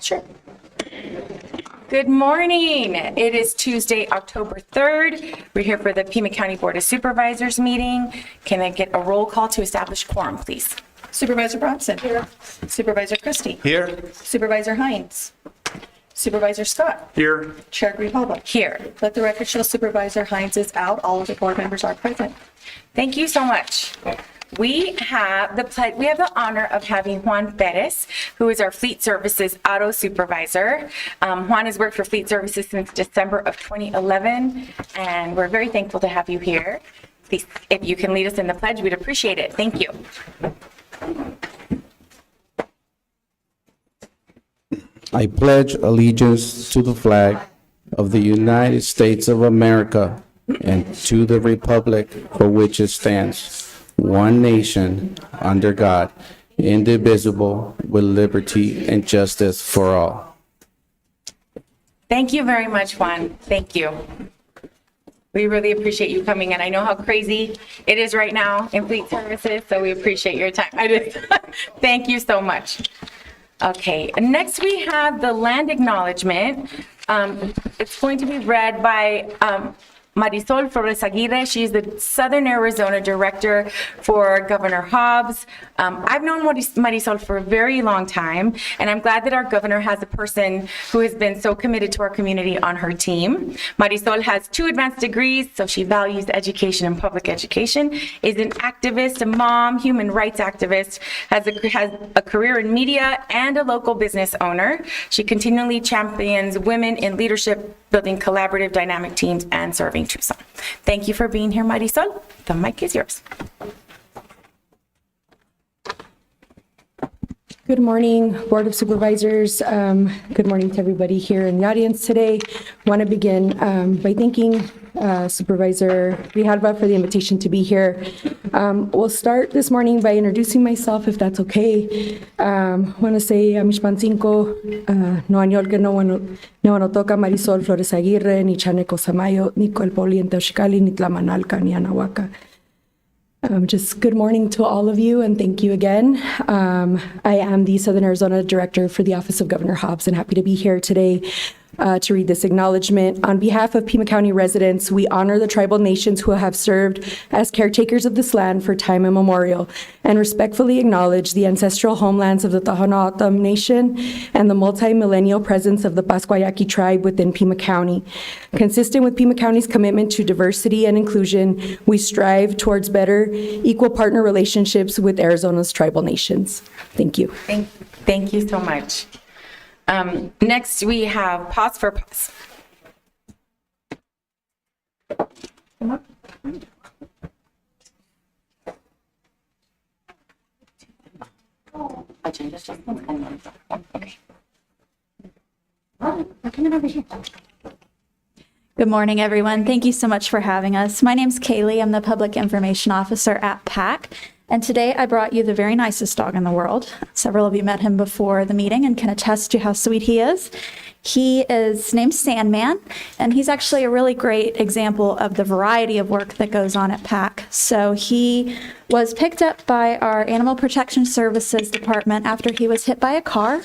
Sure. Good morning. It is Tuesday, October 3rd. We're here for the Pima County Board of Supervisors meeting. Can I get a roll call to establish quorum, please? Supervisor Bronson. Here. Supervisor Christie. Here. Supervisor Hines. Supervisor Scott. Here. Chair Grijalva. Here. Let the record show Supervisor Hines is out. All of the board members are present. Thank you so much. We have the honor of having Juan Perez, who is our Fleet Services Auto Supervisor. Juan has worked for Fleet Services since December of 2011, and we're very thankful to have you here. Please, if you can lead us in the pledge, we'd appreciate it. Thank you. I pledge allegiance to the flag of the United States of America and to the republic for which it stands, one nation, under God, indivisible, with liberty and justice for all. Thank you very much, Juan. Thank you. We really appreciate you coming in. I know how crazy it is right now in Fleet Services, so we appreciate your time. Thank you so much. Okay, next we have the land acknowledgement. It's going to be read by Marisol Flores Aguirre. She's the Southern Arizona Director for Governor Hobbs. I've known Marisol for a very long time, and I'm glad that our governor has a person who has been so committed to our community on her team. Marisol has 2 advanced degrees, so she values education and public education, is an activist, a mom, human rights activist, has a career in media, and a local business owner. She continually champions women in leadership, building collaborative, dynamic teams, and serving Tucson. Thank you for being here, Marisol. The mic is yours. Good morning, Board of Supervisors. Good morning to everybody here in the audience today. I want to begin by thanking Supervisor Grijalva for the invitation to be here. We'll start this morning by introducing myself, if that's okay. I want to say, Amishpancinco, no anyolke no wanotoka Marisol Flores Aguirre, ni Chaneco Samayo, ni Colpoli en Teoxicali, ni Tlamanalca, ni Anahuaca. Just good morning to all of you, and thank you again. I am the Southern Arizona Director for the Office of Governor Hobbs, and happy to be here today to read this acknowledgement. On behalf of Pima County residents, we honor the tribal nations who have served as caretakers of this land for time immemorial, and respectfully acknowledge the ancestral homelands of the Tohono O'odham Nation and the multi-millennial presence of the Pasquayaqui tribe within Pima County. Consistent with Pima County's commitment to diversity and inclusion, we strive towards better equal partner relationships with Arizona's tribal nations. Thank you. Thank you so much. Next, we have Pause for Pause. Good morning, everyone. Thank you so much for having us. My name's Kaylee. I'm the Public Information Officer at PAC. And today I brought you the very nicest dog in the world. Several of you met him before the meeting and can attest to how sweet he is. He is named Sandman, and he's actually a really great example of the variety of work that goes on at PAC. So he was picked up by our Animal Protection Services Department after he was hit by a car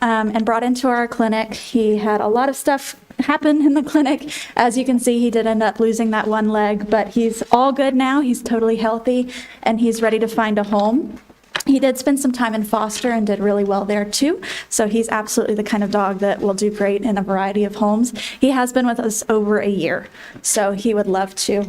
and brought into our clinic. He had a lot of stuff happen in the clinic. As you can see, he did end up losing that one leg, but he's all good now. He's totally healthy, and he's ready to find a home. He did spend some time in foster and did really well there too. So he's absolutely the kind of dog that will do great in a variety of homes. He has been with us over a year, so he would love to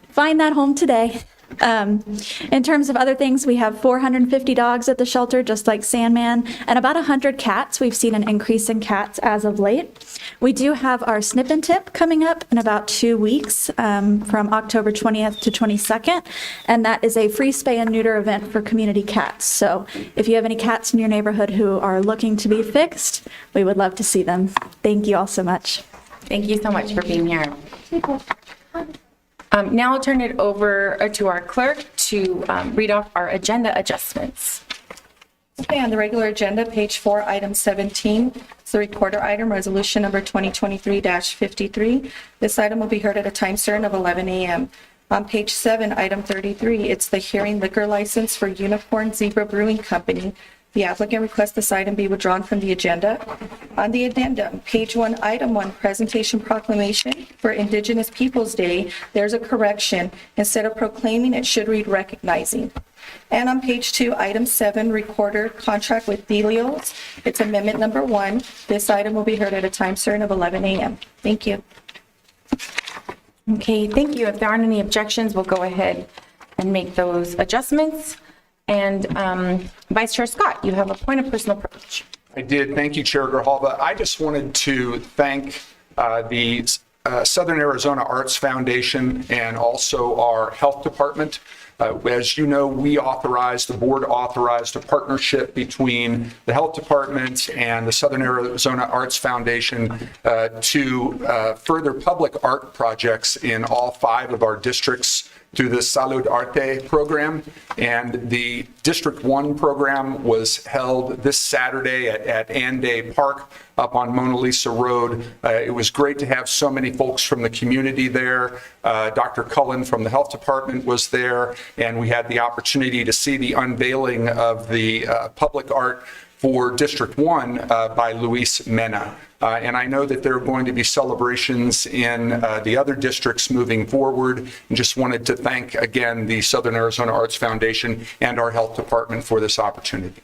find that home today. In terms of other things, we have 450 dogs at the shelter, just like Sandman, and about 100 cats. We've seen an increase in cats as of late. We do have our Snip and Tip coming up in about 2 weeks, from October 20th to 22nd, and that is a free spay and neuter event for community cats. So if you have any cats in your neighborhood who are looking to be fixed, we would love to see them. Thank you all so much. Thank you so much for being here. Now I'll turn it over to our clerk to read off our agenda adjustments. Okay, on the regular agenda, page 4, item 17, it's the recorder item, resolution number 2023-53. This item will be heard at a time certain of 11 a.m. On page 7, item 33, it's the hearing liquor license for Unicorn Zebra Brewing Company, The applicant requests this item be withdrawn from the agenda. On the addendum, page 1, item 1, presentation proclamation for Indigenous Peoples Day, there's a correction. Instead of proclaiming, it should read recognizing. And on page 2, item 7, recorder contract with Delios. It's amendment number 1. This item will be heard at a time certain of 11 a.m. Thank you. Okay, thank you. If there aren't any objections, we'll go ahead and make those adjustments. And Vice Chair Scott, you have a point of personal privilege. I did. Thank you, Chair Grijalva. I just wanted to thank the Southern Arizona Arts Foundation and also our health department. As you know, the board authorized a partnership between the health department and the Southern Arizona Arts Foundation to further public art projects in all 5 of our districts through the Salud Arte program. And the District 1 program was held this Saturday at Ande Park up on Mona Lisa Road. It was great to have so many folks from the community there. Dr. Cullen from the health department was there, and we had the opportunity to see the unveiling of the public art for District 1 by Luis Mena. And I know that there are going to be celebrations in the other districts moving forward. And just wanted to thank again the Southern Arizona Arts Foundation and our health department for this opportunity.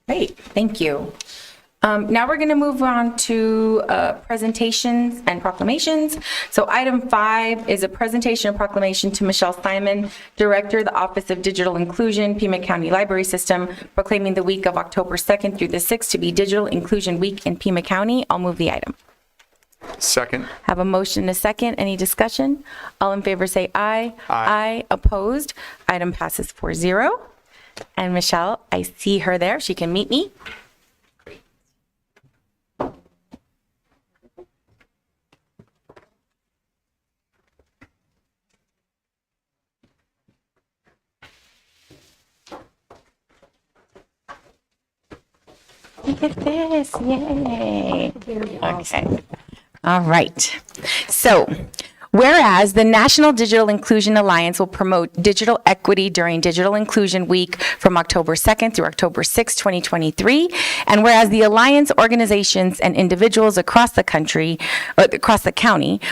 Great, thank you. Now we're going to move on to presentations and proclamations. So item 5 is a presentation and proclamation to Michelle Simon, Director of the Office of Digital Inclusion, Pima County Library System, proclaiming the week of October 2nd through the 6th to be Digital Inclusion Week in Pima County. I'll move the item. Second. Have a motion and a second. Any discussion? All in favor say aye. Aye. Opposed? Item passes 4-0. And Michelle, I see her there. She can meet me. Look at this, yay. Okay, all right. So, whereas the National Digital Inclusion Alliance will promote digital equity during Digital Inclusion Week from October 2nd through October 6th, 2023, and whereas the Alliance organizations and individuals across the county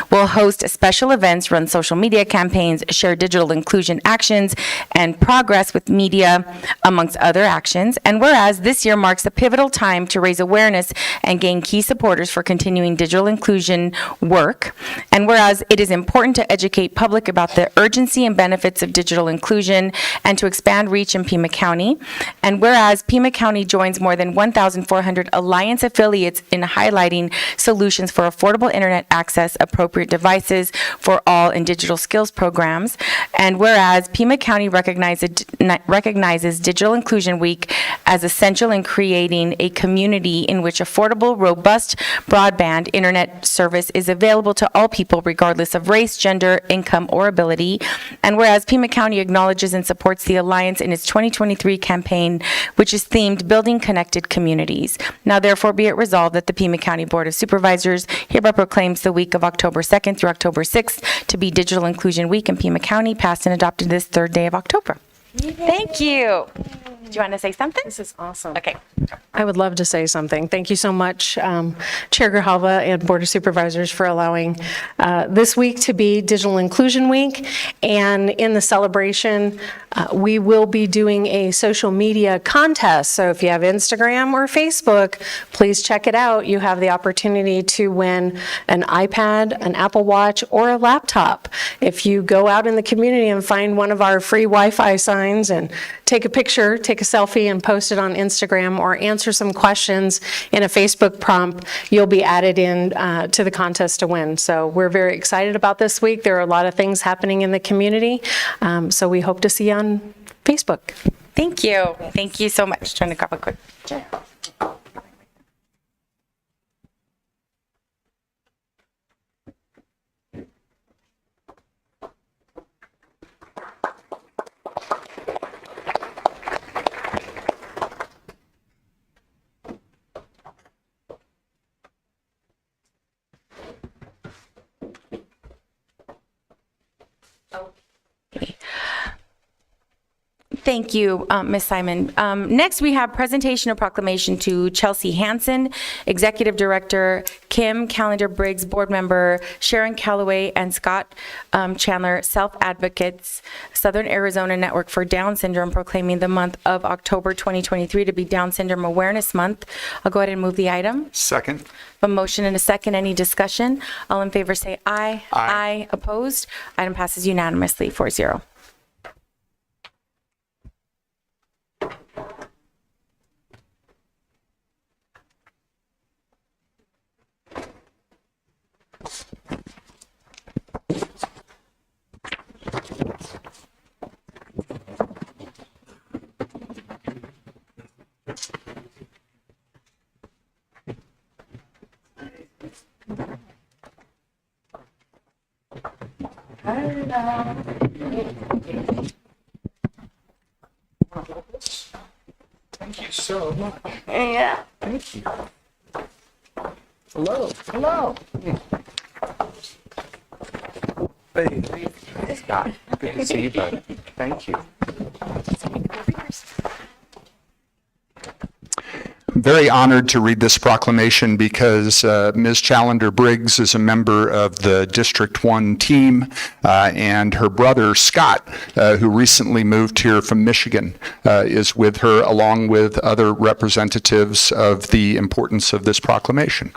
will host special events, run social media campaigns, share digital inclusion actions and progress with media, amongst other actions, and whereas this year marks a pivotal time to raise awareness and gain key supporters for continuing digital inclusion work, and whereas it is important to educate public about the urgency and benefits of digital inclusion and to expand reach in Pima County. And whereas Pima County joins more than 1,400 Alliance affiliates in highlighting solutions for affordable internet access, appropriate devices for all, and digital skills programs. And whereas Pima County recognizes Digital Inclusion Week as essential in creating a community in which affordable, robust broadband internet service is available to all people regardless of race, gender, income, or ability. And whereas Pima County acknowledges and supports the Alliance in its 2023 campaign, which is themed Building Connected Communities. Now therefore be it resolved that the Pima County Board of Supervisors hereby proclaims the week of October 2nd through October 6th to be Digital Inclusion Week in Pima County, passed and adopted this 3rd day of October. Thank you. Do you want to say something? This is awesome. Okay. I would love to say something. Thank you so much, Chair Grijalva and Board of Supervisors, for allowing this week to be Digital Inclusion Week. And in the celebration, we will be doing a social media contest. So if you have Instagram or Facebook, please check it out. You have the opportunity to win an iPad, an Apple Watch, or a laptop. If you go out in the community and find one of our free Wi-Fi signs and take a picture, take a selfie and post it on Instagram, or answer some questions in a Facebook prompt, you'll be added in to the contest to win. So we're very excited about this week. There are a lot of things happening in the community. So we hope to see you on Facebook. Thank you. Thank you so much. Trying to grab a quick chair. Thank you, Ms. Simon. Next, we have presentation of proclamation to Chelsea Hansen, Executive Director, Kim Callender-Briggs, Board Member, Sharon Calloway, and Scott Chandler, Self-Advocates, Southern Arizona Network for Down Syndrome, proclaiming the month of October 2023 to be Down Syndrome Awareness Month. I'll go ahead and move the item. Second. A motion and a second. Any discussion? All in favor say aye. Aye. Opposed? Item passes unanimously, 4-0. Thank you so much. Yeah. Thank you. Hello. Hello. Hey, Scott. Good to see you, bud. Thank you. Very honored to read this proclamation because Ms. Callender-Briggs is a member of the District 1 team, and her brother, Scott, who recently moved here from Michigan, is with her, along with other representatives of the importance of this proclamation.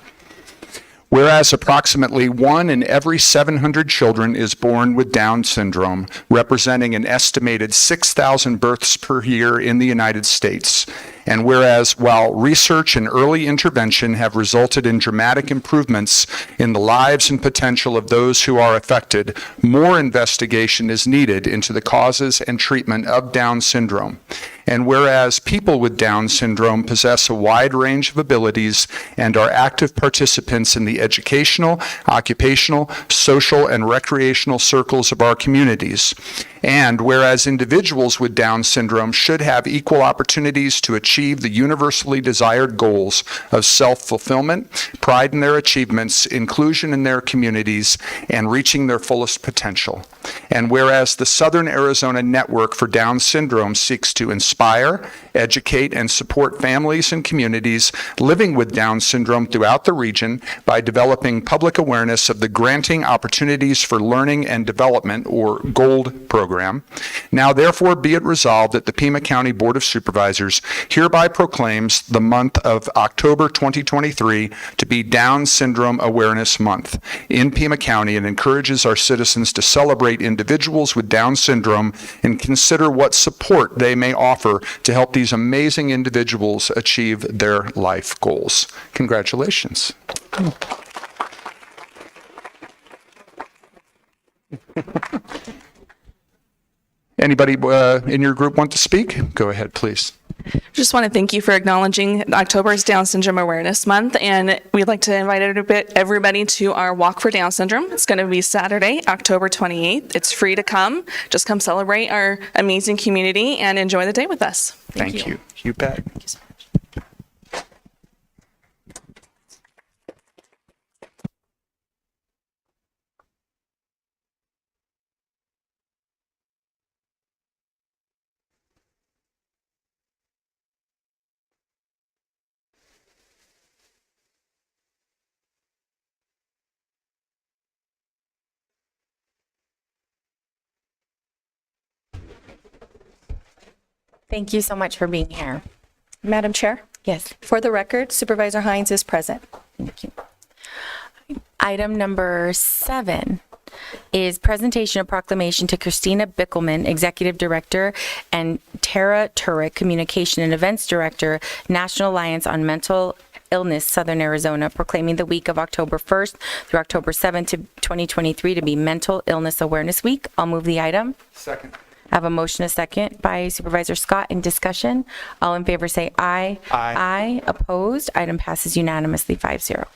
Whereas approximately 1 in every 700 children is born with Down syndrome, representing an estimated 6,000 births per year in the United States. And whereas while research and early intervention have resulted in dramatic improvements in the lives and potential of those who are affected, more investigation is needed into the causes and treatment of Down syndrome. And whereas people with Down syndrome possess a wide range of abilities and are active participants in the educational, occupational, social, and recreational circles of our communities, and whereas individuals with Down syndrome should have equal opportunities to achieve the universally desired goals of self-fulfillment, pride in their achievements, inclusion in their communities, and reaching their fullest potential. And whereas the Southern Arizona Network for Down Syndrome seeks to inspire, educate, and support families and communities living with Down syndrome throughout the region by developing public awareness of the Granting Opportunities for Learning and Development, or GOLD program. Now therefore be it resolved that the Pima County Board of Supervisors hereby proclaims the month of October 2023 to be Down Syndrome Awareness Month in Pima County, and encourages our citizens to celebrate individuals with Down syndrome and consider what support they may offer to help these amazing individuals achieve their life goals. Congratulations. Anybody in your group want to speak? Go ahead, please. Just want to thank you for acknowledging October's Down Syndrome Awareness Month, and we'd like to invite everybody to our Walk for Down Syndrome. It's going to be Saturday, October 28th. It's free to come. Just come celebrate our amazing community and enjoy the day with us. Thank you. You bet. Thank you so much. Thank you so much for being here. Madam Chair, Yes. for the record, Supervisor Hines is present. Thank you. Item number 7 is presentation of proclamation to Christina Bickelman, Executive Director, and Tara Turek, Communication and Events Director, National Alliance on Mental Illness, Southern Arizona, proclaiming the week of October 1st through October 7th, 2023 to be Mental Illness Awareness Week. I'll move the item. Second. I have a motion, a second by Supervisor Scott. In discussion, all in favor say aye. Aye. Aye. Opposed? Item passes unanimously, 5-0.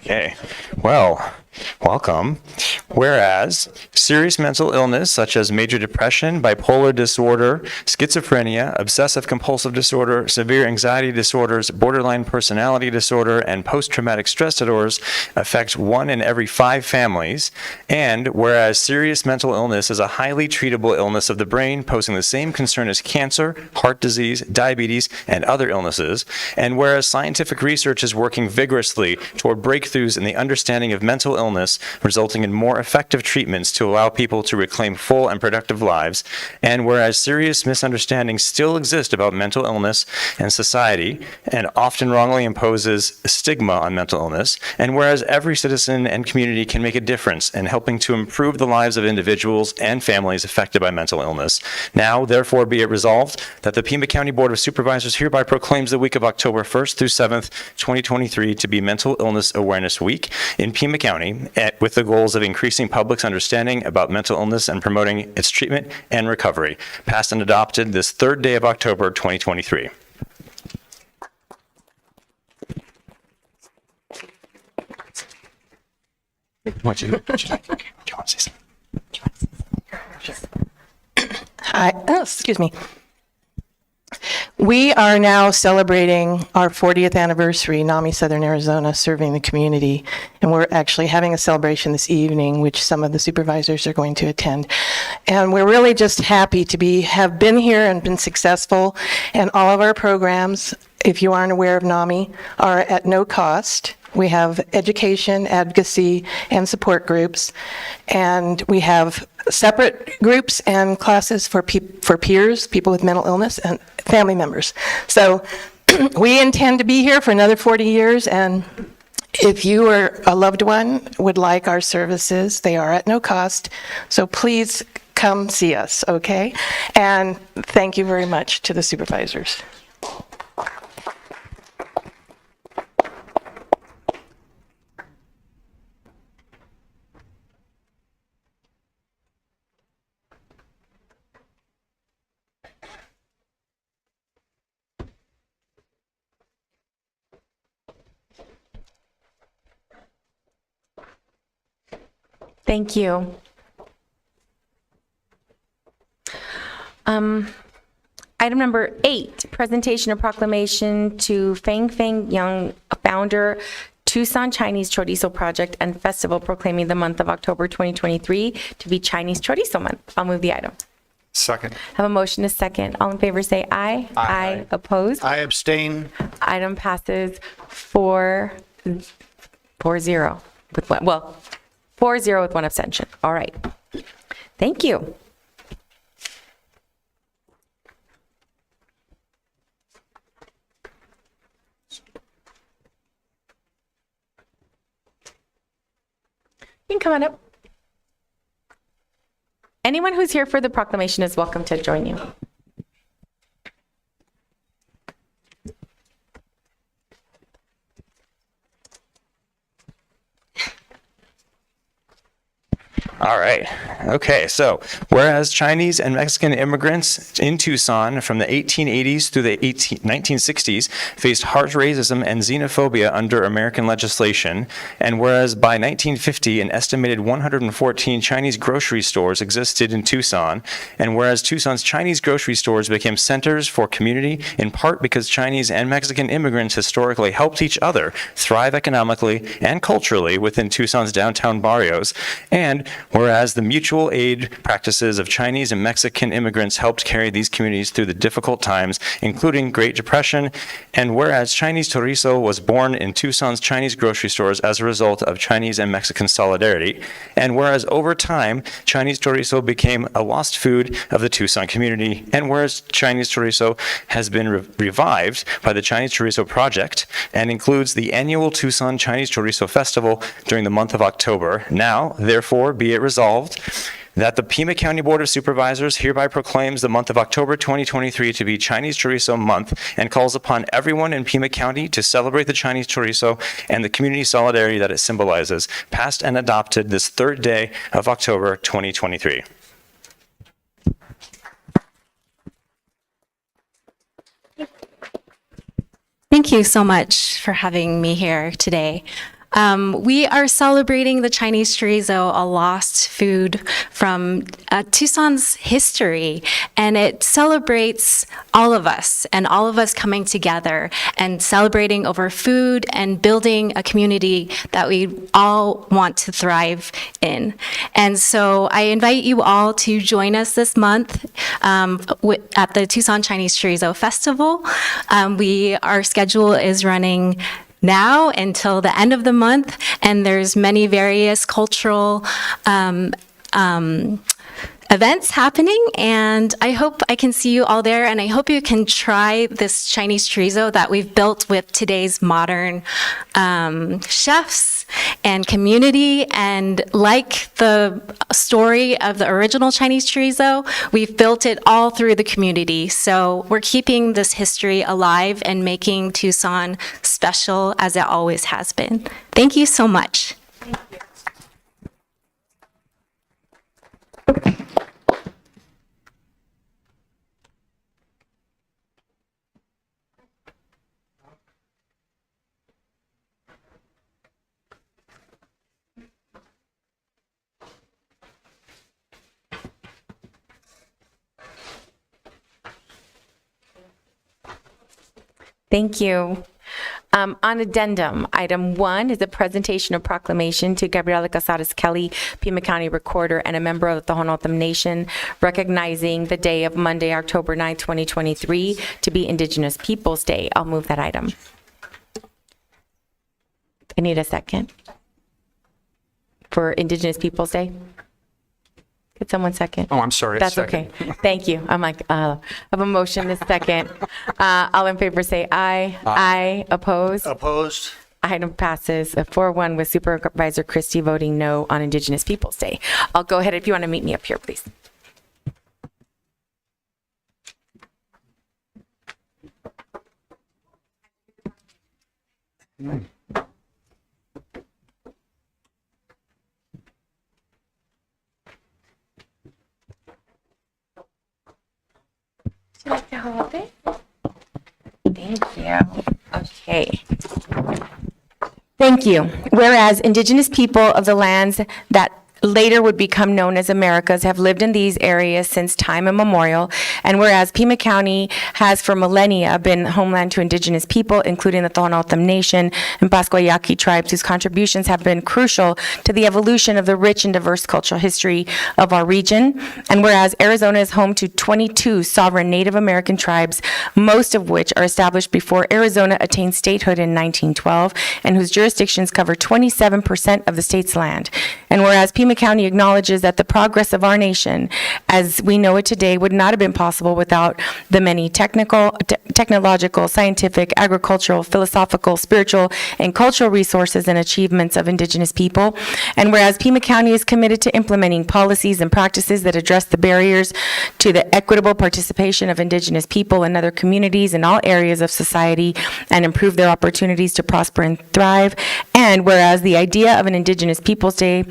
Okay, well, welcome. Whereas serious mental illness such as major depression, bipolar disorder, schizophrenia, obsessive compulsive disorder, severe anxiety disorders, borderline personality disorder, and post-traumatic stress disorders affect 1 in every 5 families. And whereas serious mental illness is a highly treatable illness of the brain, posing the same concern as cancer, heart disease, diabetes, and other illnesses, and whereas scientific research is working vigorously toward breakthroughs in the understanding of mental illness, resulting in more effective treatments to allow people to reclaim full and productive lives, and whereas serious misunderstandings still exist about mental illness and society, and often wrongly imposes stigma on mental illness, and whereas every citizen and community can make a difference in helping to improve the lives of individuals and families affected by mental illness. Now, therefore, be it resolved that the Pima County Board of Supervisors hereby proclaims the week of October 1st through 7th, 2023 to be Mental Illness Awareness Week in Pima County, with the goals of increasing public's understanding about mental illness and promoting its treatment and recovery, passed and adopted this 3rd day of October 2023. Hi, excuse me. We are now celebrating our 40th anniversary, NAMI Southern Arizona, serving the community. And we're actually having a celebration this evening, which some of the supervisors are going to attend. And we're really just happy to have been here and been successful. And all of our programs, if you aren't aware of NAMI, are at no cost. We have education, advocacy, and support groups. And we have separate groups and classes for peers, people with mental illness, and family members. So we intend to be here for another 40 years. And if you or a loved one would like our services, they are at no cost. So please come see us, okay? And thank you very much to the supervisors. Thank you. Item number 8, presentation of proclamation to Feng Yang, founder, Tucson Chinese Chorizo Project and Festival, proclaiming the month of October 2023 to be Chinese Chorizo Month. I'll move the item. Second. Have a motion, a second. All in favor say aye. Aye. Opposed? I abstain. Item passes 4-0 with one, well, 4-0 with one abstention. All right. Thank you. You can come on up. Anyone who's here for the proclamation is welcome to join you. All right. Okay. So, whereas Chinese and Mexican immigrants in Tucson from the 1880s through the 1960s faced harsh racism and xenophobia under American legislation, and whereas by 1950 an estimated 114 Chinese grocery stores existed in Tucson, and whereas Tucson's Chinese grocery stores became centers for community in part because Chinese and Mexican immigrants historically helped each other thrive economically and culturally within Tucson's downtown barrios, and whereas the mutual aid practices of Chinese and Mexican immigrants helped carry these communities through the difficult times, including Great Depression, and whereas Chinese chorizo was born in Tucson's Chinese grocery stores as a result of Chinese and Mexican solidarity, and whereas over time, Chinese chorizo became a lost food of the Tucson community, and whereas Chinese chorizo has been revived by the Chinese Chorizo Project and includes the annual Tucson Chinese Chorizo Festival during the month of October, now, therefore, be it resolved that the Pima County Board of Supervisors hereby proclaims the month of October 2023 to be Chinese Chorizo Month and calls upon everyone in Pima County to celebrate the Chinese chorizo and the community solidarity that it symbolizes, passed and adopted this 3rd day of October 2023. Thank you so much for having me here today. We are celebrating the Chinese chorizo, a lost food from Tucson's history, and it celebrates all of us and all of us coming together and celebrating over food and building a community that we all want to thrive in. And so I invite you all to join us this month at the Tucson Chinese Chorizo Festival. Our schedule is running now until the end of the month, and there's many various cultural events happening, and I hope I can see you all there, and I hope you can try this Chinese chorizo that we've built with today's modern chefs and community. And like the story of the original Chinese chorizo, we've built it all through the community. So we're keeping this history alive and making Tucson special as it always has been. Thank you so much. Thank you. On addendum, item 1 is a presentation of proclamation to Gabriela Casares Kelly, Pima County Recorder, and a member of the Tohono O'odham Nation, recognizing the day of Monday, October 9, 2023, to be Indigenous Peoples Day. I'll move that item. I need a second for Indigenous Peoples Day. Could someone second? Oh, I'm sorry. That's second. okay. Thank you. I'm like, I have a motion, a second. All in favor say aye. Aye. Opposed? Opposed? Item passes 4-1 with Supervisor Christie voting no on Indigenous Peoples Day. I'll go ahead if you want to meet me up here, please. Would you like to hold it? Thank you. Okay. Thank you. Whereas Indigenous people of the lands that later would become known as Americas have lived in these areas since time immemorial, and whereas Pima County has for millennia been homeland to Indigenous people, including the Tohono O'odham Nation and Pasquayaqui tribes, whose contributions have been crucial to the evolution of the rich and diverse cultural history of our region, and whereas Arizona is home to 22 sovereign Native American tribes, most of which are established before Arizona attained statehood in 1912, and whose jurisdictions cover 27% of the state's land, and whereas Pima County acknowledges that the progress of our nation, as we know it today, would not have been possible without the many technological, scientific, agricultural, philosophical, spiritual, and cultural resources and achievements of Indigenous people. And whereas Pima County is committed to implementing policies and practices that address the barriers to the equitable participation of Indigenous people and other communities in all areas of society and improve their opportunities to prosper and thrive. And whereas the idea of an Indigenous Peoples Day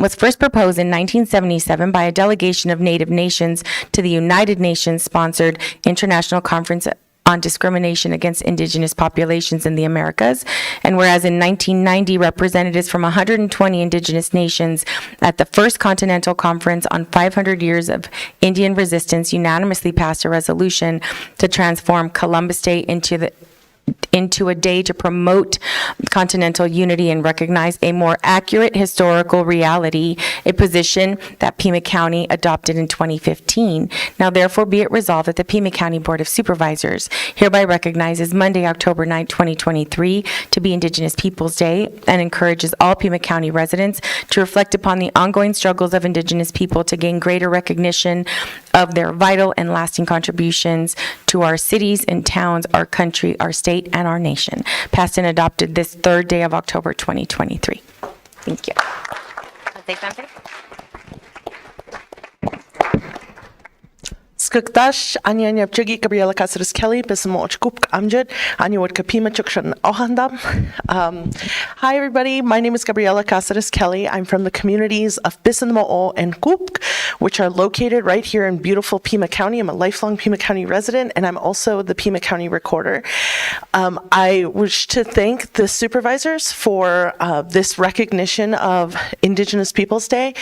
was first proposed in 1977 by a delegation of Native nations to the United Nations-sponsored International Conference on Discrimination Against Indigenous Populations in the Americas, and whereas in 1990, representatives from 120 Indigenous nations at the First Continental Conference on 500 Years of Indian Resistance unanimously passed a resolution to transform Columbus Day into a day to promote continental unity and recognize a more accurate historical reality, a position that Pima County adopted in 2015. Now therefore be it resolved that the Pima County Board of Supervisors hereby recognizes Monday, October 9, 2023 to be Indigenous Peoples Day and encourages all Pima County residents to reflect upon the ongoing struggles of Indigenous people to gain greater recognition of their vital and lasting contributions to our cities and towns, our country, our state, and our nation. Passed and adopted this 3rd day of October 2023. Thank you. Skukdash, Anya Nyapjugi, Gabriela Casares Kelly, Bismo Chkup Amjad, Anya Woodka Pima Chukshan Ohandam. Hi, everybody. My name is Gabriela Casares Kelly. I'm from the communities of Bisanmo'o and Kupk, which are located right here in beautiful Pima County. I'm a lifelong Pima County resident, and I'm also the Pima County recorder. I wish to thank the supervisors for this recognition of Indigenous Peoples Day.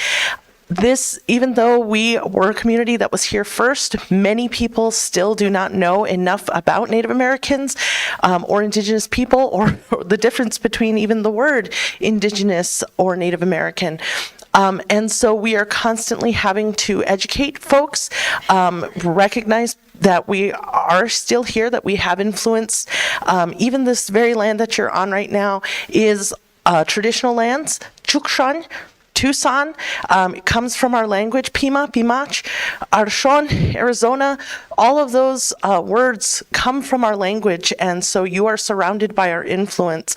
This, even though we were a community that was here first, many people still do not know enough about Native Americans or Indigenous people, or the difference between even the word Indigenous or Native American. And so we are constantly having to educate folks, recognize that we are still here, that we have influence. Even this very land that you're on right now is traditional lands, Chukshan, Tucson. It comes from our language, Pima, Pimach, Arshon, Arizona. All of those words come from our language, and so you are surrounded by our influence,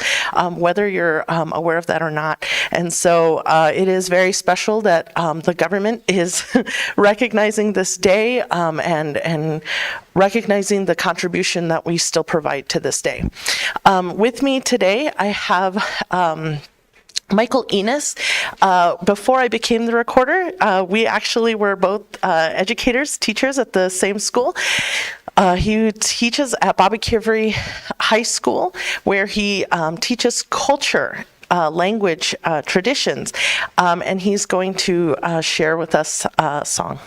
whether you're aware of that or not. And so it is very special that the government is recognizing this day and recognizing the contribution that we still provide to this day. With me today, I have Michael Enos. Before I became the recorder, we actually were both educators, teachers at the same school. He teaches at Bobby Kivery High School, where he teaches culture, language, traditions, and he's going to share with us a song.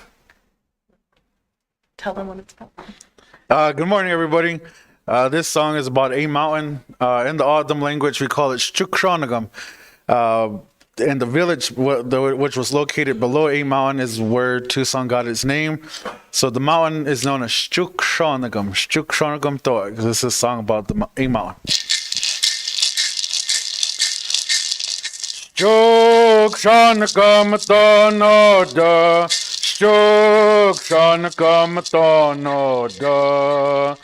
Tell them what it's about. Good morning, everybody. This song is about a mountain. In the O'odham language, we call it Shtukshonagam. And the village, which was located below a mountain, is where Tucson got its name. So the mountain is known as Shtukshonagam. Shtukshonagam Toa. This is a song about a mountain. Shtukshonagam Tonoda. Shtukshonagam Tonoda.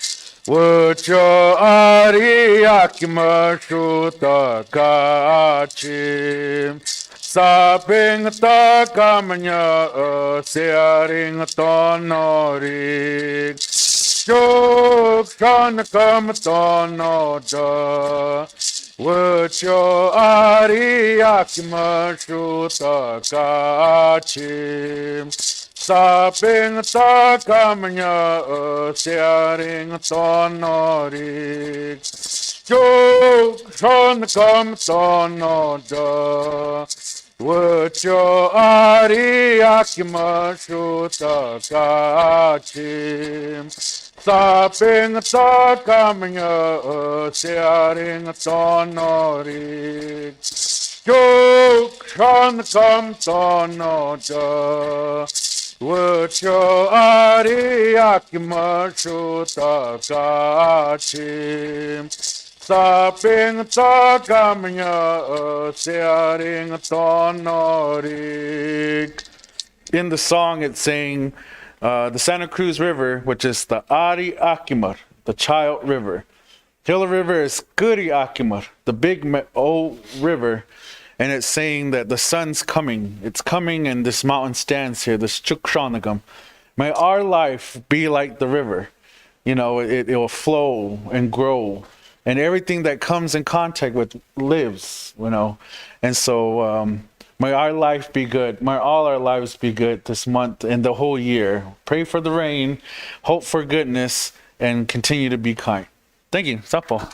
Wucho ari akima shuta kachim saping ta kamanya searing tonorik shuk shan kam tonoda wucho ari akima shuta kachim Saping ta kamanya searing tonorik Chuk shon kam tonoda Wucho ari akima shuta kachim Saping ta kamanya searing tonorik Chuk shon kam tonoda Wucho ari akima shuta kachim Saping ta kamanya searing tonorik. In the song, it's saying the Santa Cruz River, which is the Ari Akimar, the child river. Gila River is Kuri Akimar, the big old river. And it's saying that the sun's coming. It's coming, and this mountain stands here, this Chukshonagam. May our life be like the river. You know, it will flow and grow. And everything that comes in contact with lives, you know. And so may our life be good. May all our lives be good this month and the whole year. Pray for the rain, hope for goodness, and continue to be kind. Thank you. Sapo.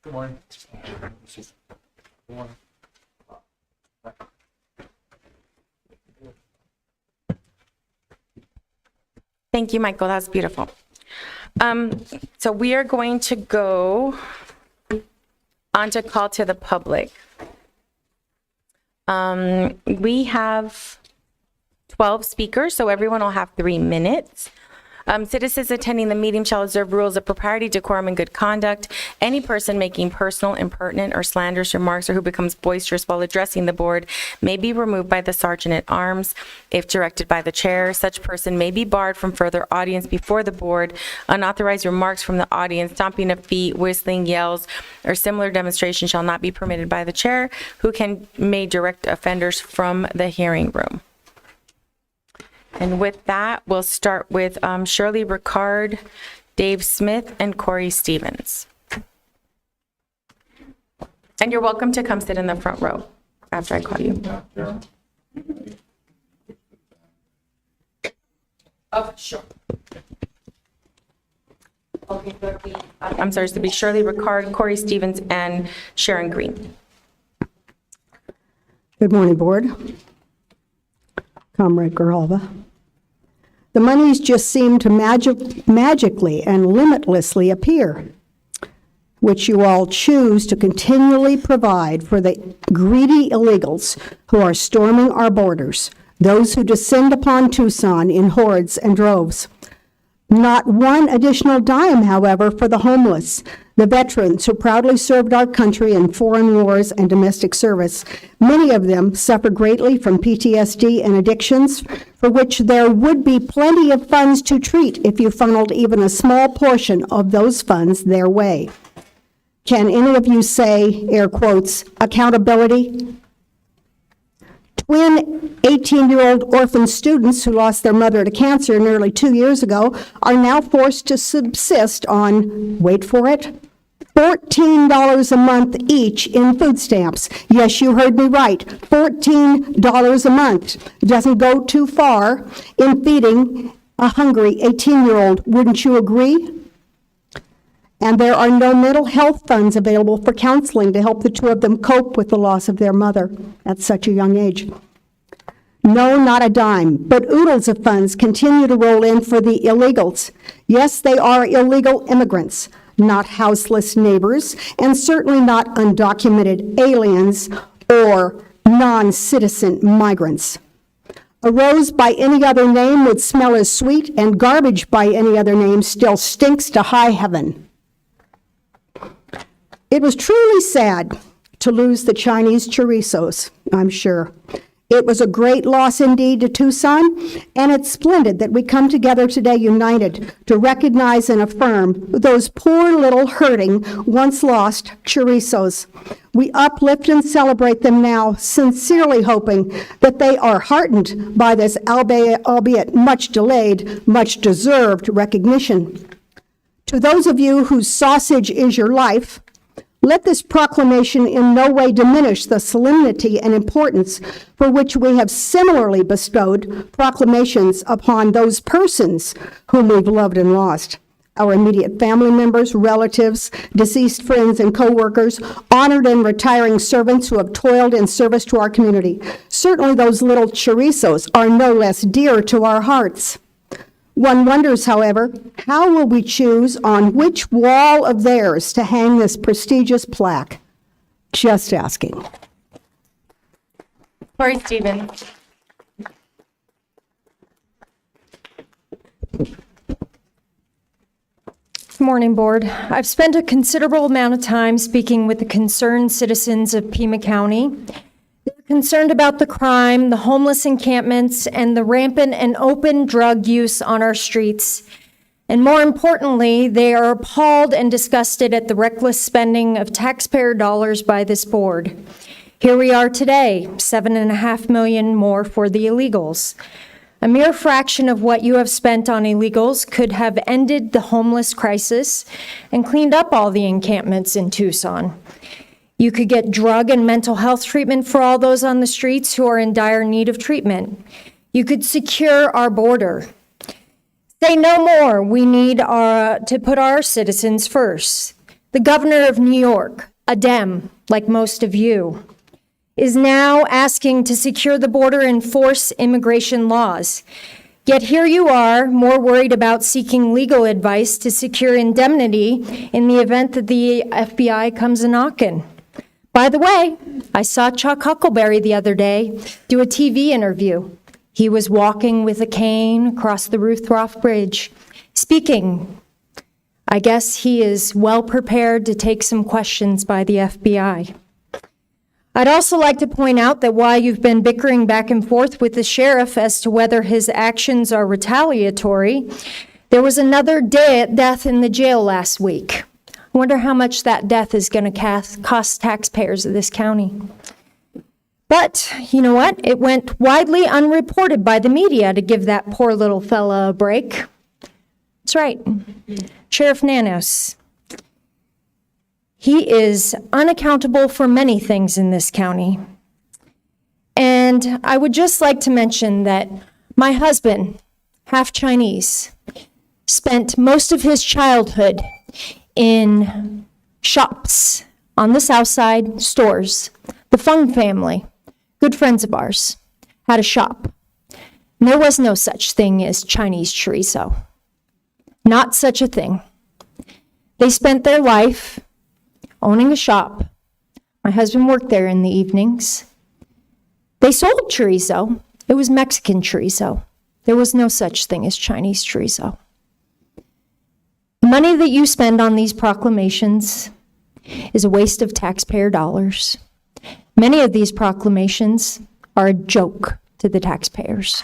Good morning. Thank you, Michael. That's beautiful. So we are going to go on to call to the public. We have 12 speakers, so everyone will have 3 minutes. Citizens attending the meeting shall observe rules of propriety, decorum, and good conduct. Any person making personal, impertinent, or slanderous remarks or who becomes boisterous while addressing the board may be removed by the sergeant at arms if directed by the chair. Such person may be barred from further audience before the board. Unauthorized remarks from the audience, stomping of feet, whistling, yells, or similar demonstration shall not be permitted by the chair, who may direct offenders from the hearing room. And with that, we'll start with Shirley Ricard, Dave Smith, and Corey Stevens. And you're welcome to come sit in the front row after I call you. Oh, sure. Okay, so I'm sorry, it's to be Shirley Ricard, Corey Stevens, and Sharon Green. Good morning, Board. Comrade Grijalva. The monies just seem to magically and limitlessly appear, which you all choose to continually provide for the greedy illegals who are storming our borders, those who descend upon Tucson in hordes and droves. Not one additional dime, however, for the homeless, the veterans who proudly served our country in foreign wars and domestic service. Many of them suffer greatly from PTSD and addictions, for which there would be plenty of funds to treat if you funneled even a small portion of those funds their way. Can any of you say, air quotes, accountability? Twin 18-year-old orphan students who lost their mother to cancer nearly 2 years ago are now forced to subsist on, wait for it, $14 a month each in food stamps. Yes, you heard me right, $14 a month. It doesn't go too far in feeding a hungry 18-year-old, wouldn't you agree? And there are no mental health funds available for counseling to help the two of them cope with the loss of their mother at such a young age. No, not a dime, but oodles of funds continue to roll in for the illegals. Yes, they are illegal immigrants, not houseless neighbors, and certainly not undocumented aliens or non-citizen migrants. A rose by any other name would smell as sweet, and garbage by any other name still stinks to high heaven. It was truly sad to lose the Chinese chorizos, I'm sure. It was a great loss indeed to Tucson, and it's splendid that we come together today united to recognize and affirm those poor little hurting, once lost chorizos. We uplift and celebrate them now, sincerely hoping that they are heartened by this albeit much delayed, much deserved recognition. To those of you whose sausage is your life, let this proclamation in no way diminish the solemnity and importance for which we have similarly bestowed proclamations upon those persons whom we've loved and lost. Our immediate family members, relatives, deceased friends and co-workers, honored and retiring servants who have toiled in service to our community. Certainly those little chorizos are no less dear to our hearts. One wonders, however, how will we choose on which wall of theirs to hang this prestigious plaque? Just asking. Corey Stevens. Good morning, Board. I've spent a considerable amount of time speaking with the concerned citizens of Pima County. They're concerned about the crime, the homeless encampments, and the rampant and open drug use on our streets. And more importantly, they are appalled and disgusted at the reckless spending of taxpayer dollars by this board. Here we are today, $7.5 million more for the illegals. A mere fraction of what you have spent on illegals could have ended the homeless crisis and cleaned up all the encampments in Tucson. You could get drug and mental health treatment for all those on the streets who are in dire need of treatment. You could secure our border. Say no more. We need to put our citizens first. The governor of New York, a Dem, like most of you, is now asking to secure the border and force immigration laws. Yet here you are, more worried about seeking legal advice to secure indemnity in the event that the FBI comes a-knocking. By the way, I saw Chuck Huckleberry the other day do a TV interview. He was walking with a cane across the Ruthroff Bridge, speaking. I guess he is well prepared to take some questions by the FBI. I'd also like to point out that while you've been bickering back and forth with the sheriff as to whether his actions are retaliatory, there was another death in the jail last week. I wonder how much that death is going to cost taxpayers of this county. But you know what? It went widely unreported by the media to give that poor little fella a break. That's right, Sheriff Nanos. He is unaccountable for many things in this county. And I would just like to mention that my husband, half Chinese, spent most of his childhood in shops on the South Side, stores. The Fung family, good friends of ours, had a shop. And there was no such thing as Chinese chorizo. Not such a thing. They spent their life owning a shop. My husband worked there in the evenings. They sold chorizo. It was Mexican chorizo. There was no such thing as Chinese chorizo. The money that you spend on these proclamations is a waste of taxpayer dollars. Many of these proclamations are a joke to the taxpayers.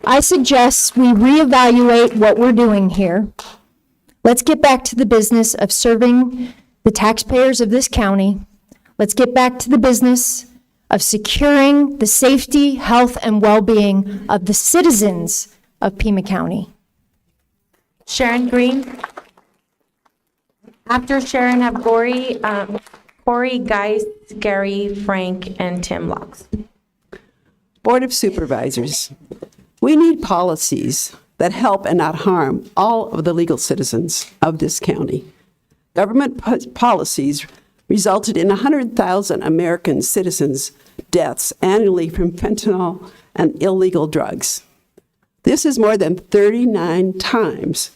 I suggest we reevaluate what we're doing here. Let's get back to the business of serving the taxpayers of this county. Let's get back to the business of securing the safety, health, and well-being of the citizens of Pima County. Sharon Green. After Sharon, have Corey, Geis, Gary, Frank, and Tim Locks. Board of Supervisors, we need policies that help and not harm all of the legal citizens of this county. Government policies resulted in 100,000 American citizens' deaths annually from fentanyl and illegal drugs. This is more than 39 times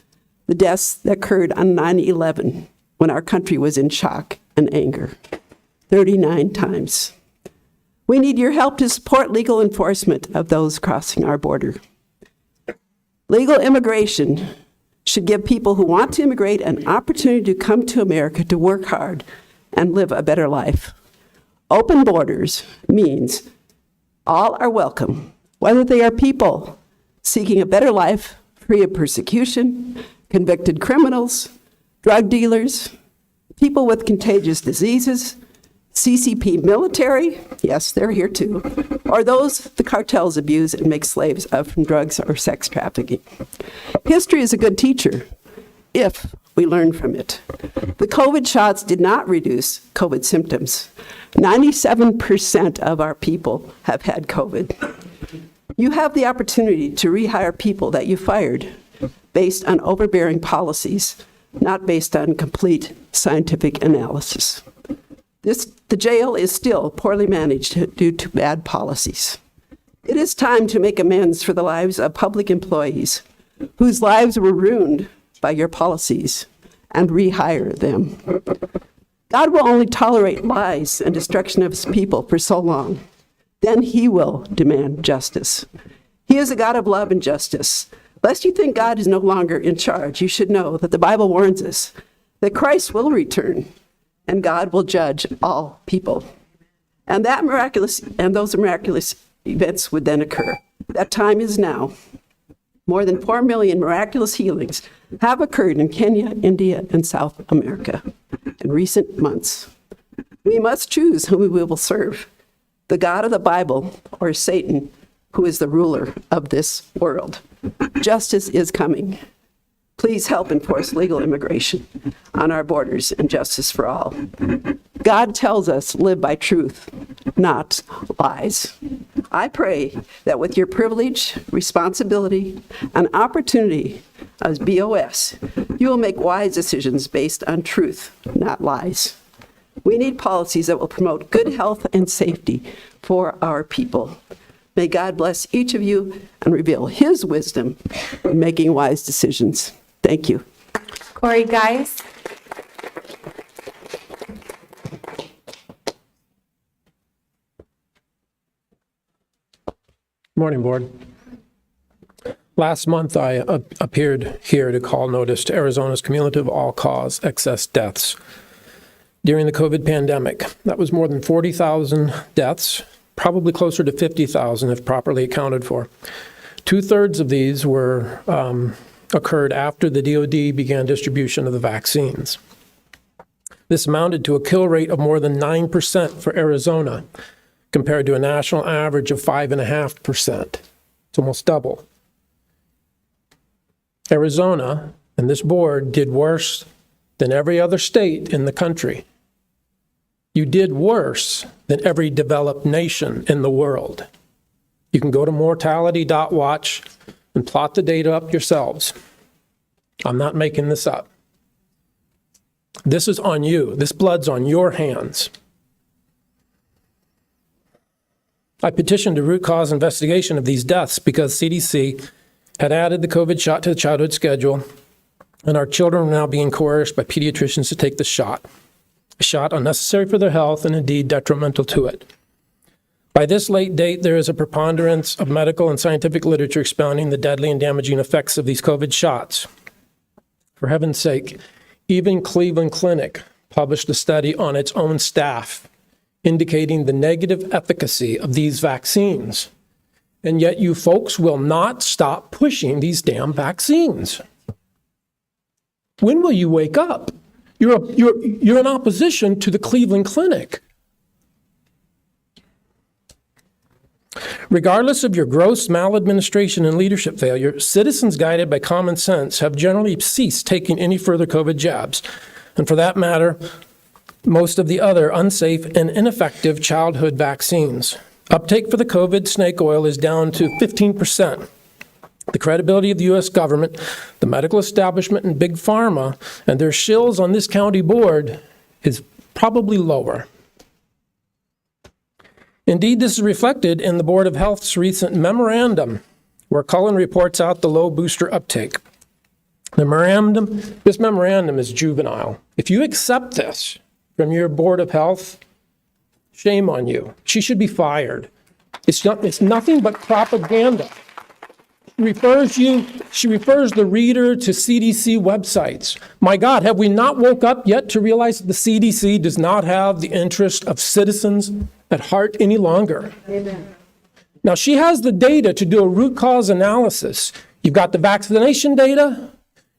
the deaths that occurred on 9/11 when our country was in shock and anger. 39 times. We need your help to support legal enforcement of those crossing our border. Legal immigration should give people who want to immigrate an opportunity to come to America to work hard and live a better life. Open borders means all are welcome, whether they are people seeking a better life free of persecution, convicted criminals, drug dealers, people with contagious diseases, CCP military, yes, they're here too, or those the cartels abuse and make slaves of from drugs or sex trafficking. History is a good teacher if we learn from it. The COVID shots did not reduce COVID symptoms. 97% of our people have had COVID. You have the opportunity to rehire people that you fired based on overbearing policies, not based on complete scientific analysis. The jail is still poorly managed due to bad policies. It is time to make amends for the lives of public employees whose lives were ruined by your policies and rehire them. God will only tolerate lies and destruction of his people for so long. Then he will demand justice. He is a God of love and justice. Lest you think God is no longer in charge, you should know that the Bible warns us that Christ will return and God will judge all people. And those miraculous events would then occur. That time is now. More than 4 million miraculous healings have occurred in Kenya, India, and South America in recent months. We must choose whom we will serve, the God of the Bible or Satan, who is the ruler of this world. Justice is coming. Please help enforce legal immigration on our borders and justice for all. God tells us live by truth, not lies. I pray that with your privilege, responsibility, and opportunity as BOS, you will make wise decisions based on truth, not lies. We need policies that will promote good health and safety for our people. May God bless each of you and reveal his wisdom in making wise decisions. Thank you. Corey Geis. Morning, Board. Last month, I appeared here to call notice to Arizona's cumulative all-cause excess deaths during the COVID pandemic. That was more than 40,000 deaths, probably closer to 50,000 if properly accounted for. 2/3 of these occurred after the DoD began distribution of the vaccines. This amounted to a kill rate of more than 9% for Arizona, compared to a national average of 5.5%. It's almost double. Arizona and this board did worse than every other state in the country. You did worse than every developed nation in the world. You can go to mortality.watch and plot the data up yourselves. I'm not making this up. This is on you. This blood's on your hands. I petitioned a root cause investigation of these deaths because CDC had added the COVID shot to the childhood schedule, and our children are now being coerced by pediatricians to take the shot. A shot unnecessary for their health and indeed detrimental to it. By this late date, there is a preponderance of medical and scientific literature expounding the deadly and damaging effects of these COVID shots. For heaven's sake, even Cleveland Clinic published a study on its own staff indicating the negative efficacy of these vaccines. And yet you folks will not stop pushing these damn vaccines. When will you wake up? You're in opposition to the Cleveland Clinic. Regardless of your gross maladministration and leadership failure, citizens guided by common sense have generally ceased taking any further COVID jabs. And for that matter, most of the other unsafe and ineffective childhood vaccines. Uptake for the COVID snake oil is down to 15%. The credibility of the U.S. government, the medical establishment, and Big Pharma, and their shills on this county board is probably lower. Indeed, this is reflected in the Board of Health's recent memorandum, where Cullen reports out the low booster uptake. This memorandum is juvenile. If you accept this from your Board of Health, shame on you. She should be fired. It's nothing but propaganda. She refers the reader to CDC websites. My God, have we not woke up yet to realize that the CDC does not have the interest of citizens at heart any longer? Amen. Now, she has the data to do a root cause analysis. You've got the vaccination data,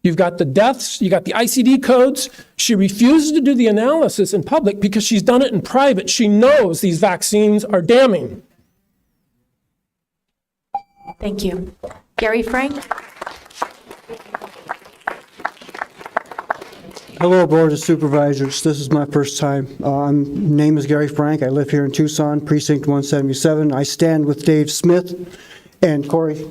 you've got the deaths, you got the ICD codes. She refuses to do the analysis in public because she's done it in private. She knows these vaccines are damning. Thank you. Gary Frank? Hello, Board of Supervisors. This is my first time. Name is Gary Frank. I live here in Tucson, Precinct 177. I stand with Dave Smith and Corey.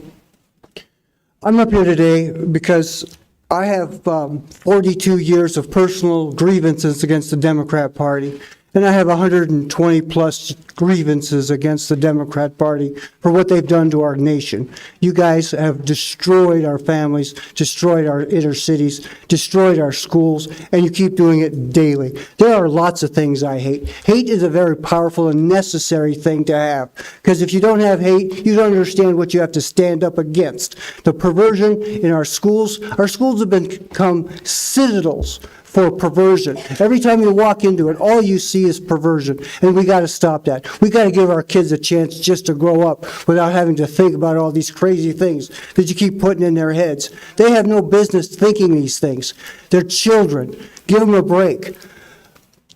I'm up here today because I have 42 years of personal grievances against the Democrat Party, and I have 120 plus grievances against the Democrat Party for what they've done to our nation. You guys have destroyed our families, destroyed our inner cities, destroyed our schools, and you keep doing it daily. There are lots of things I hate. Hate is a very powerful and necessary thing to have, because if you don't have hate, you don't understand what you have to stand up against. The perversion in our schools have become citadels for perversion. Every time you walk into it, all you see is perversion, and we got to stop that. We got to give our kids a chance just to grow up without having to think about all these crazy things that you keep putting in their heads. They have no business thinking these things. They're children. Give them a break.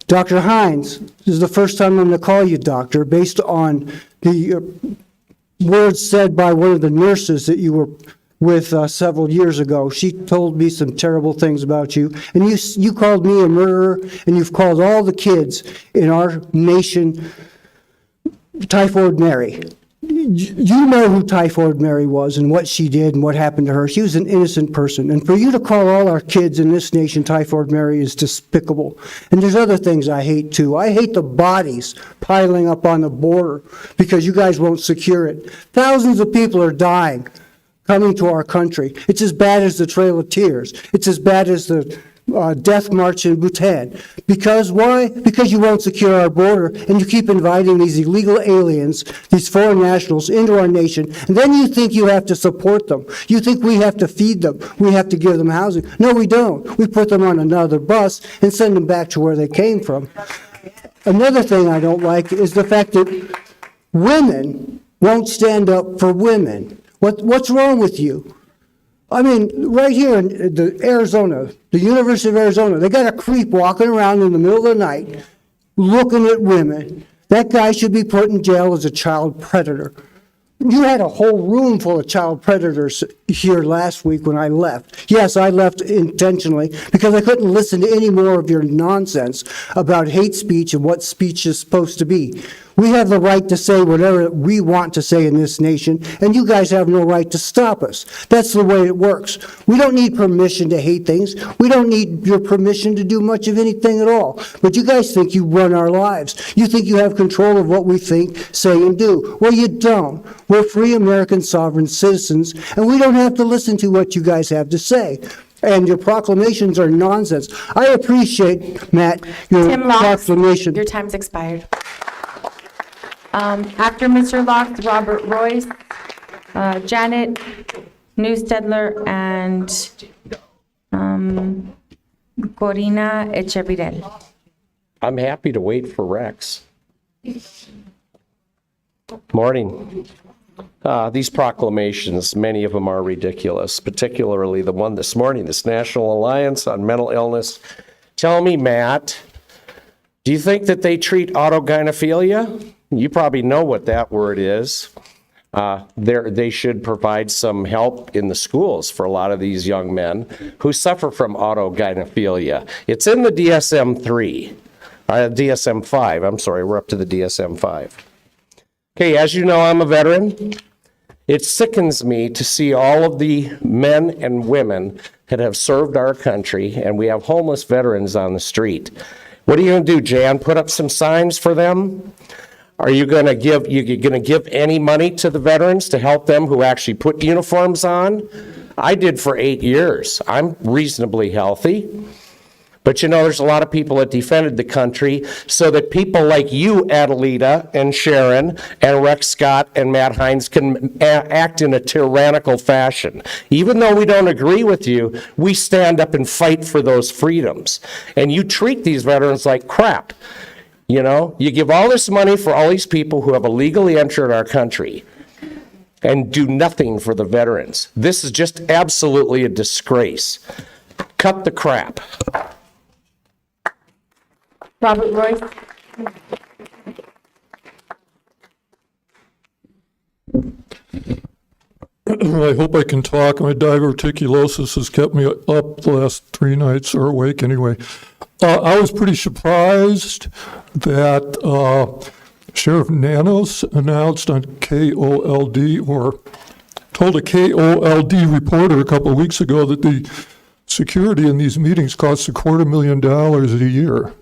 Dr. Hines, this is the first time I'm going to call you doctor, based on the words said by one of the nurses that you were with several years ago. She told me some terrible things about you, and you called me a murderer, and you've called all the kids in our nation Typhoid Mary. You know who Typhoid Mary was and what she did and what happened to her. She was an innocent person, and for you to call all our kids in this nation Typhoid Mary is despicable. And there's other things I hate too. I hate the bodies piling up on the border because you guys won't secure it. Thousands of people are dying coming to our country. It's as bad as the Trail of Tears. It's as bad as the death march in Bhutan. Because why? Because you won't secure our border, and you keep inviting these illegal aliens, these foreign nationals, into our nation, and then you think you have to support them. You think we have to feed them. We have to give them housing. No, we don't. We put them on another bus and send them back to where they came from. Another thing I don't like is the fact that women won't stand up for women. What's wrong with you? I mean, right here in Arizona, the University of Arizona, they got a creep walking around in the middle of the night looking at women. That guy should be put in jail as a child predator. You had a whole room full of child predators here last week when I left. Yes, I left intentionally because I couldn't listen to any more of your nonsense about hate speech and what speech is supposed to be. We have the right to say whatever we want to say in this nation, and you guys have no right to stop us. That's the way it works. We don't need permission to hate things. We don't need your permission to do much of anything at all. But you guys think you run our lives. You think you have control of what we think, say, and do. Well, you don't. We're free American sovereign citizens, and we don't have to listen to what you guys have to say. And your proclamations are nonsense. I appreciate, Matt, your Tim Locke, proclamation. your time's expired. After Mr. Locke, Robert Royce, Janet Newstedler, and Corina Echeverel. I'm happy to wait for Rex. Morning. These proclamations, many of them are ridiculous, particularly the one this morning, this National Alliance on Mental Illness. Tell me, Matt, do you think that they treat autogynephilia? You probably know what that word is. They should provide some help in the schools for a lot of these young men who suffer from autogynephilia. It's in the DSM-3, DSM-5, I'm sorry, we're up to the DSM-5. Okay, as you know, I'm a veteran. It sickens me to see all of the men and women that have served our country, and we have homeless veterans on the street. What are you going to do, Jan? Put up some signs for them? Are you going to give any money to the veterans to help them who actually put uniforms on? I did for 8 years. I'm reasonably healthy. But you know, there's a lot of people that defended the country so that people like you, Adelita and Sharon and Rex Scott and Matt Hines can act in a tyrannical fashion. Even though we don't agree with you, we stand up and fight for those freedoms. And you treat these veterans like crap. You know, you give all this money for all these people who have illegally entered our country and do nothing for the veterans. This is just absolutely a disgrace. Cut the crap. Robert Royce. I hope I can talk. My diverticulosis has kept me up the last 3 nights, or awake anyway. I was pretty surprised that Sheriff Nanos announced on KOLD, or told a KOLD reporter a couple of weeks ago that the security in these meetings costs $250,000 a year.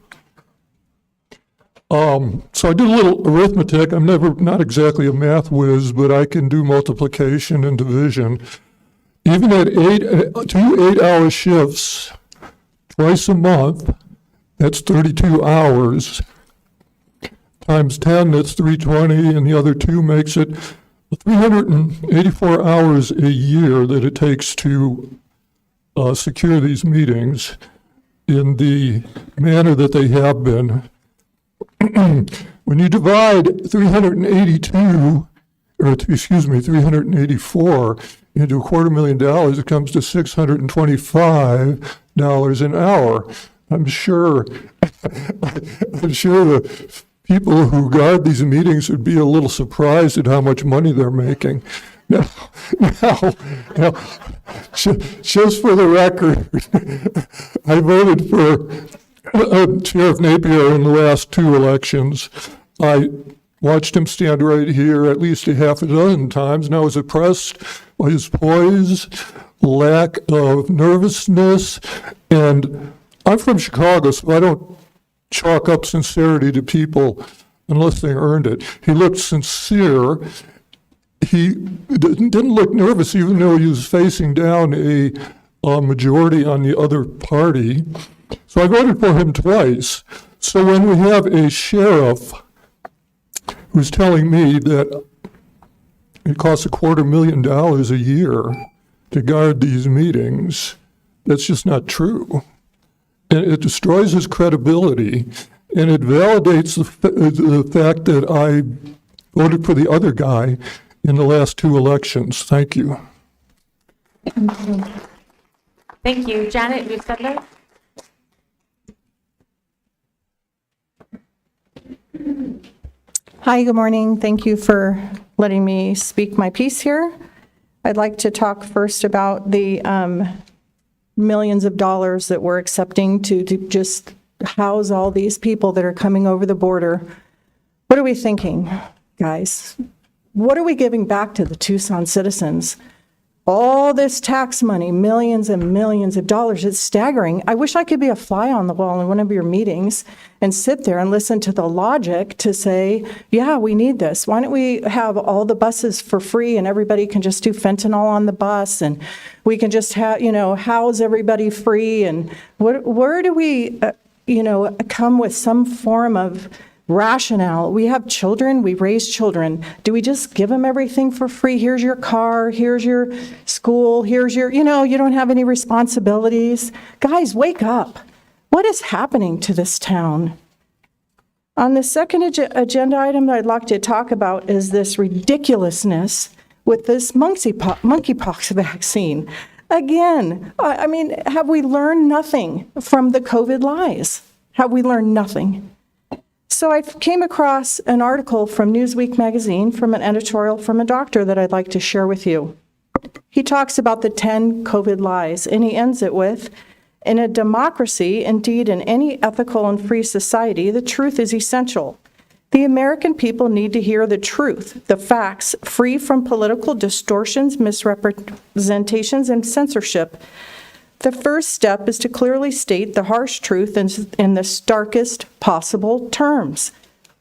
So I did a little arithmetic. I'm not exactly a math whiz, but I can do multiplication and division. Even at 2 8-hour shifts twice a month, that's 32 hours. Times 10, that's 320, and the other 2 makes it 384 hours a year that it takes to secure these meetings in the manner that they have been. When you divide 384 into $250,000, it comes to $625 an hour. I'm sure the people who guard these meetings would be a little surprised at how much money they're making. Now, just for the record, I voted for Sheriff Napier in the last 2 elections. I watched him stand right here at least a half a dozen times, and I was impressed by his poise, lack of nervousness, and I'm from Chicago, so I don't chalk up sincerity to people unless they earned it. He looked sincere. He didn't look nervous, even though he was facing down a a majority on the other party. So I voted for him twice. So when we have a sheriff who's telling me that it costs $250,000 a year to guard these meetings, that's just not true. And it destroys his credibility, and it validates the fact that I voted for the other guy in the last 2 elections. Thank you. Thank you. Janet, you said that? Hi, good morning. Thank you for letting me speak my piece here. I'd like to talk first about the millions of dollars that we're accepting to just house all these people that are coming over the border. What are we thinking, guys? What are we giving back to the Tucson citizens? All this tax money, millions and millions of dollars, it's staggering. I wish I could be a fly on the wall in one of your meetings and sit there and listen to the logic to say, yeah, we need this. Why don't we have all the buses for free and everybody can just do fentanyl on the bus and we can just house everybody free? And where do we, come with some form of rationale? We have children, we raise children. Do we just give them everything for free? Here's your car, here's your school, here's your, you don't have any responsibilities. Guys, wake up. What is happening to this town? On the second agenda item that I'd like to talk about is this ridiculousness with this monkeypox vaccine. Again, I mean, have we learned nothing from the COVID lies? Have we learned nothing? So I came across an article from Newsweek magazine from an editorial from a doctor that I'd like to share with you. He talks about the 10 COVID lies, and he ends it with, in a democracy, indeed in any ethical and free society, the truth is essential. The American people need to hear the truth, the facts, free from political distortions, misrepresentations, and censorship. The first step is to clearly state the harsh truth in the starkest possible terms.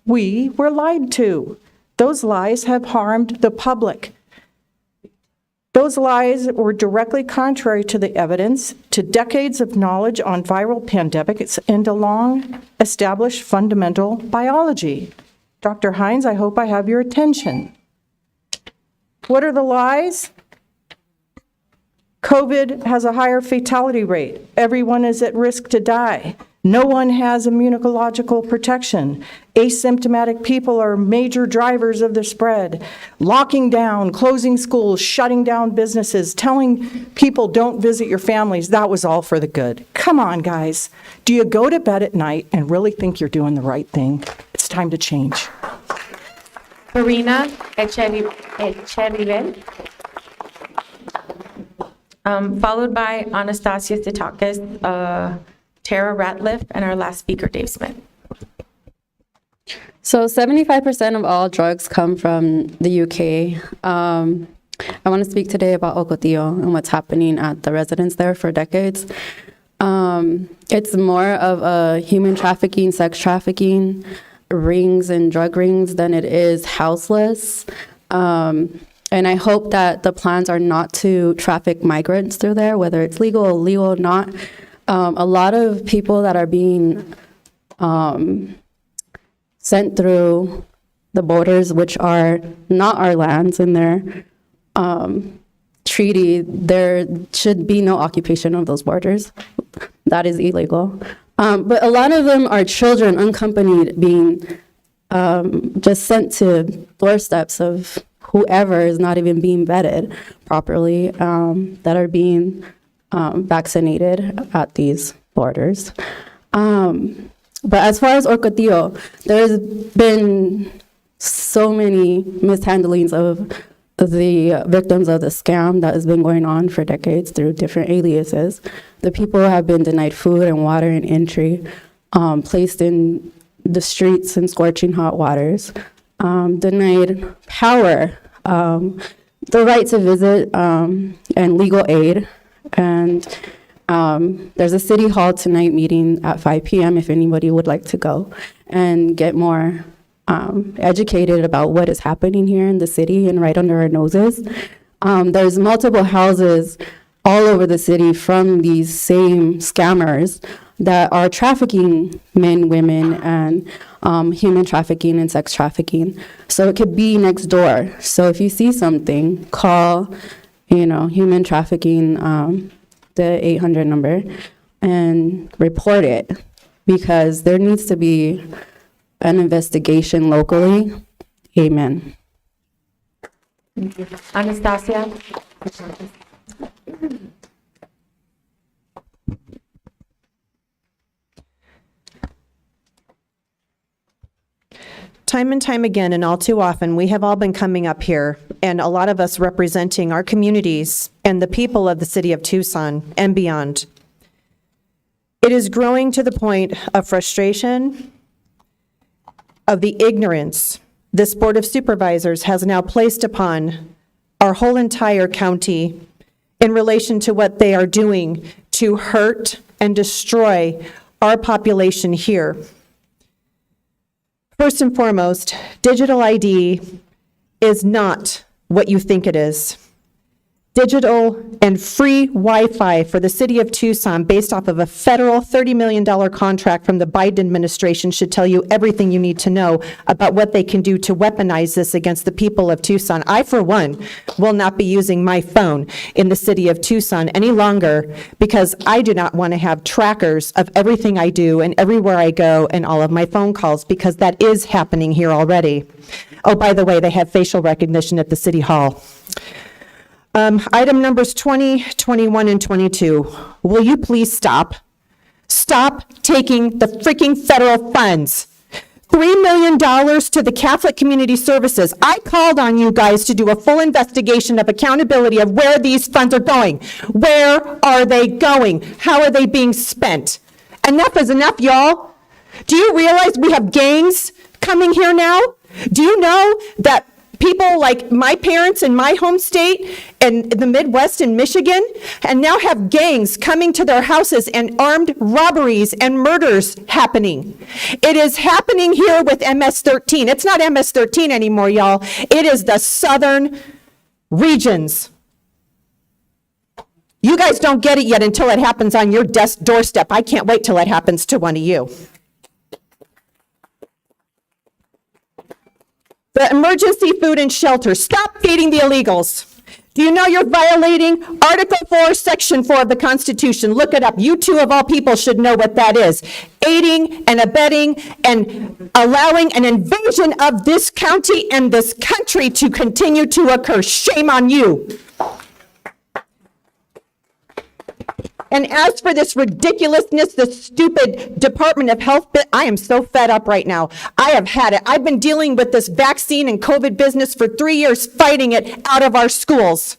We were lied to. Those lies have harmed the public. Those lies were directly contrary to the evidence, to decades of knowledge on viral pandemics, and to long-established fundamental biology. Dr. Hines, I hope I have your attention. What are the lies? COVID has a higher fatality rate. Everyone is at risk to die. No one has immunological protection. Asymptomatic people are major drivers of the spread. Locking down, closing schools, shutting down businesses, telling people don't visit your families, that was all for the good. Come on, guys. Do you go to bed at night and really think you're doing the right thing? It's time to change. Marina Echerivel. Followed by Anastasia Sitakis, Tara Ratliff, and our last speaker, Dave Smith. So 75% of all drugs come from the UK. I want to speak today about Ocotillo and what's happening at the residence there for decades. It's more of a human trafficking, sex trafficking, rings and drug rings than it is houseless. And I hope that the plans are not to traffic migrants through there, whether it's legal, illegal, not. A lot of people that are being sent through the borders, which are not our lands in their treaty, there should be no occupation of those borders. That is illegal. But a lot of them are children, unaccompanied, being just sent to doorsteps of whoever is not even being vetted properly, that are being vaccinated at these borders. But as far as Ocotillo, there's been so many mishandlings of the victims of the scam that has been going on for decades through different aliases. The people have been denied food and water and entry, placed in the streets in scorching hot waters, denied power, the right to visit, and legal aid. And there's a city hall tonight meeting at 5 p.m. if anybody would like to go and get more educated about what is happening here in the city and right under our noses. There's multiple houses all over the city from these same scammers that are trafficking men, women, and human trafficking and sex trafficking. So it could be next door. So if you see something, call, human trafficking, the 800 number, and report it, because there needs to be an investigation locally. Amen. Anastasia? Time and time again, and all too often, we have all been coming up here, and a lot of us representing our communities and the people of the city of Tucson and beyond. It is growing to the point of frustration, of the ignorance this Board of Supervisors has now placed upon our whole entire county in relation to what they are doing to hurt and destroy our population here. First and foremost, digital ID is not what you think it is. Digital and free Wi-Fi for the city of Tucson based off of a federal $30 million contract from the Biden administration should tell you everything you need to know about what they can do to weaponize this against the people of Tucson. I, for one, will not be using my phone in the city of Tucson any longer because I do not want to have trackers of everything I do and everywhere I go and all of my phone calls, because that is happening here already. Oh, by the way, they have facial recognition at the city hall. Item numbers 20, 21, and 22. Will you please stop? Stop taking the freaking federal funds. $3 million to the Catholic Community Services. I called on you guys to do a full investigation of accountability of where these funds are going. Where are they going? How are they being spent? Enough is enough, y'all. Do you realize we have gangs coming here now? Do you know that people like my parents in my home state and the Midwest in Michigan and now have gangs coming to their houses and armed robberies and murders happening? It is happening here with MS-13. It's not MS-13 anymore, y'all. It is the southern regions. You guys don't get it yet until it happens on your doorstep. I can't wait till it happens to one of you. The emergency food and shelter. Stop feeding the illegals. Do you know you're violating Article 4, Section 4 of the Constitution? Look it up. You two of all people should know what that is. Aiding and abetting and allowing an invasion of this county and this country to continue to occur. Shame on you. And as for this ridiculousness, the stupid Department of Health, I am so fed up right now. I have had it. I've been dealing with this vaccine and COVID business for 3 years, fighting it out of our schools.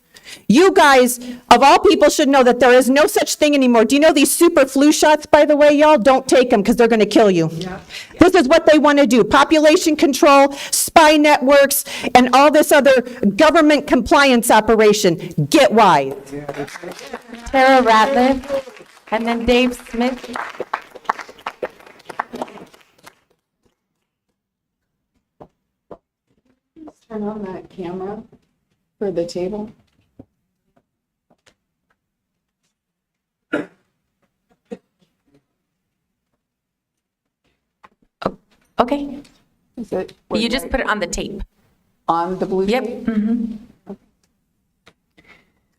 You guys, of all people, should know that there is no such thing anymore. Do you know these super flu shots, by the way, y'all? Don't take them because they're going to kill you. Yeah. This is what they want to do. Population control, spy networks, and all this other government compliance operation. Get wise. Tara Ratliff, and then Dave Smith. Turn on that camera for the table. Okay. Is it? You just put it on the tape. On the blue tape? Yep. Mm-hmm.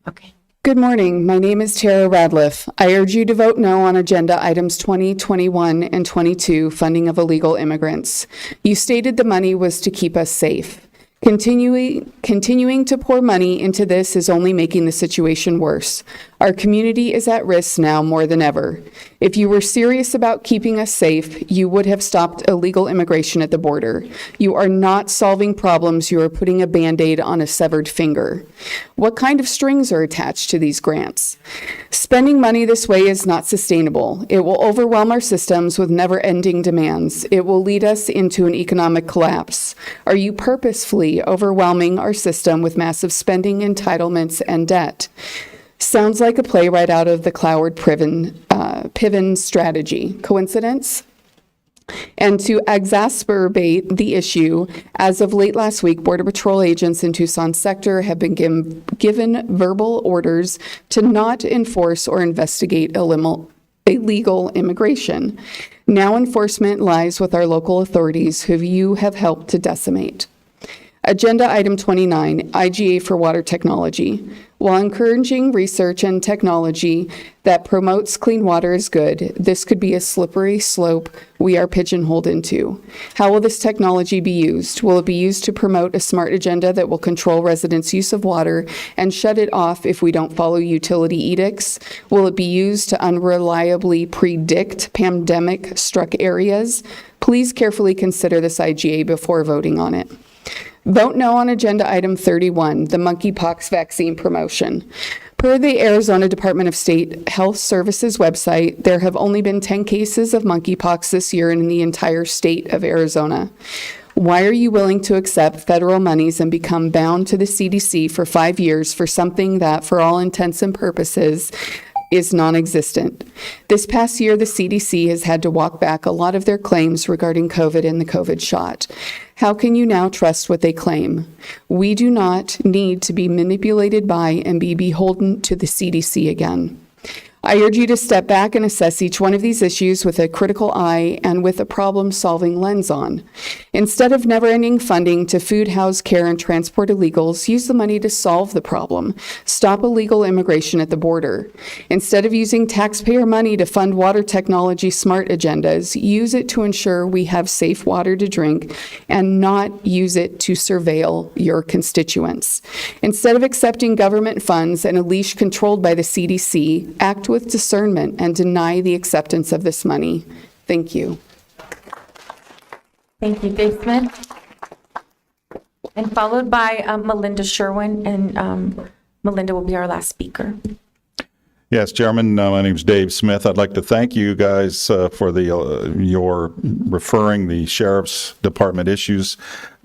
Okay. Good morning. My name is Tara Radliff. I urge you to vote no on agenda items 20, 21, and 22, funding of illegal immigrants. You stated the money was to keep us safe. Continuing to pour money into this is only making the situation worse. Our community is at risk now more than ever. If you were serious about keeping us safe, you would have stopped illegal immigration at the border. You are not solving problems, you are putting a Band-Aid on a severed finger. What kind of strings are attached to these grants? Spending money this way is not sustainable. It will overwhelm our systems with never-ending demands. It will lead us into an economic collapse. Are you purposefully overwhelming our system with massive spending, entitlements, and debt? Sounds like a play right out of the Cloward-Piven strategy. Coincidence? And to exacerbate the issue, as of late last week, Border Patrol agents in Tucson sector have been given verbal orders to not enforce or investigate illegal immigration. Now enforcement lies with our local authorities, who you have helped to decimate. Agenda item 29, IGA for water technology. While encouraging research and technology that promotes clean water is good, this could be a slippery slope we are pigeonholed into. How will this technology be used? Will it be used to promote a smart agenda that will control residents' use of water and shut it off if we don't follow utility edicts? Will it be used to unreliably predict pandemic-struck areas? Please carefully consider this IGA before voting on it. Vote no on agenda item 31, the monkeypox vaccine promotion. Per the Arizona Department of State Health Services website, there have only been 10 cases of monkeypox this year in the entire state of Arizona. Why are you willing to accept federal monies and become bound to the CDC for 5 years for something that, for all intents and purposes, is non-existent? This past year, the CDC has had to walk back a lot of their claims regarding COVID and the COVID shot. How can you now trust what they claim? We do not need to be manipulated by and be beholden to the CDC again. I urge you to step back and assess each one of these issues with a critical eye and with a problem-solving lens on. Instead of never-ending funding to food, house, care, and transport illegals, use the money to solve the problem. Stop illegal immigration at the border. Instead of using taxpayer money to fund water technology smart agendas, use it to ensure we have safe water to drink and not use it to surveil your constituents. Instead of accepting government funds and a leash controlled by the CDC, act with discernment and deny the acceptance of this money. Thank you. Thank you, Dave Smith. And followed by Melinda Sherwin, and Melinda will be our last speaker. Yes, Chairman, my name is Dave Smith. I'd like to thank you guys for your referring the Sheriff's Department issues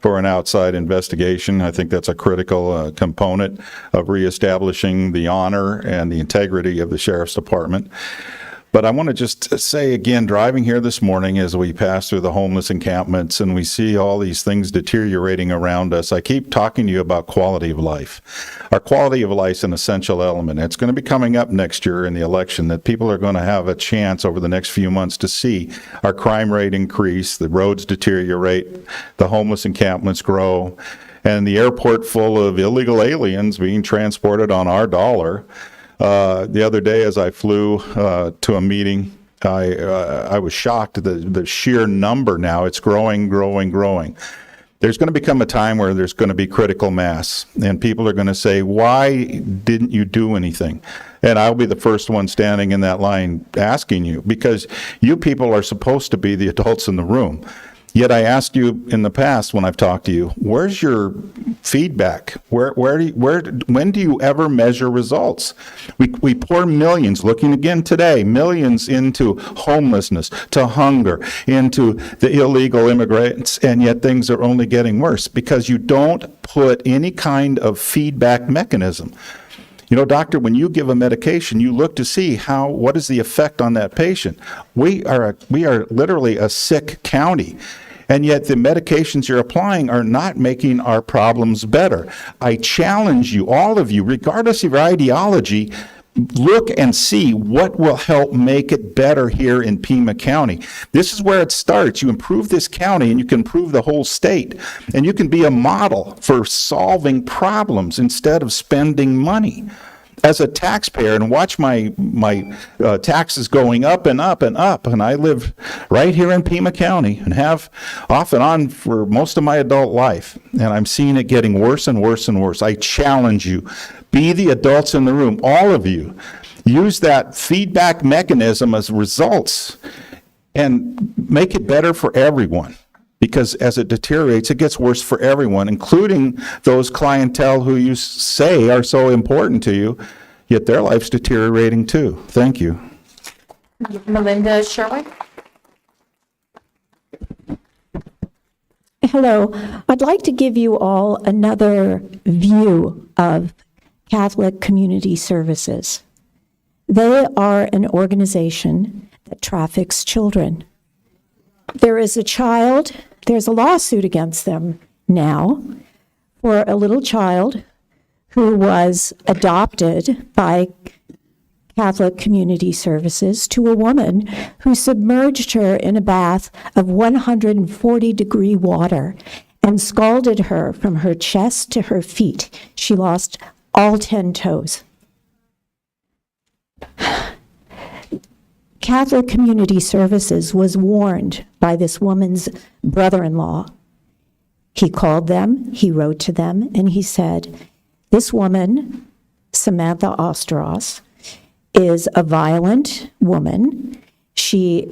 for an outside investigation. I think that's a critical component of reestablishing the honor and the integrity of the Sheriff's Department. But I want to just say again, driving here this morning as we pass through the homeless encampments and we see all these things deteriorating around us, I keep talking to you about quality of life. Our quality of life is an essential element. It's going to be coming up next year in the election that people are going to have a chance over the next few months to see our crime rate increase, the roads deteriorate, the homeless encampments grow, and the airport full of illegal aliens being transported on our dollar. The other day, as I flew to a meeting, I was shocked at the sheer number now. It's growing. There's going to become a time where there's going to be critical mass, and people are going to say, why didn't you do anything? And I'll be the first one standing in that line asking you, because you people are supposed to be the adults in the room. Yet I asked you in the past when I've talked to you, where's your feedback? When do you ever measure results? We pour millions, looking again today, millions into homelessness, to hunger, into the illegal immigrants, and yet things are only getting worse because you don't put any kind of feedback mechanism. You know, doctor, when you give a medication, you look to see what is the effect on that patient. We are literally a sick county, and yet the medications you're applying are not making our problems better. I challenge you, all of you, regardless of your ideology, look and see what will help make it better here in Pima County. This is where it starts. You improve this county and you can improve the whole state. And you can be a model for solving problems instead of spending money. As a taxpayer, and watch my taxes going up and up and up, and I live right here in Pima County and have off and on for most of my adult life, and I'm seeing it getting worse and worse and worse. I challenge you, be the adults in the room, all of you. Use that feedback mechanism as results and make it better for everyone. Because as it deteriorates, it gets worse for everyone, including those clientele who you say are so important to you, yet their life's deteriorating too. Thank you. Melinda Sherwin. Hello. I'd like to give you all another view of Catholic Community Services. They are an organization that traffics children. there is a child, there's a lawsuit against them now for a little child who was adopted by Catholic Community Services to a woman who submerged her in a bath of 140-degree water and scalded her from her chest to her feet. She lost all 10 toes. Catholic Community Services was warned by this woman's brother-in-law. He called them, he wrote to them, and he said, this woman, Samantha Ostros, is a violent woman. She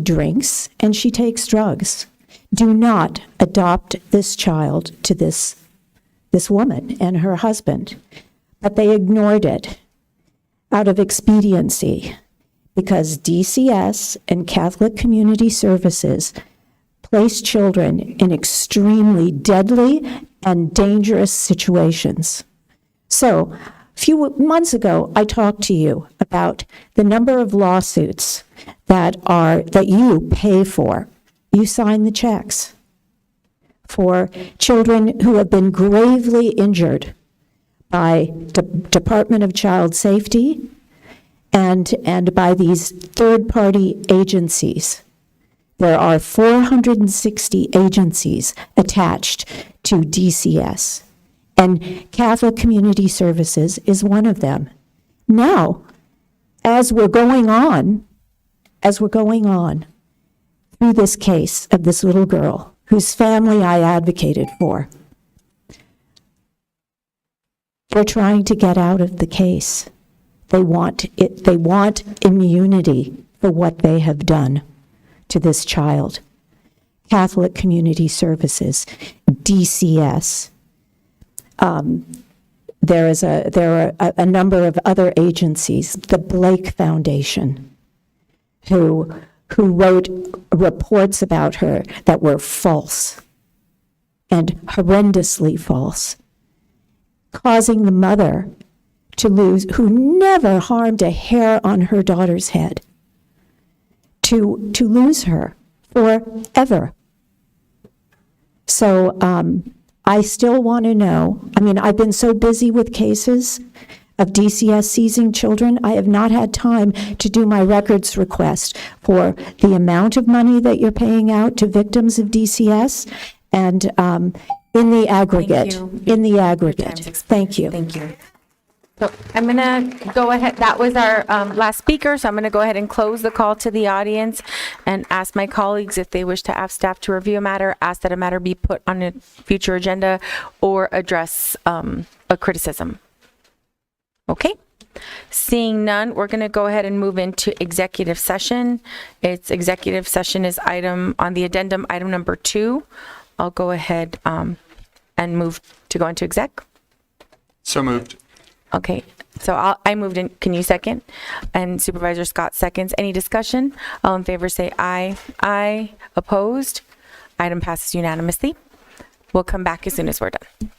drinks and she takes drugs. Do not adopt this child to this woman and her husband. But they ignored it out of expediency because DCS and Catholic Community Services place children in extremely deadly and dangerous situations. So, a few months ago, I talked to you about the number of lawsuits that you pay for. You sign the checks for children who have been gravely injured by Department of Child Safety and by these third-party agencies. There are 460 agencies attached to DCS, and Catholic Community Services is one of them. Now, as we're going on through this case of this little girl whose family I advocated for, they're trying to get out of the case. They want immunity for what they have done to this child. Catholic Community Services, DCS. There are a number of other agencies, the Blake Foundation, who wrote reports about her that were false and horrendously false, causing the mother to lose, who never harmed a hair on her daughter's head, to lose her forever. So I still want to know, I've been so busy with cases of DCS seizing children, I have not had time to do my records request for the amount of money that you're paying out to victims of DCS and in the aggregate. Thank you. Thank you. So I'm going to go ahead. That was our last speaker, so I'm going to go ahead and close the call to the audience and ask my colleagues if they wish to ask staff to review a matter, ask that a matter be put on a future agenda, or address a criticism. Okay. Seeing none, we're going to go ahead and move into executive session. Executive session is item on the addendum, item number 2. I'll go ahead and move to go into exec. So moved. Okay, so I moved in. Can you second? And Supervisor Scott seconds. Any discussion? All in favor say aye. Aye. Opposed? Item passes unanimously. We'll come back as soon as we're done.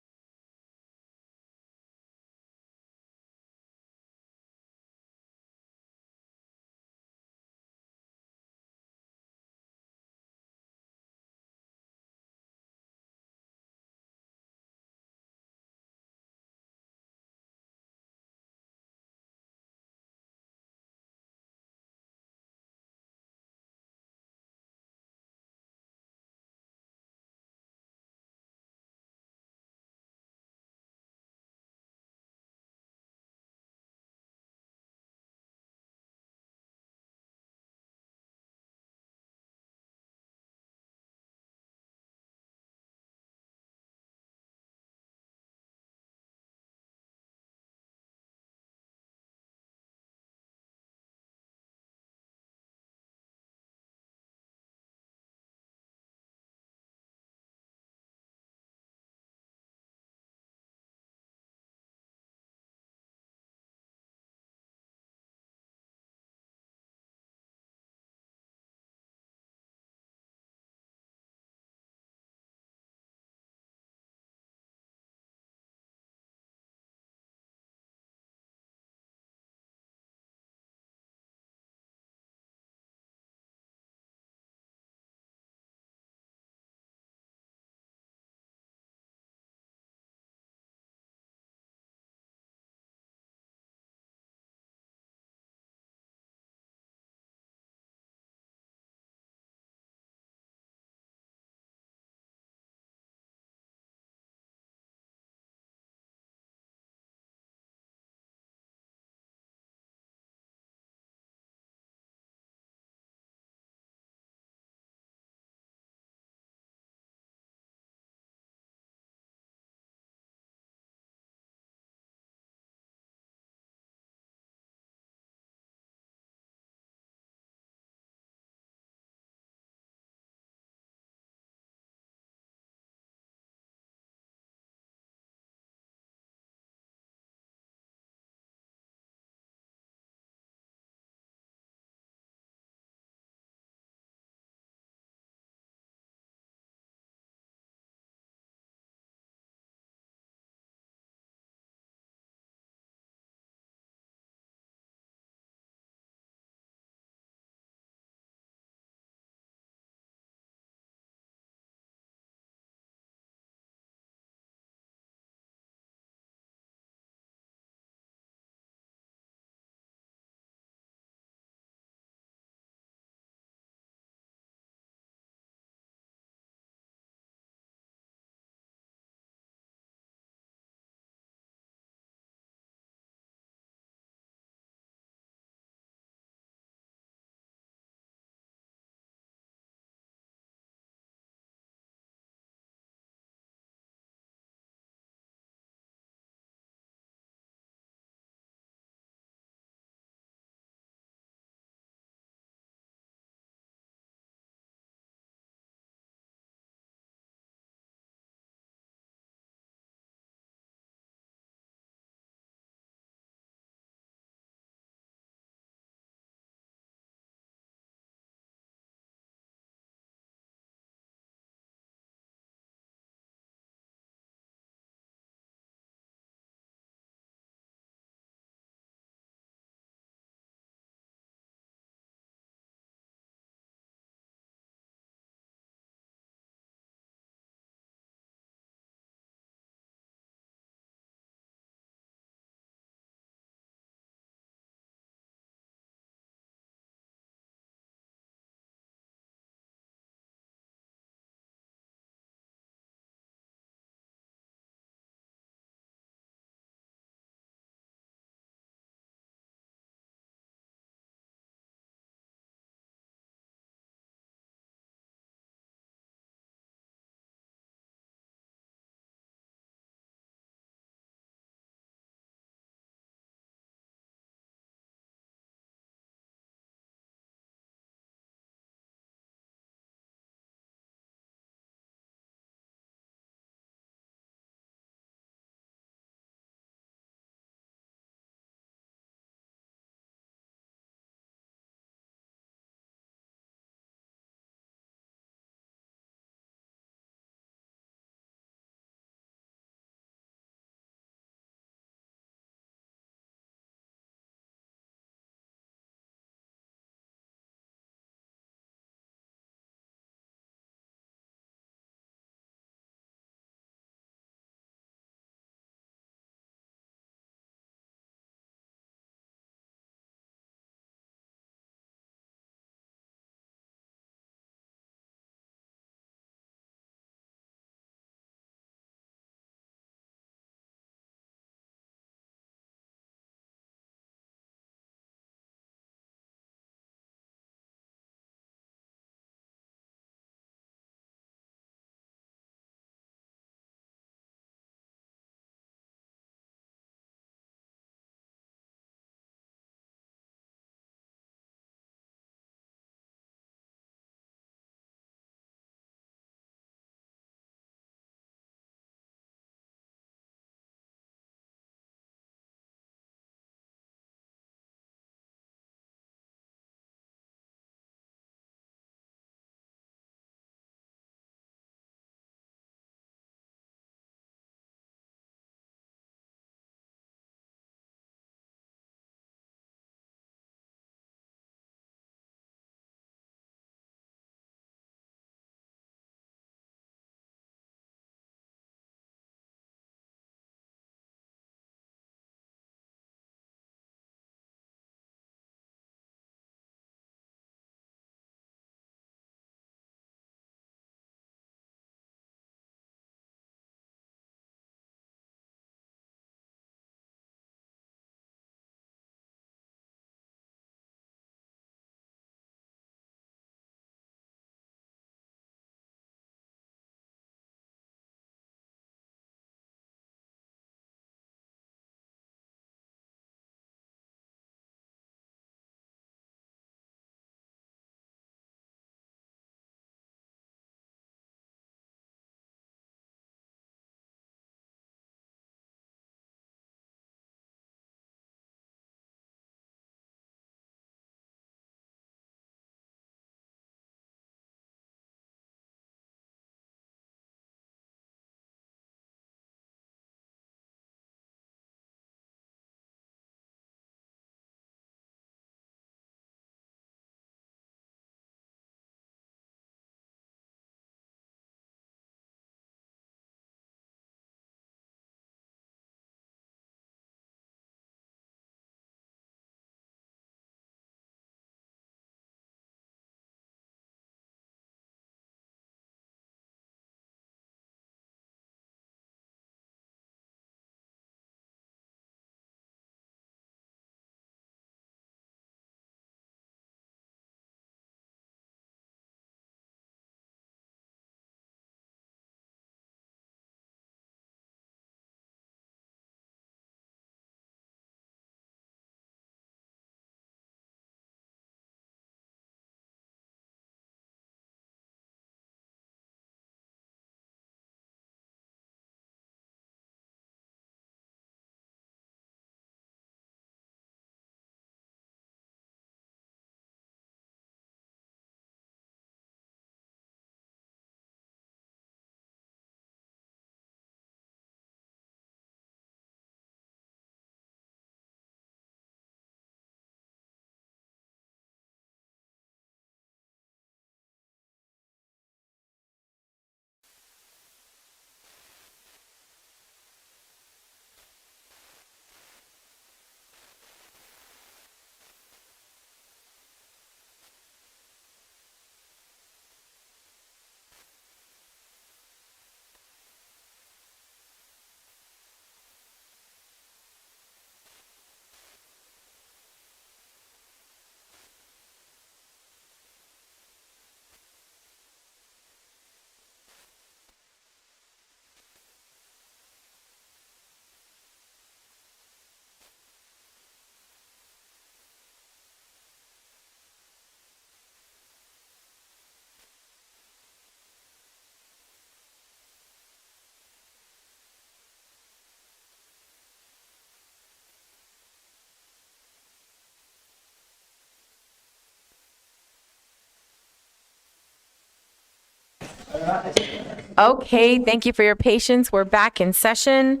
Okay, thank you for your patience. We're back in session.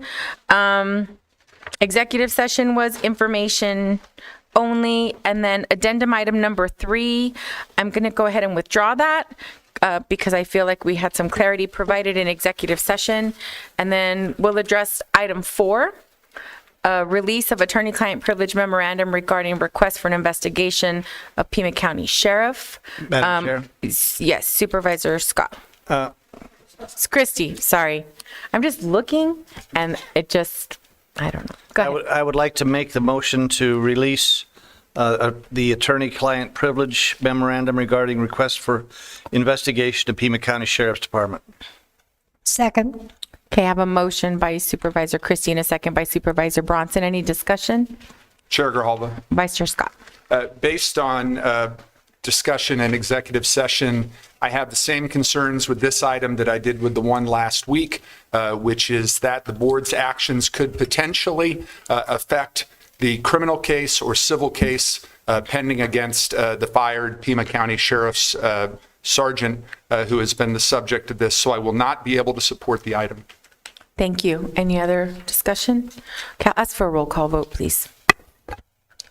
Executive session was information only, and then addendum item number 3, I'm going to go ahead and withdraw that because I feel like we had some clarity provided in executive session. And then we'll address item 4, release of attorney-client privilege memorandum regarding request for an investigation of Pima County Sheriff. Madam Chair? Yes, Supervisor Scott. It's Christie, sorry. I'm just looking and it just, I don't know. Go ahead. I would like to make the motion to release the attorney-client privilege memorandum regarding request for investigation to Pima County Sheriff's Department. Second. Okay, I have a motion by Supervisor Christie and a second by Supervisor Bronson. Any discussion? Chair Grijalva. Vice Chair Scott. Based on discussion in executive session, I have the same concerns with this item that I did with the one last week, which is that the board's actions could potentially affect the criminal case or civil case pending against the fired Pima County Sheriff's Sergeant who has been the subject of this. So I will not be able to support the item. Thank you. Any other discussion? Okay, I'll ask for a roll call vote, please.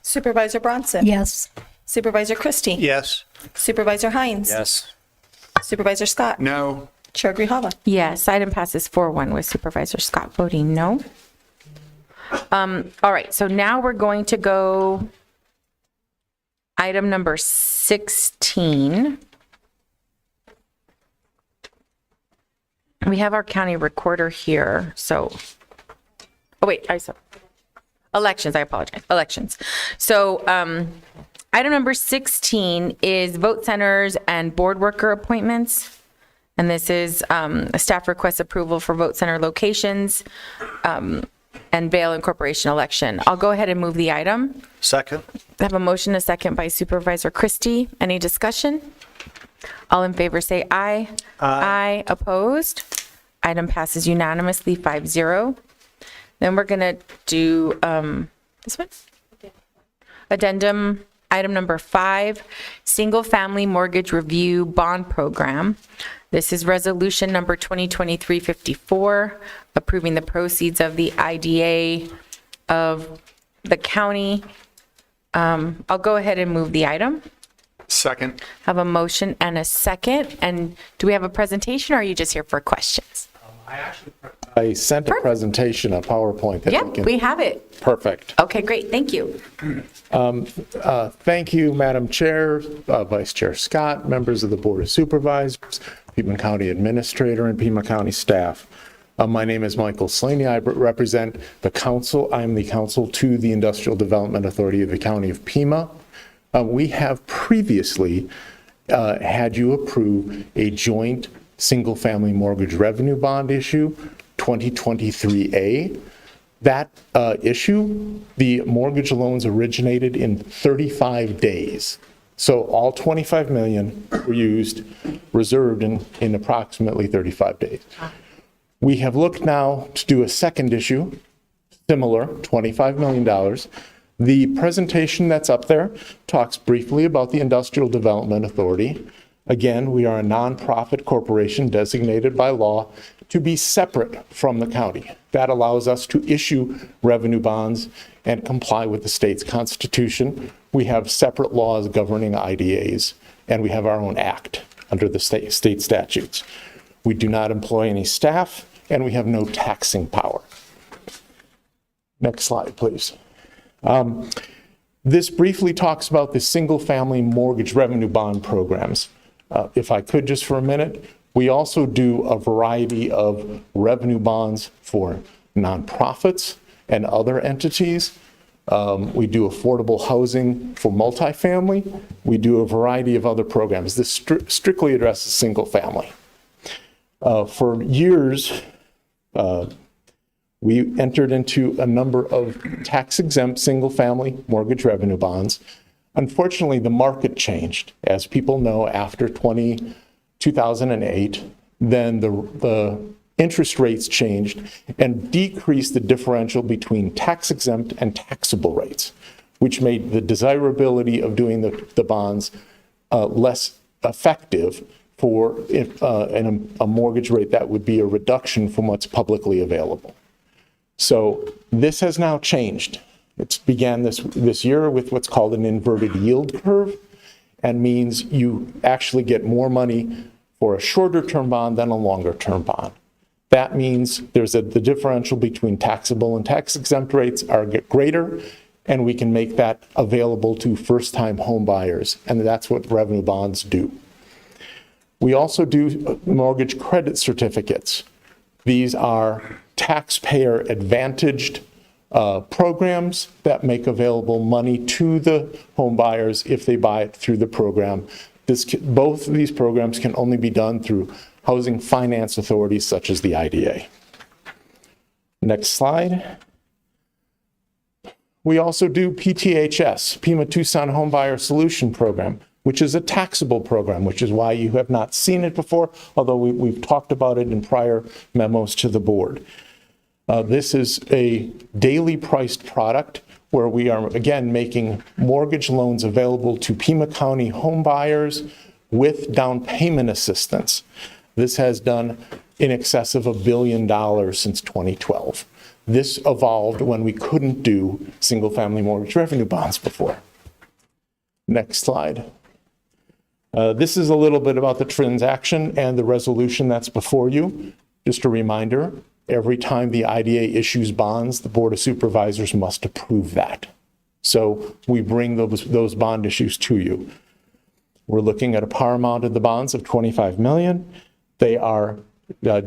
Supervisor Bronson? Yes. Supervisor Christie? Yes. Supervisor Hines? Yes. Supervisor Scott? No. Chair Grijalva? Yes, item passes 4-1 with Supervisor Scott voting no. All right, so now we're going to go item number 16. We have our county recorder here, so, oh wait, elections, I apologize, elections. So item number 16 is vote centers and board worker appointments. And this is a staff request approval for vote center locations and Vail Incorporation election. I'll go ahead and move the item. Second. I have a motion, a second by Supervisor Christie. Any discussion? All in favor say aye. Aye. Opposed? Item passes unanimously 5-0. Then we're going to do this one. Addendum item number 5, single family mortgage review bond program. This is resolution number 2023-54, approving the proceeds of the IDA of the county. I'll go ahead and move the item. Second. Have a motion and a second. And do we have a presentation or are you just here for questions? I sent a presentation, a PowerPoint. That Yeah, we can. we have it. Perfect. Okay, great. Thank you. Thank you, Madam Chair, Vice Chair Scott, members of the Board of Supervisors, Pima County Administrator, and Pima County staff. My name is Michael Slaney. I represent the council. I am the counsel to the Industrial Development Authority of the County of Pima. We have previously had you approve a joint single-family mortgage revenue bond issue, 2023A. That issue, the mortgage loans originated in 35 days. So all 25 million were used, reserved in approximately 35 days. We have looked now to do a second issue, similar, $25 million. The presentation that's up there talks briefly about the Industrial Development Authority. Again, we are a nonprofit corporation designated by law to be separate from the county. That allows us to issue revenue bonds and comply with the state's constitution. We have separate laws governing IDAs, and we have our own act under the state statutes. We do not employ any staff, and we have no taxing power. Next slide, please. This briefly talks about the single-family mortgage revenue bond programs. If I could just for a minute, we also do a variety of revenue bonds for nonprofits and other entities. We do affordable housing for multifamily. We do a variety of other programs. This strictly addresses single family. For years, we entered into a number of tax-exempt single-family mortgage revenue bonds. Unfortunately, the market changed. As people know, after 2008, then the interest rates changed and decreased the differential between tax-exempt and taxable rates, which made the desirability of doing the bonds less effective for a mortgage rate that would be a reduction from what's publicly available. So this has now changed. It's began this year with what's called an inverted yield curve, and means you actually get more money for a shorter term bond than a longer term bond. That means the differential between taxable and tax exempt rates are greater, and we can make that available to first-time home buyers, and that's what revenue bonds do. We also do mortgage credit certificates. These are taxpayer advantaged programs that make available money to the home buyers if they buy it through the program. Both of these programs can only be done through housing finance authorities such as the IDA. Next slide. We also do PTHS, Pima Tucson Home Buyer Solution Program, which is a taxable program, which is why you have not seen it before, although we've talked about it in prior memos to the board. This is a daily priced product where we are, again, making mortgage loans available to Pima County home buyers with down payment assistance. This has done in excess of $1 billion since 2012. This evolved when we couldn't do single-family mortgage revenue bonds before. Next slide. This is a little bit about the transaction and the resolution that's before you. Just a reminder, every time the IDA issues bonds, the Board of Supervisors must approve that. So we bring those bond issues to you. We're looking at a par amount of the bonds of $25 million. They are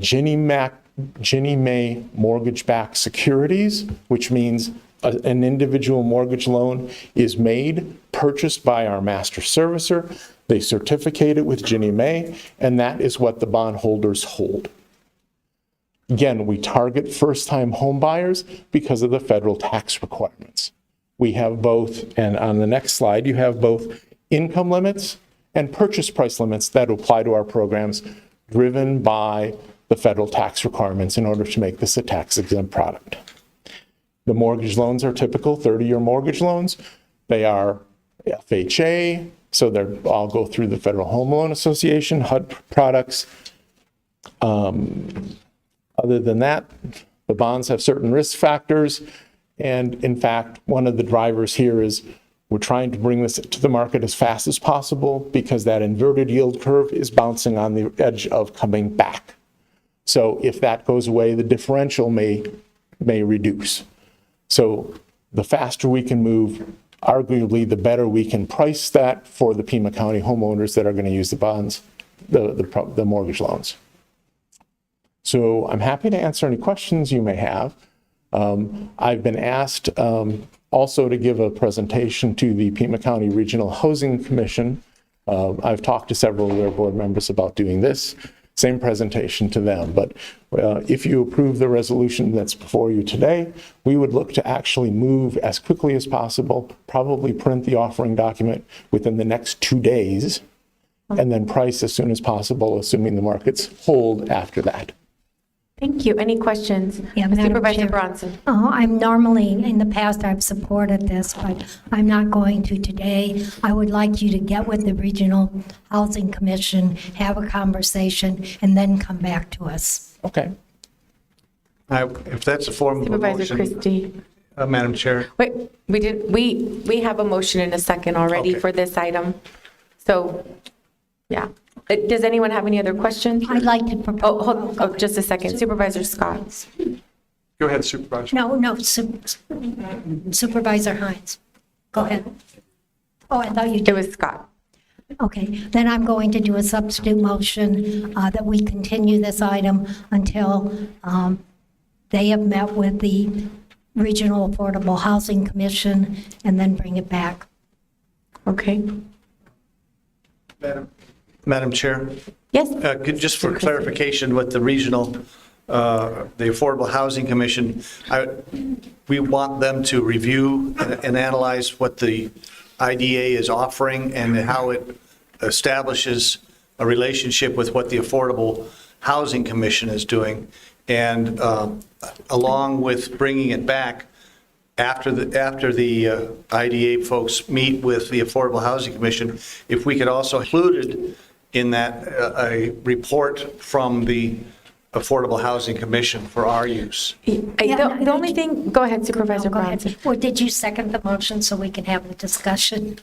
Ginnie Mae mortgage-backed securities, which means an individual mortgage loan is made, purchased by our master servicer. They certificate it with Ginnie Mae, and that is what the bondholders hold. Again, we target first-time home buyers because of the federal tax requirements. We have both, and on the next slide, you have both income limits and purchase price limits that apply to our programs, driven by the federal tax requirements in order to make this a tax-exempt product. The mortgage loans are typical 30-year mortgage loans. They are FHA, so they all go through the Federal Home Loan Association, HUD products. Other than that, the bonds have certain risk factors. And in fact, one of the drivers here is we're trying to bring this to the market as fast as possible because that inverted yield curve is bouncing on the edge of coming back. So if that goes away, the differential may reduce. So the faster we can move, arguably the better we can price that for the Pima County homeowners that are going to use the bonds, the mortgage loans. So I'm happy to answer any questions you may have. I've been asked also to give a presentation to the Pima County Regional Housing Commission. I've talked to several of their board members about doing this. Same presentation to them. But if you approve the resolution that's before you today, we would look to actually move as quickly as possible, probably print the offering document within the next 2 days, and then price as soon as possible, assuming the markets hold after that. Thank you. Any questions? Yeah, Madam Supervisor Chair. Bronson. I'm normally, in the past, I've supported this, but I'm not going to today. I would like you to get with the Regional Housing Commission, have a conversation, and then come back to us. Okay. If that's a form of a Supervisor motion, Christie. Madam Chair. Wait, we have a motion and a second already Okay. for this item. So, yeah. Does anyone have any other questions? I'd like to propose. Just a second. Supervisor Scott. Go ahead, Supervisor. No, Supervisor Hines. Go ahead. Oh, I thought you did. It was Scott. Okay, then I'm going to do a substitute motion that we continue this item until they have met with the Regional Affordable Housing Commission and then bring it back. Okay. Madam Chair. Yes. Just for clarification with the regional, the Affordable Housing Commission, we want them to review and analyze what the IDA is offering and how it establishes a relationship with what the Affordable Housing Commission is doing. And along with bringing it back, after the IDA folks meet with the Affordable Housing Commission, if we could also include in that a report from the Affordable Housing Commission for our use. The only thing, go ahead, Supervisor Bronson. Or did you second the motion so we can have the discussion?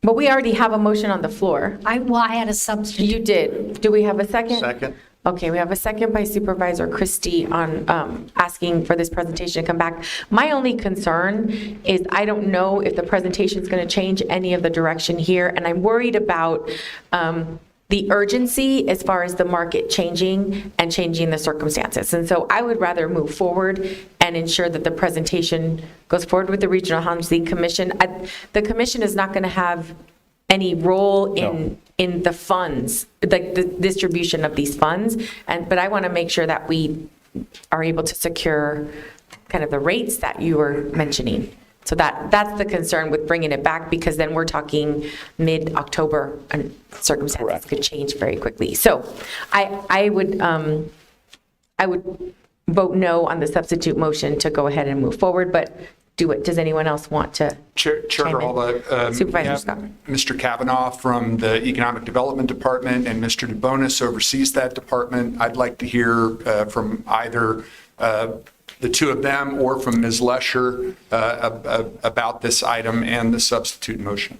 But we already have a motion on the floor. I had a substitute. You did. Do we have a second? Second. Okay, we have a second by Supervisor Christie on asking for this presentation to come back. My only concern is I don't know if the presentation is going to change any of the direction here, and I'm worried about the urgency as far as the market changing and changing the circumstances. And so I would rather move forward and ensure that the presentation goes forward with the Regional Housing Commission. The commission is not going to have any role in the funds, like the distribution of these funds. But I want to make sure that we are able to secure kind of the rates that you were mentioning. So that's the concern with bringing it back, because then we're talking mid-October and circumstances could change very quickly. So I would vote no on the substitute motion to go ahead and move forward, but does anyone else want to? Chair Gerhalba, Supervisor Scott. Mr. Kavanaugh from the Economic Development Department and Mr. DeBonis oversees that department. I'd like to hear from either the two of them or from Ms. Lesher about this item and the substitute motion.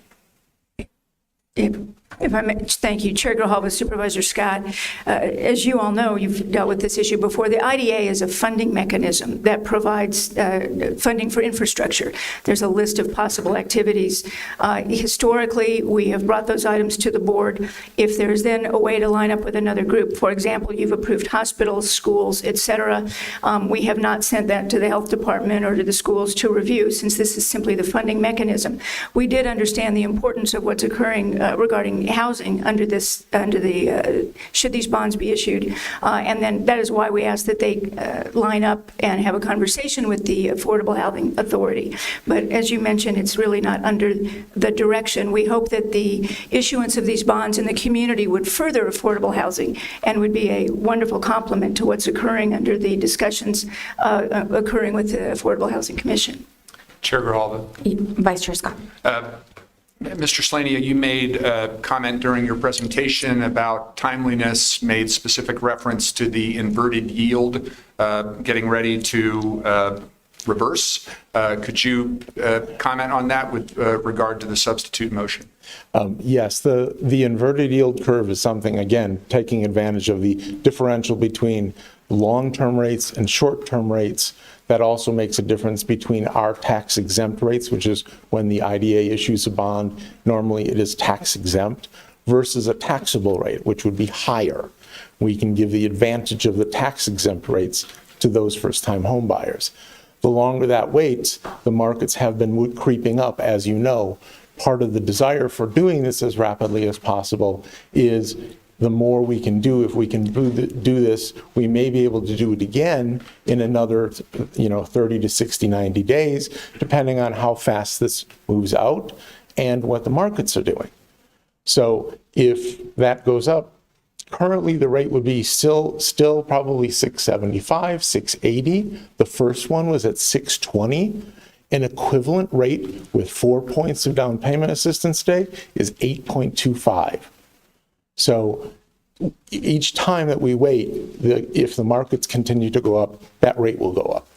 If I may, thank you, Chair Gerhalba, Supervisor Scott. As you all know, you've dealt with this issue before. The IDA is a funding mechanism that provides funding for infrastructure. There's a list of possible activities. Historically, we have brought those items to the board. If there's then a way to line up with another group, for example, you've approved hospitals, schools, et cetera, we have not sent that to the health department or to the schools to review, since this is simply the funding mechanism. We did understand the importance of what's occurring regarding housing under the should these bonds be issued, and then that is why we asked that they line up and have a conversation with the Affordable Housing Authority. But as you mentioned, it's really not under the direction. We hope that the issuance of these bonds in the community would further affordable housing and would be a wonderful complement to what's occurring under the discussions occurring with the Affordable Housing Commission. Chair Gerhalba. Vice Chair Scott. Mr. Slania, you made a comment during your presentation about timeliness, made specific reference to the inverted yield getting ready to reverse. Could you comment on that with regard to the substitute motion? Yes, the inverted yield curve is something, again, taking advantage of the differential between long-term rates and short-term rates. That also makes a difference between our tax exempt rates, which is when the IDA issues a bond, normally it is tax exempt, versus a taxable rate, which would be higher. We can give the advantage of the tax exempt rates to those first-time home buyers. The longer that waits, the markets have been creeping up, as you know. Part of the desire for doing this as rapidly as possible is the more we can do. If we can do this, we may be able to do it again in another 30 to 60, 90 days, depending on how fast this moves out and what the markets are doing. So if that goes up, currently the rate would be still probably 675, 680. The first one was at 620. An equivalent rate with 4 points of down payment assistance today is 8.25. So each time that we wait, if the markets continue to go up, that rate will go up.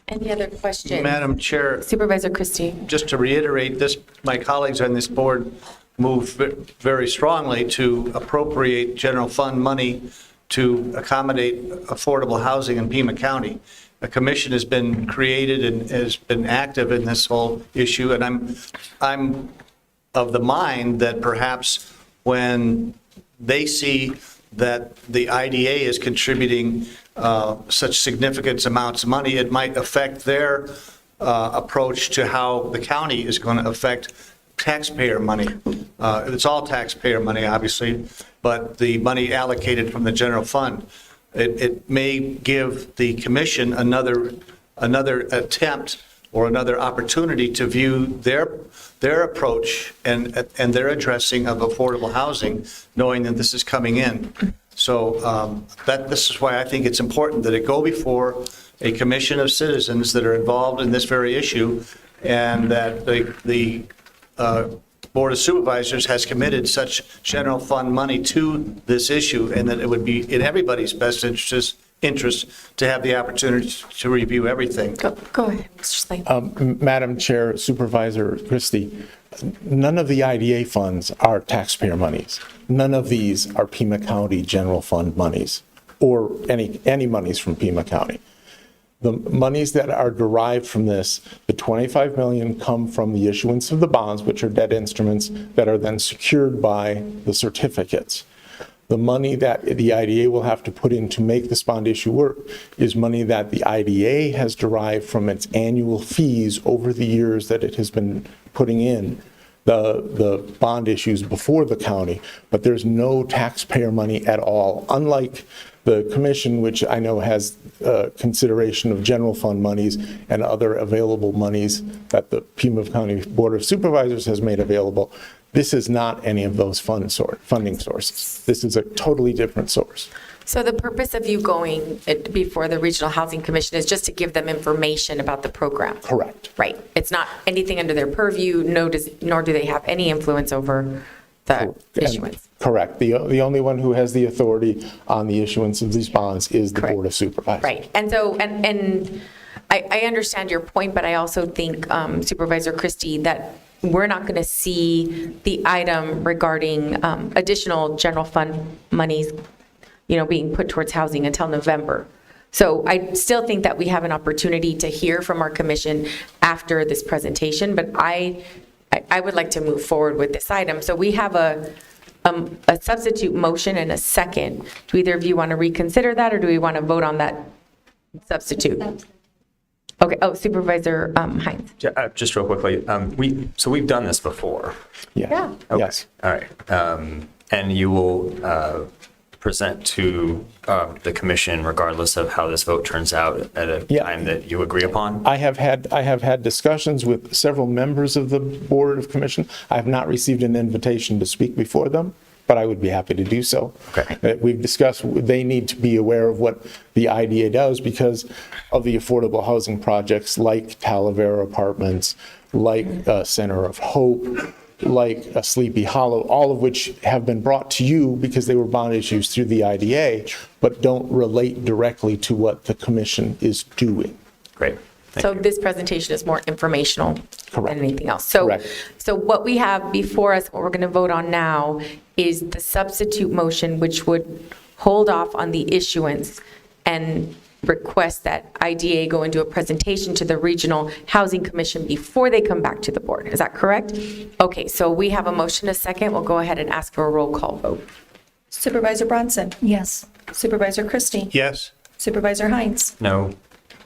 Any other questions? Madam Chair. Supervisor Christie. Just to reiterate this, my colleagues on this board move very strongly to appropriate general fund money to accommodate affordable housing in Pima County. A commission has been created and has been active in this whole issue, and I'm of the mind that perhaps when they see that the IDA is contributing such significant amounts of money, it might affect their approach to how the county is going to affect taxpayer money. It's all taxpayer money, obviously, but the money allocated from the general fund. It may give the commission another attempt or another opportunity to view their approach and their addressing of affordable housing, knowing that this is coming in. So this is why I think it's important that it go before a commission of citizens that are involved in this very issue, and that the Board of Supervisors has committed such general fund money to this issue, and that it would be in everybody's best interest to have the opportunity to review everything. Go ahead, Mr. Slade. Madam Chair, Supervisor Christie, none of the IDA funds are taxpayer monies. None of these are Pima County general fund monies or any monies from Pima County. The monies that are derived from this, the 25 million come from the issuance of the bonds, which are debt instruments that are then secured by the certificates. The money that the IDA will have to put in to make this bond issue work is money that the IDA has derived from its annual fees over the years that it has been putting in the bond issues before the county. But there's no taxpayer money at all, unlike the commission, which I know has consideration of general fund monies and other available monies that the Pima County Board of Supervisors has made available. This is not any of those funding sources. This is a totally different source. So the purpose of you going before the Regional Housing Commission is just to give them information about the program? Correct. Right. It's not anything under their purview, nor do they have any influence over the issuance? Correct. The only one who has the authority on the issuance of these bonds is the Board of Supervisors. Right. And so, and I understand your point, but I also think, Supervisor Christie, that we're not going to see the item regarding additional general fund monies, being put towards housing until November. So I still think that we have an opportunity to hear from our commission after this presentation, but I would like to move forward with this item. So we have a substitute motion and a second. Do either of you want to reconsider that, or do we want to vote on that substitute? Okay. Oh, Supervisor Hines. Just real quickly, we've done this before. Yeah. Okay. Yes. All right. And you will present to the commission regardless of how this vote turns out at a time that you agree upon? I have had discussions with several members of the Board of Commission. I have not received an invitation to speak before them, but I would be happy to do so. Okay. We've discussed they need to be aware of what the IDA does because of the affordable housing projects like Talavera Apartments, like Center of Hope, like a Sleepy Hollow, all of which have been brought to you because they were bond issues through the IDA, but don't relate directly to what the commission is doing. Great. So this presentation is more informational than anything else. So, Correct. So what we have before us, what we're going to vote on now, is the substitute motion, which would hold off on the issuance and request that IDA go into a presentation to the Regional Housing Commission before they come back to the board. Is that correct? Okay, so we have a motion, a second. We'll go ahead and ask for a roll call vote. Supervisor Bronson? Yes. Supervisor Christie? Yes. Supervisor Hines? No.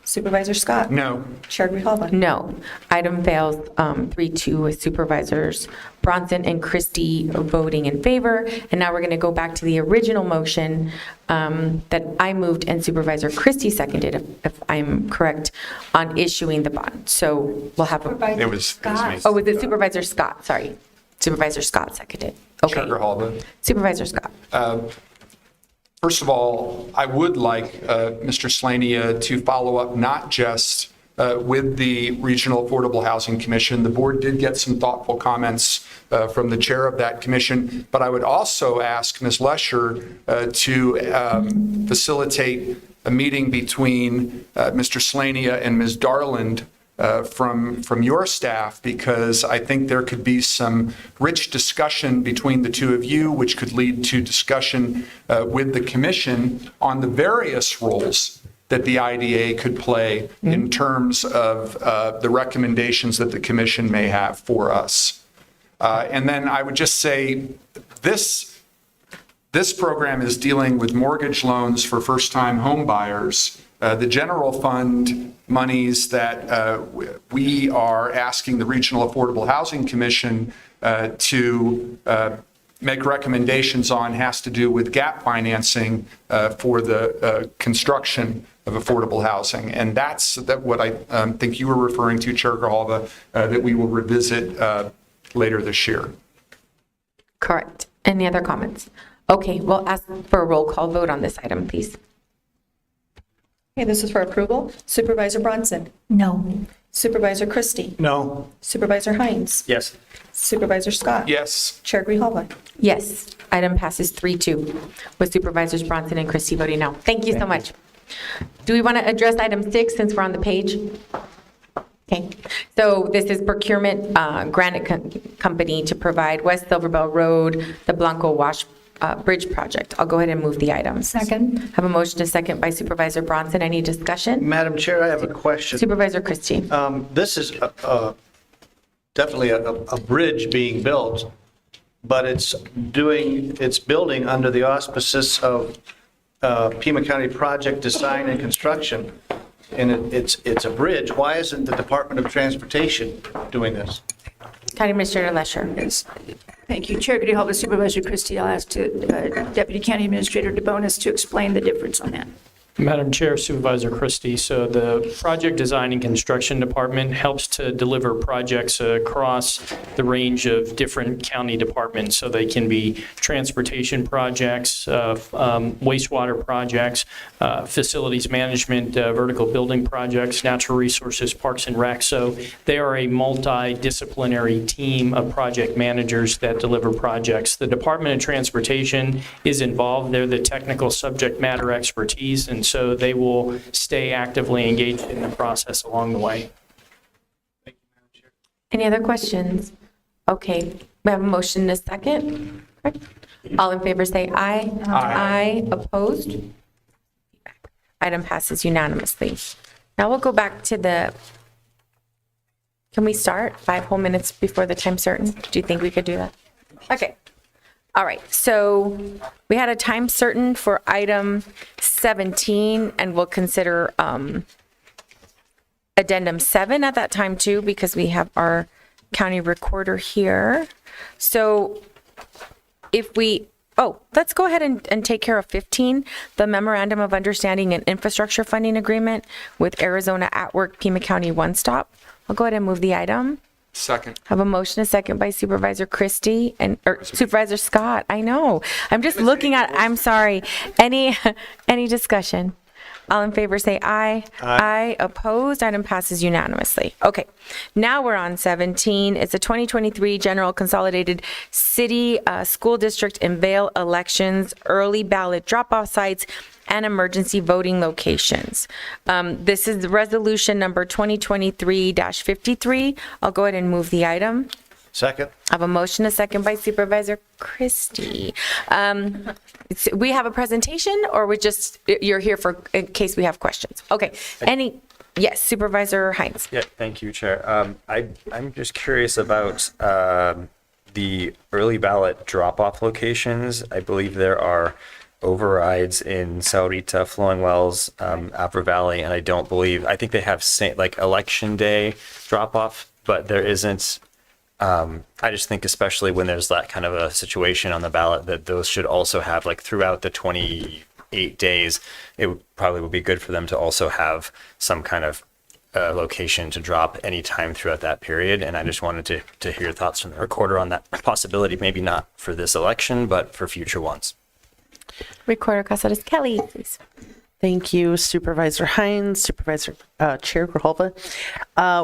Supervisor Scott? No. Chair Grijalva? No. Item fails 3-2 with Supervisors Bronson and Christie voting in favor. And now we're going to go back to the original motion that I moved and Supervisor Christie seconded, if I'm correct, on issuing the bond. So we'll have a... It was me. Oh, was it Supervisor Scott? Sorry. Supervisor Scott seconded. Okay. Chair Grijalva. Supervisor Scott. First of all, I would like Mr. Slania to follow up not just with the Regional Affordable Housing Commission. The board did get some thoughtful comments from the chair of that commission, but I would also ask Ms. Lesher to facilitate a meeting between Mr. Slania and Ms. Darland from your staff, because I think there could be some rich discussion between the two of you, which could lead to discussion with the commission on the various roles that the IDA could play in terms of the recommendations that the commission may have for us. And then I would just say this program is dealing with mortgage loans for first-time home buyers. The general fund monies that we are asking the Regional Affordable Housing Commission to make recommendations on has to do with gap financing for the construction of affordable housing. And that's what I think you were referring to, Chair Grijalva, that we will revisit later this year. Correct. Any other comments? Okay, we'll ask for a roll call vote on this item, please. Okay, this is for approval. Supervisor Bronson? No. Supervisor Christie. No. Supervisor Hines. Yes. Supervisor Scott. Yes. Chair Grijalva. Yes, item passes 3-2 with Supervisors Bronson and Christie voting no. Thank you so much. Do we want to address item 6 since we're on the page? Okay, so this is procurement granite company to provide West Silverbell Road, the Blanco Wash Bridge project. I'll go ahead and move the items. Second. Have a motion to second by Supervisor Bronson. Any discussion? Madam Chair, I have a question. Supervisor Christie. This is definitely a bridge being built, but it's building under the auspices of Pima County Project Design and Construction, and it's a bridge. Why isn't the Department of Transportation doing this? County Administrator Lesher. Yes. Thank you. Chair Grijalva, Supervisor Christie, I'll ask Deputy County Administrator DeBonis to explain the difference on that. Madam Chair, Supervisor Christie, so the Project Design and Construction Department helps to deliver projects across the range of different county departments. So they can be transportation projects, wastewater projects, facilities management, vertical building projects, natural resources, parks and rec. So they are a multidisciplinary team of project managers that deliver projects. The Department of Transportation is involved. They're the technical subject matter expertise, and so they will stay actively engaged in the process along the way. Any other questions? Okay, we have a motion and a second. All in favor say aye. Aye. Opposed? Item passes unanimously. Now we'll go back to can we start 5 whole minutes before the time certain? Do you think we could do that? Okay. All right, so we had a time certain for item 17, and we'll consider addendum 7 at that time too, because we have our county recorder here. So let's go ahead and take care of 15, the Memorandum of Understanding and Infrastructure Funding Agreement with Arizona at Work Pima County One Stop. I'll go ahead and move the item. Second. Have a motion, a second by Supervisor Christie or Supervisor Scott. I know. I'm just looking at, I'm sorry. Any discussion? All in favor say aye. Aye. Opposed? Item passes unanimously. Okay. Now we're on 17. It's a 2023 General Consolidated City School District and Vale elections, early ballot drop-off sites, and emergency voting locations. This is resolution number 2023-53. I'll go ahead and move the item. Second. I have a motion, a second by Supervisor Christie. We have a presentation, or you're here in case we have questions? Okay. Yes, Supervisor Hines. Yeah, thank you, Chair. I'm just curious about the early ballot drop-off locations. I believe there are overrides in Saurita, Flowing Wells, Apra Valley, and I think they have election day drop-off, but there isn't. I just think especially when there's that kind of a situation on the ballot, that those should also have, throughout the 28 days, it probably would be good for them to also have some kind of location to drop anytime throughout that period. And I just wanted to hear your thoughts from the recorder on that possibility, maybe not for this election, but for future ones. Recorder Casares Kelly, please. Thank you, Supervisor Hines, Supervisor Chair Grijalva.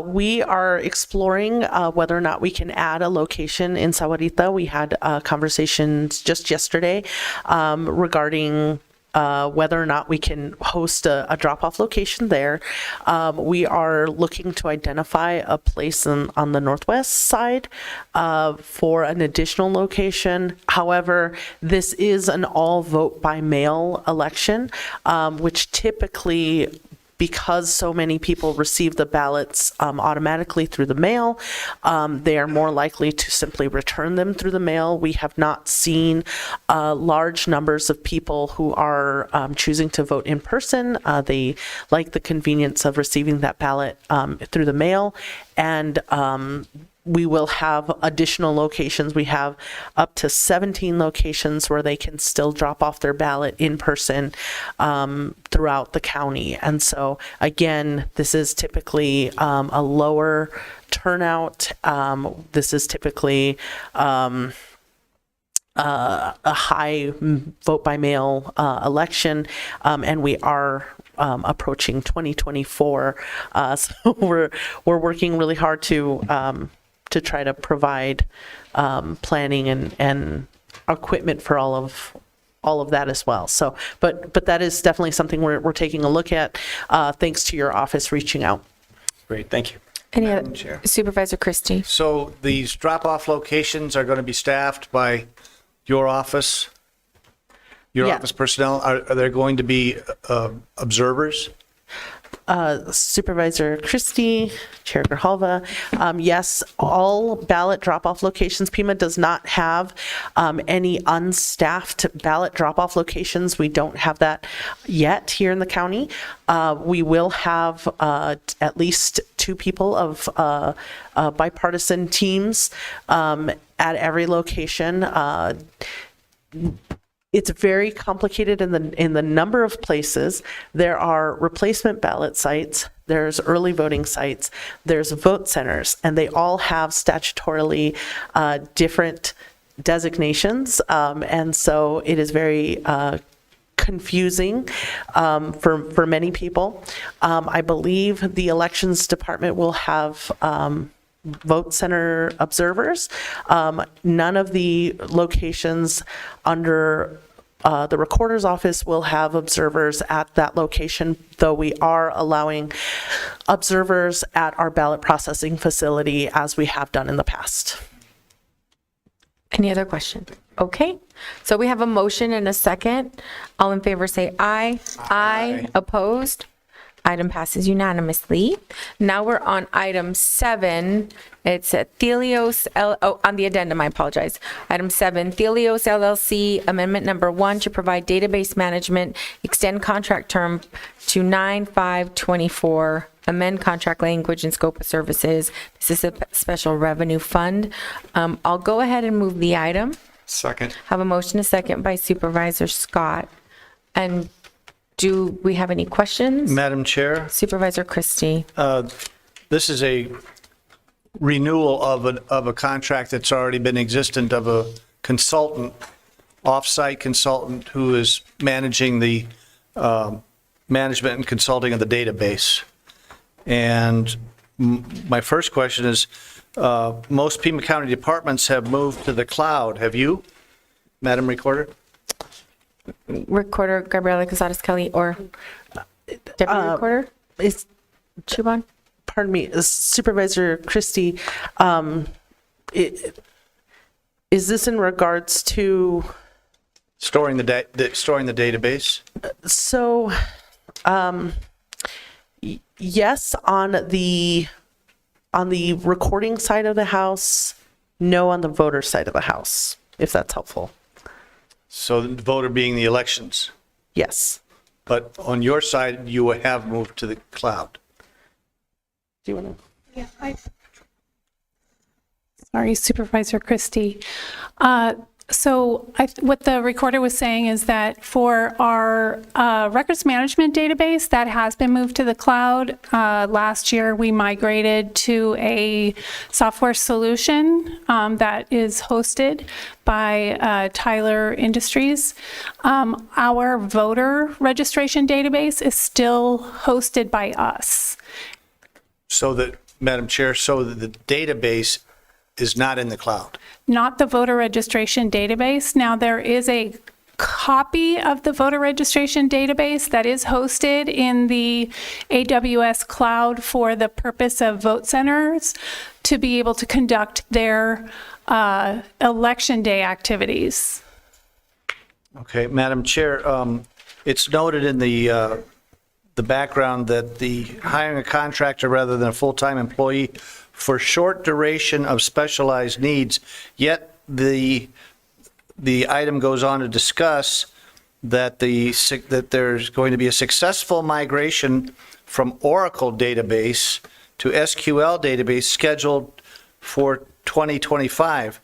We are exploring whether or not we can add a location in Sahuarita. We had conversations just yesterday regarding whether or not we can host a drop-off location there. We are looking to identify a place on the northwest side for an additional location. However, this is an all vote by mail election, which typically, because so many people receive the ballots automatically through the mail, they are more likely to simply return them through the mail. We have not seen large numbers of people who are choosing to vote in person. They like the convenience of receiving that ballot through the mail, and we will have additional locations. We have up to 17 locations where they can still drop off their ballot in person throughout the county. And so, again, this is typically a lower turnout. This is typically a high vote by mail election, and we are approaching 2024. So we're working really hard to try to provide planning and equipment for all of that as well. So, but that is definitely something we're taking a look at, thanks to your office reaching out. Great, thank you. Any Madam other, Chair. Supervisor Christie? So these drop-off locations are going to be staffed by your office? Your Yeah. office personnel? Are there going to be observers? Supervisor Christie, Chair Grijalva, yes, all ballot drop-off locations. Pima does not have any unstaffed ballot drop-off locations. We don't have that yet here in the county. We will have at least 2 people of bipartisan teams at every location. It's very complicated in the number of places. There are replacement ballot sites, there's early voting sites, there's vote centers, and they all have statutorily different designations. And so it is very confusing for many people. I believe the elections department will have vote center observers. None of the locations under the recorder's office will have observers at that location, though we are allowing observers at our ballot processing facility as we have done in the past. Any other questions? Okay, so we have a motion and a second. All in favor say aye. Aye. Opposed? Item passes unanimously. Now we're on item 7. It's at Thelios, on the addendum, I apologize. Item 7, Thelios LLC, amendment number 1 to provide database management, extend contract term to 9/5/24, amend contract language and scope of services. This is a special revenue fund. I'll go ahead and move the item. Second. Have a motion, a second by Supervisor Scott. And do we have any questions? Madam Chair? Supervisor Christie. This is a renewal of a contract that's already been existent of a consultant, off-site consultant who is managing the management and consulting of the database. And my first question is, most Pima County departments have moved to the cloud. Have you, Madam Recorder? Recorder Gabriela Casares Kelly or Deputy Recorder? Is Chuban? Pardon me, Supervisor Christie, is this in regards to Storing the database? So, yes, on the recording side of the house, no on the voter side of the house, if that's helpful. So the voter being the elections? Yes. But on your side, you have moved to the cloud? Do you want to? Yeah, Sorry, Supervisor Christie. What the recorder was saying is that for our records management database, that has been moved to the cloud. Last year, we migrated to a software solution that is hosted by Tyler Industries. Our voter registration database is still hosted by us. So that, Madam Chair, so that the database is not in the cloud? Not the voter registration database. Now, there is a copy of the voter registration database that is hosted in the AWS cloud for the purpose of vote centers to be able to conduct their election day activities. Okay, Madam Chair, it's noted in the background that the hiring a contractor rather than a full-time employee for short duration of specialized needs, yet the item goes on to discuss that that there's going to be a successful migration from Oracle database to SQL database scheduled for 2025.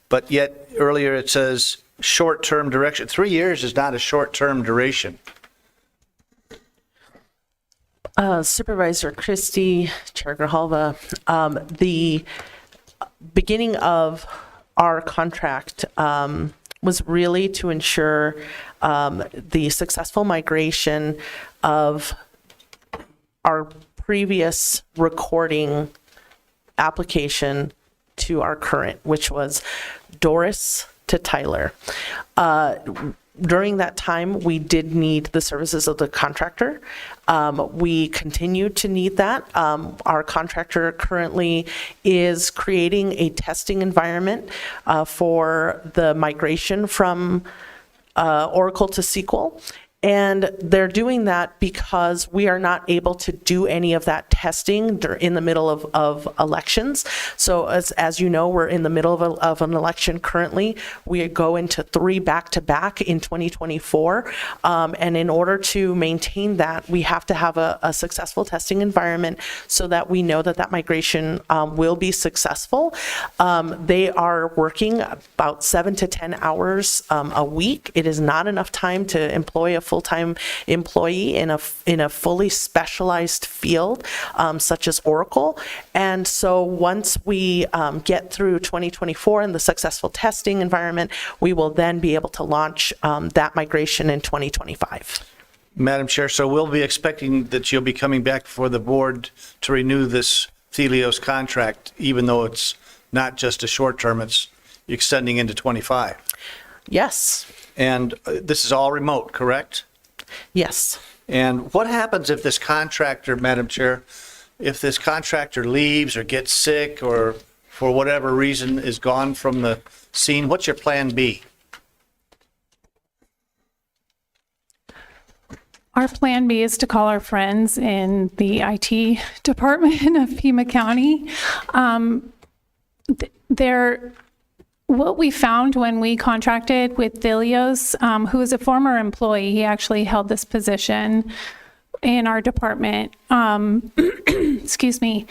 But yet earlier it says short-term duration. 3 years is not a short-term duration. Supervisor Christie, Chair Grijalva, the beginning of our contract was really to ensure the successful migration of our previous recording application to our current, which was Doris to Tyler. During that time, we did need the services of the contractor. We continue to need that. Our contractor currently is creating a testing environment for the migration from Oracle to SQL. And they're doing that because we are not able to do any of that testing in the middle of elections. So as you know, we're in the middle of an election currently. We go into 3 back-to-back in 2024. And in order to maintain that, we have to have a successful testing environment so that we know that that migration will be successful. They are working about 7 to 10 hours a week. It is not enough time to employ a full-time employee in a fully specialized field, such as Oracle. And so once we get through 2024 and the successful testing environment, we will then be able to launch that migration in 2025. Madam Chair, so we'll be expecting that you'll be coming back before the board to renew this Thelios contract, even though it's not just a short term, it's extending into 25. Yes. And this is all remote, correct? Yes. And what happens if this contractor, Madam Chair, if this contractor leaves or gets sick or for whatever reason is gone from the scene? What's your plan B? Our plan B is to call our friends in the IT department of Pima County. What we found when we contracted with Thelios, who is a former employee, he actually held this position in our department. Excuse me.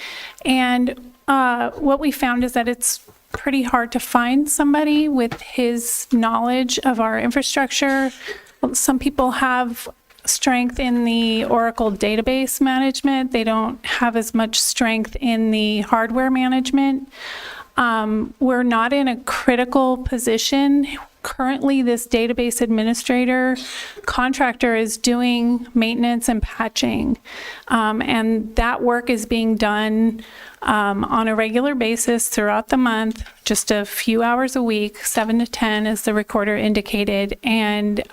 And what we found is that it's pretty hard to find somebody with his knowledge of our infrastructure. Some people have strength in the Oracle database management. They don't have as much strength in the hardware management. We're not in a critical position. Currently, this database administrator contractor is doing maintenance and patching. And that work is being done on a regular basis throughout the month, just a few hours a week, 7 to 10 as the recorder indicated. And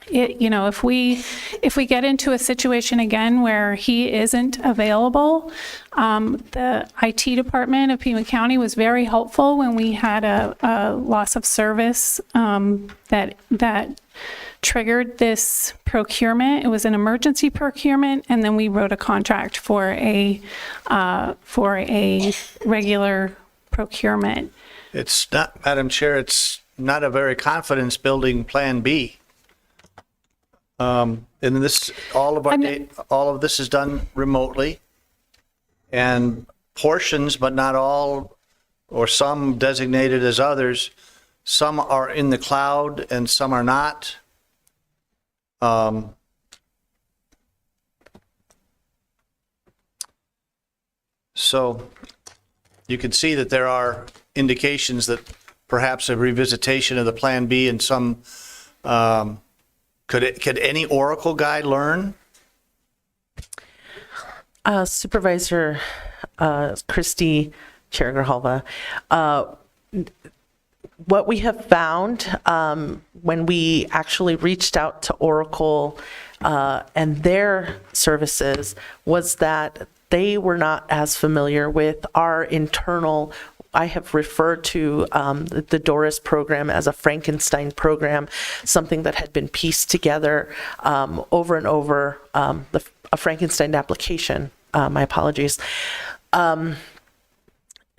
if we get into a situation again where he isn't available, the IT department of Pima County was very helpful when we had a loss of service that triggered this procurement. It was an emergency procurement, and then we wrote a contract for a regular procurement. It's not, Madam Chair, it's not a very confidence-building plan B. And this, all of this is done remotely, and portions, but not all, or some designated as others. Some are in the cloud and some are not. So you can see that there are indications that perhaps a revisitation of the Plan B and some, could any Oracle guy learn? Supervisor Christie Chergarhalva, what we have found when we actually reached out to Oracle and their services was that they were not as familiar with our internal, I have referred to the Doris program as a Frankenstein program, something that had been pieced together over and over, a Frankenstein application, my apologies.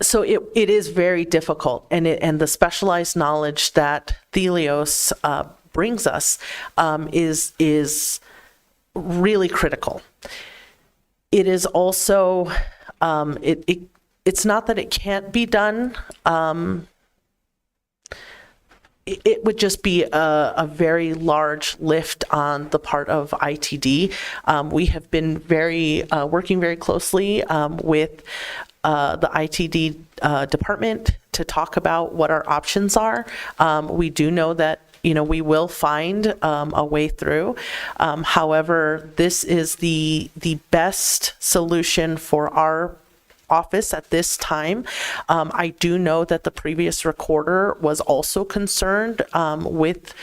So it is very difficult, and the specialized knowledge that Thelios brings us is really critical. It is also, it's not that it can't be done. It would just be a very large lift on the part of ITD. We have been working very closely with the ITD department talk about what our options are. We do know that we will find a way through. However, this is the best solution for our office at this time. I do know that the previous recorder was also concerned with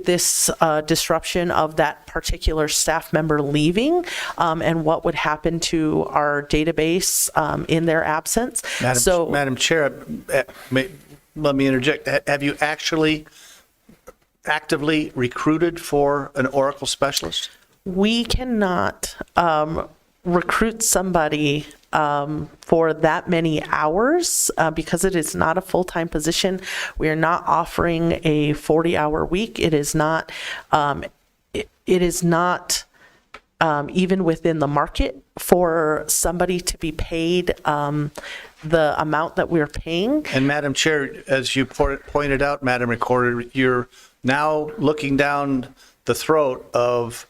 this disruption of that particular staff member leaving and what would happen to our database in their absence. Madam Chair, let me interject. Have you actually actively recruited for an Oracle specialist? We cannot recruit somebody for that many hours because it is not a full-time position. We are not offering a 40-hour week. It is not. It is not even within the market for somebody to be paid the amount that we're paying. And Madam Chair, as you pointed out, Madam Recorder, you're now looking down the throat of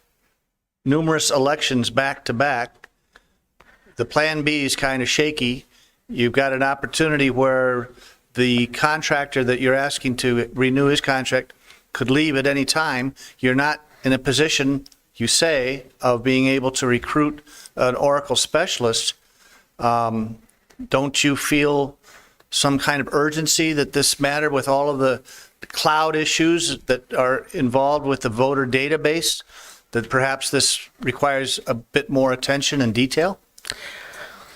numerous elections back to back. The plan B is kind of shaky. You've got an opportunity where the contractor that you're asking to renew his contract could leave at any time. You're not in a position, you say, of being able to recruit an Oracle specialist. Don't you feel some kind of urgency that this matter, with all of the cloud issues that are involved with the voter database, that perhaps this requires a bit more attention and detail?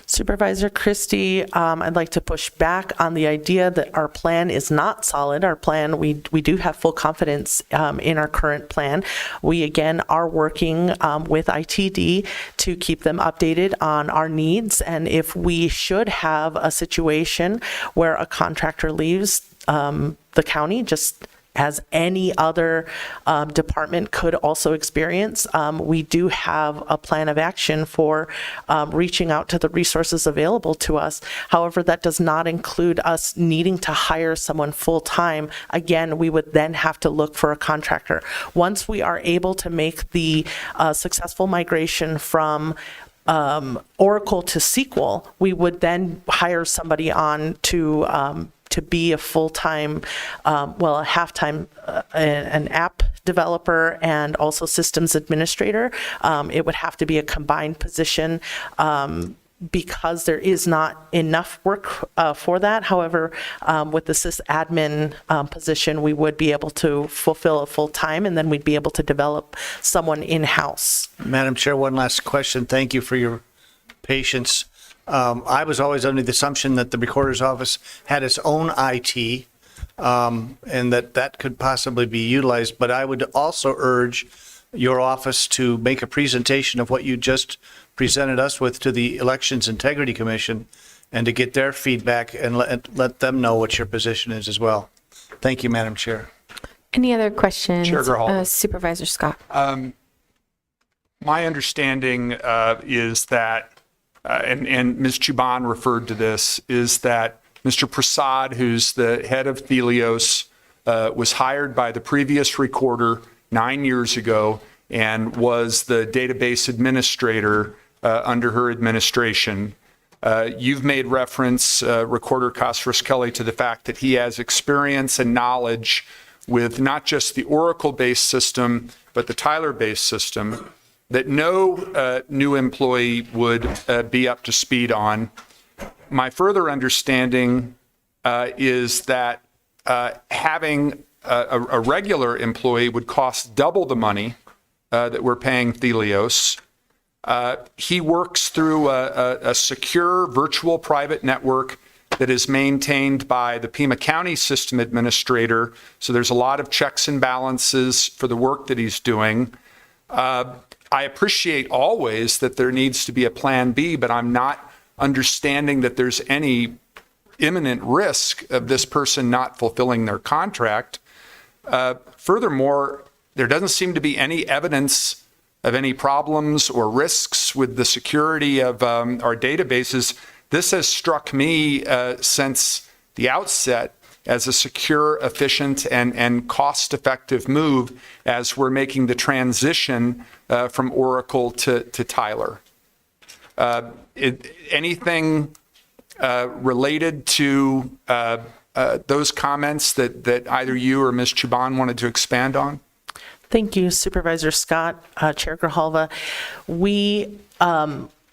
Supervisor Christie, I'd like to push back on the idea that our plan is not solid. Our plan, we do have full confidence in our current plan. We, again, are working with ITD to keep them updated on our needs. And if we should have a situation where a contractor leaves the county, just as any other department could also experience, we do have a plan of action for reaching out to the resources available to us. However, that does not include us needing to hire someone full-time. Again, we would then have to look for a contractor. Once we are able to make the successful migration from Oracle to SQL, we would then hire somebody on to be a full-time, a half-time, an app developer and also systems administrator. It would have to be a combined position because there is not enough work for that. However, with the sysadmin position, we would be able to fulfill a full-time, and then we'd be able to develop someone in-house. Madam Chair, one last question. Thank you for your patience. I was always under the assumption that the Recorder's Office had its own IT and that could possibly be utilized, but I would also urge your office to make a presentation of what you just presented us with to the Elections Integrity Commission and to get their feedback and let them know what your position is as well. Thank you, Madam Chair. Any other questions? Chair Gerhol. Supervisor Scott. My understanding is that and Ms. Chuban referred to this, is that Mr. Prasad, who's the head of Thelios, was hired by the previous recorder 9 years ago and was the database administrator under her administration. You've made reference, Recorder Kosras-Kelly, to the fact that he has experience and knowledge with not just the Oracle-based system, but the Tyler-based system, that no new employee would be up to speed on. My further understanding is that having a regular employee would cost double the money that we're paying Thelios. He works through a secure virtual private network that is maintained by the Pima County System Administrator, so there's a lot of checks and balances for the work that he's doing. I appreciate always that there needs to be a plan B, but I'm not understanding that there's any imminent risk of this person not fulfilling their contract. Furthermore, there doesn't seem to be any evidence of any problems or risks with the security of our databases. This has struck me since the outset as a secure, efficient, and cost-effective move as we're making the transition from Oracle to Tyler. Anything related to those comments that either you or Ms. Chuban wanted to expand on? Thank you, Supervisor Scott, Chair Grijalva. We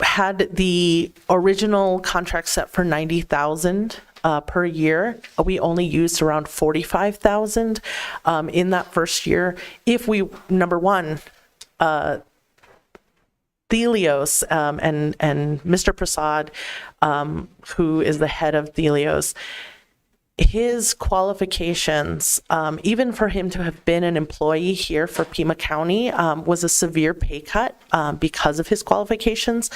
had the original contract set for $90,000 per year. We only used around $45,000 in that first year. If we, number one, Thelios and Mr. Prasad, who is the head of Thelios, his qualifications, even for him to have been an employee here for Pima County, was a severe pay cut because of his qualifications.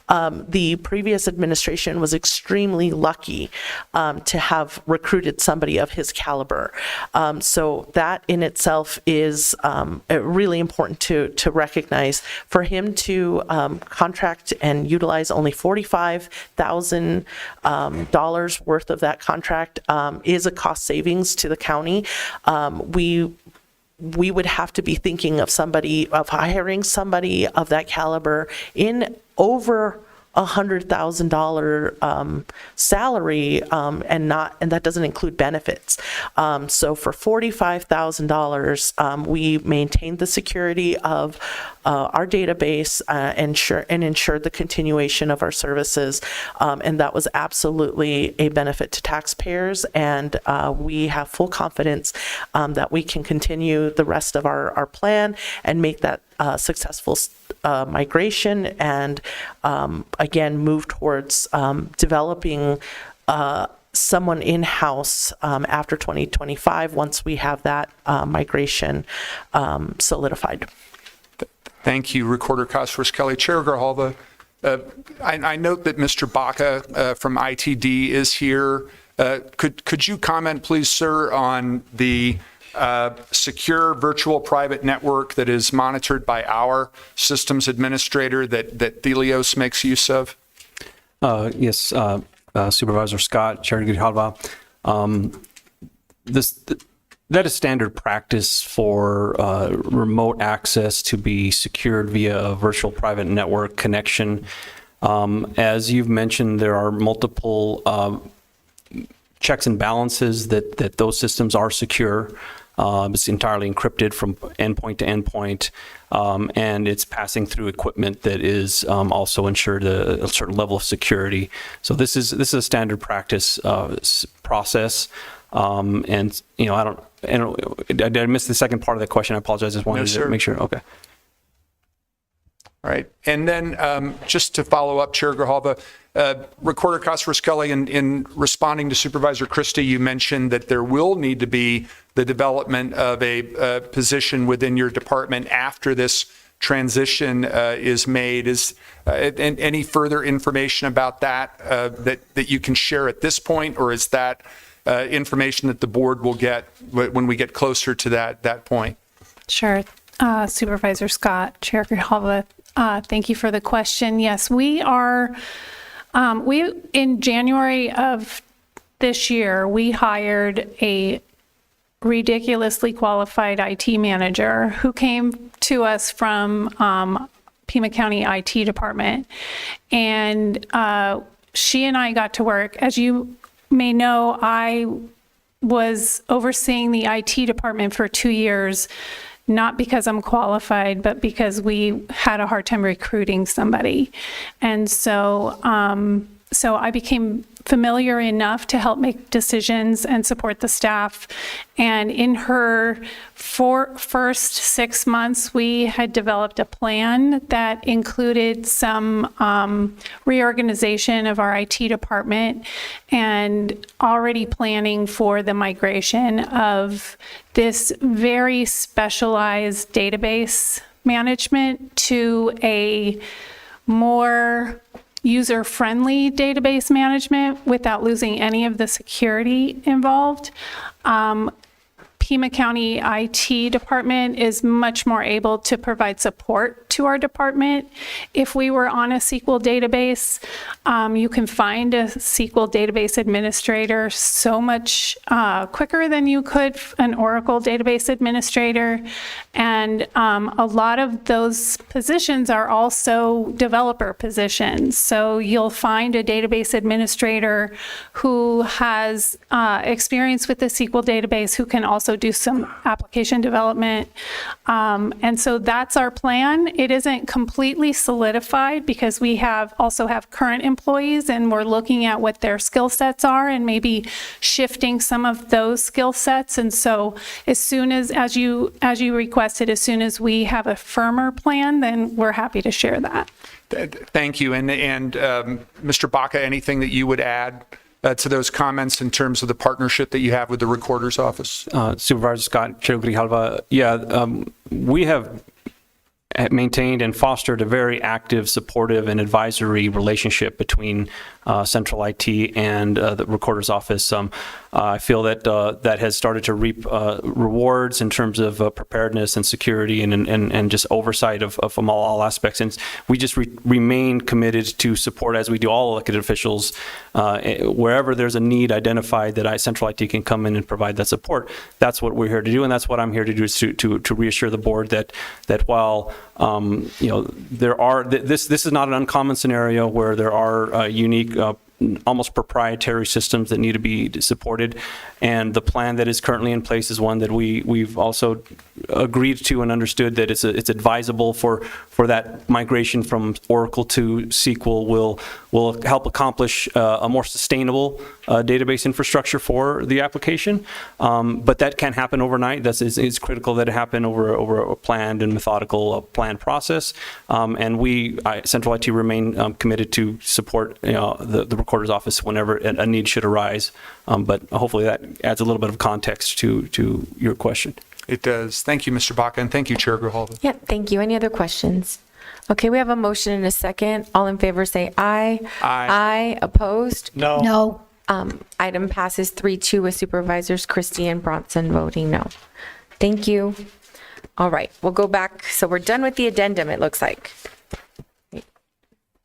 The previous administration was extremely lucky to have recruited somebody of his caliber. So that in itself is really important to recognize. For him to contract and utilize only $45,000 worth of that contract is a cost savings to the county. We would have to be thinking of hiring somebody of that caliber in over $100,000 salary, and that doesn't include benefits. So for $45,000, we maintained the security of our database and ensured the continuation of our services, and that was absolutely a benefit to taxpayers. And we have full confidence that we can continue the rest of our plan and make that successful migration, and again move towards developing someone in-house after 2025 once we have that migration solidified. Thank you, Recorder Cosworth-Kelly. Chair Grijalva, I note that Mr. Baca from ITD is here. Could you comment, please, sir, on the secure virtual private network that is monitored by our systems administrator that Thelios makes use of? Yes, Supervisor Scott, Chair Grijalva. That is standard practice for remote access to be secured via a virtual private network connection. As you've mentioned, there are multiple checks and balances that those systems are secure. It's entirely encrypted from endpoint to endpoint, and it's passing through equipment that is also ensured a certain level of security. So this is a standard practice process, and did I miss the second part of the question? I apologize. I just wanted to make sure. Okay. All right. And then just to follow up, Chair Grijalva, Recorder Cosworth-Kelly, in responding to Supervisor Christie, you mentioned that there will need to be the development of a position within your department after this transition is made. Is any further information about that that you can share at this point, or is that information that the board will get when we get closer to that point? Sure. Supervisor Scott, Chair Grijalva, thank you for the question. Yes, we are, in January of this year, we hired a ridiculously qualified IT manager who came to us from Pima County IT department. And she and I got to work. As you may know, I was overseeing the IT department for 2 years, not because I'm qualified, but because we had a hard time recruiting somebody. And so I became familiar enough to help make decisions and support the staff. And in her first 6 months, we had developed a plan that included some reorganization of our IT department and already planning for the migration of this very specialized database management to a more user-friendly database management without losing any of the security involved. Pima County IT department is much more able to provide support to our department. If we were on a SQL database, you can find a SQL database administrator so much quicker than you could an Oracle database administrator. And a lot of those positions are also developer positions. So you'll find a database administrator who has experience with the SQL database, who can also do some application development. And so that's our plan. It isn't completely solidified because we also have current employees, and we're looking at what their skill sets are and maybe shifting some of those skill sets. And so as soon as you requested, as soon as we have a firmer plan, then we're happy to share that. Thank you. And Mr. Baca, anything that you would add to those comments in terms of the partnership that you have with the Recorder's Office? Supervisor Scott, Chair Grijalva, we have maintained and fostered a very active, supportive, and advisory relationship between Central IT and the Recorder's Office. I feel that that has started to reap rewards in terms of preparedness and security and just oversight from all aspects. And we just remain committed to support, as we do all elected officials, wherever there's a need identified that Central IT can come in and provide that support. That's what we're here to do, and that's what I'm here to do, is to reassure the board that while this is not an uncommon scenario where there are unique, almost proprietary systems that need to be supported, and the plan that is currently in place is one that we've also agreed to and understood that it's advisable for that migration from Oracle to SQL will help accomplish a more sustainable database infrastructure for the application. But that can't happen overnight. It's critical that it happen over a planned and methodical planned process. And Central IT remain committed to support the Recorder's Office whenever a need should arise. But hopefully that adds a little bit of context to your question. It does. Thank you, Mr. Baca, and thank you, Chair Grijalva. Yeah, thank you. Any other questions? Okay, we have a motion and a second. All in favor say aye. Aye. Aye. Opposed? No. No. Item passes 3-2 with Supervisors Christie and Bronson voting no. Thank you. All right, we'll go back. So we're done with the addendum, it looks like.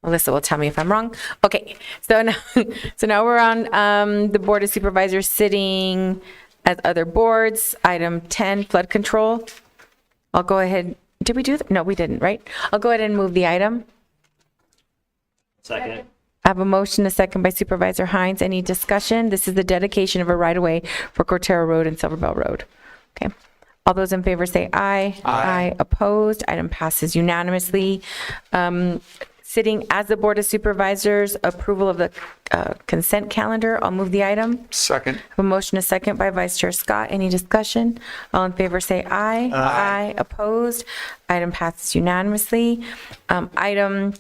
Alyssa will tell me if I'm wrong. Okay, so now we're on the Board of Supervisors sitting as other boards. Item 10, flood control. I'll go ahead. Did we do that? No, we didn't, right? I'll go ahead and move the item. Second. I have a motion, a second by Supervisor Hines. Any discussion? This is the dedication of a right-of-way for Cortero Road and Silverbell Road. Okay. All those in favor say aye. Aye. Opposed? Item passes unanimously. Sitting as the Board of Supervisors, approval of the consent calendar. I'll move the item. Second. I have a motion, a second by Vice Chair Scott. Any discussion? All in favor say aye. Aye. Opposed? Item passes unanimously. Item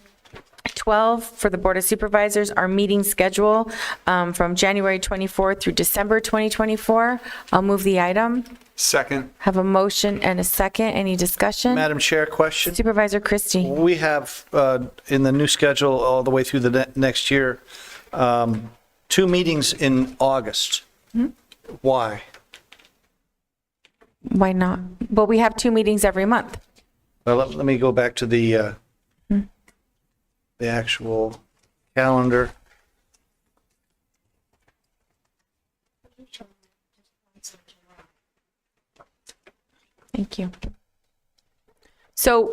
12 for the Board of Supervisors, our meeting schedule from January 24th through December 2024. I'll move the item. Second. Have a motion and a second. Any discussion? Madam Chair, question? Supervisor Christie. We have, in the new schedule all the way through the next year, 2 meetings in August. Why? Why not? Well, we have 2 meetings every month. Well, let me go back to the actual calendar. Thank you. So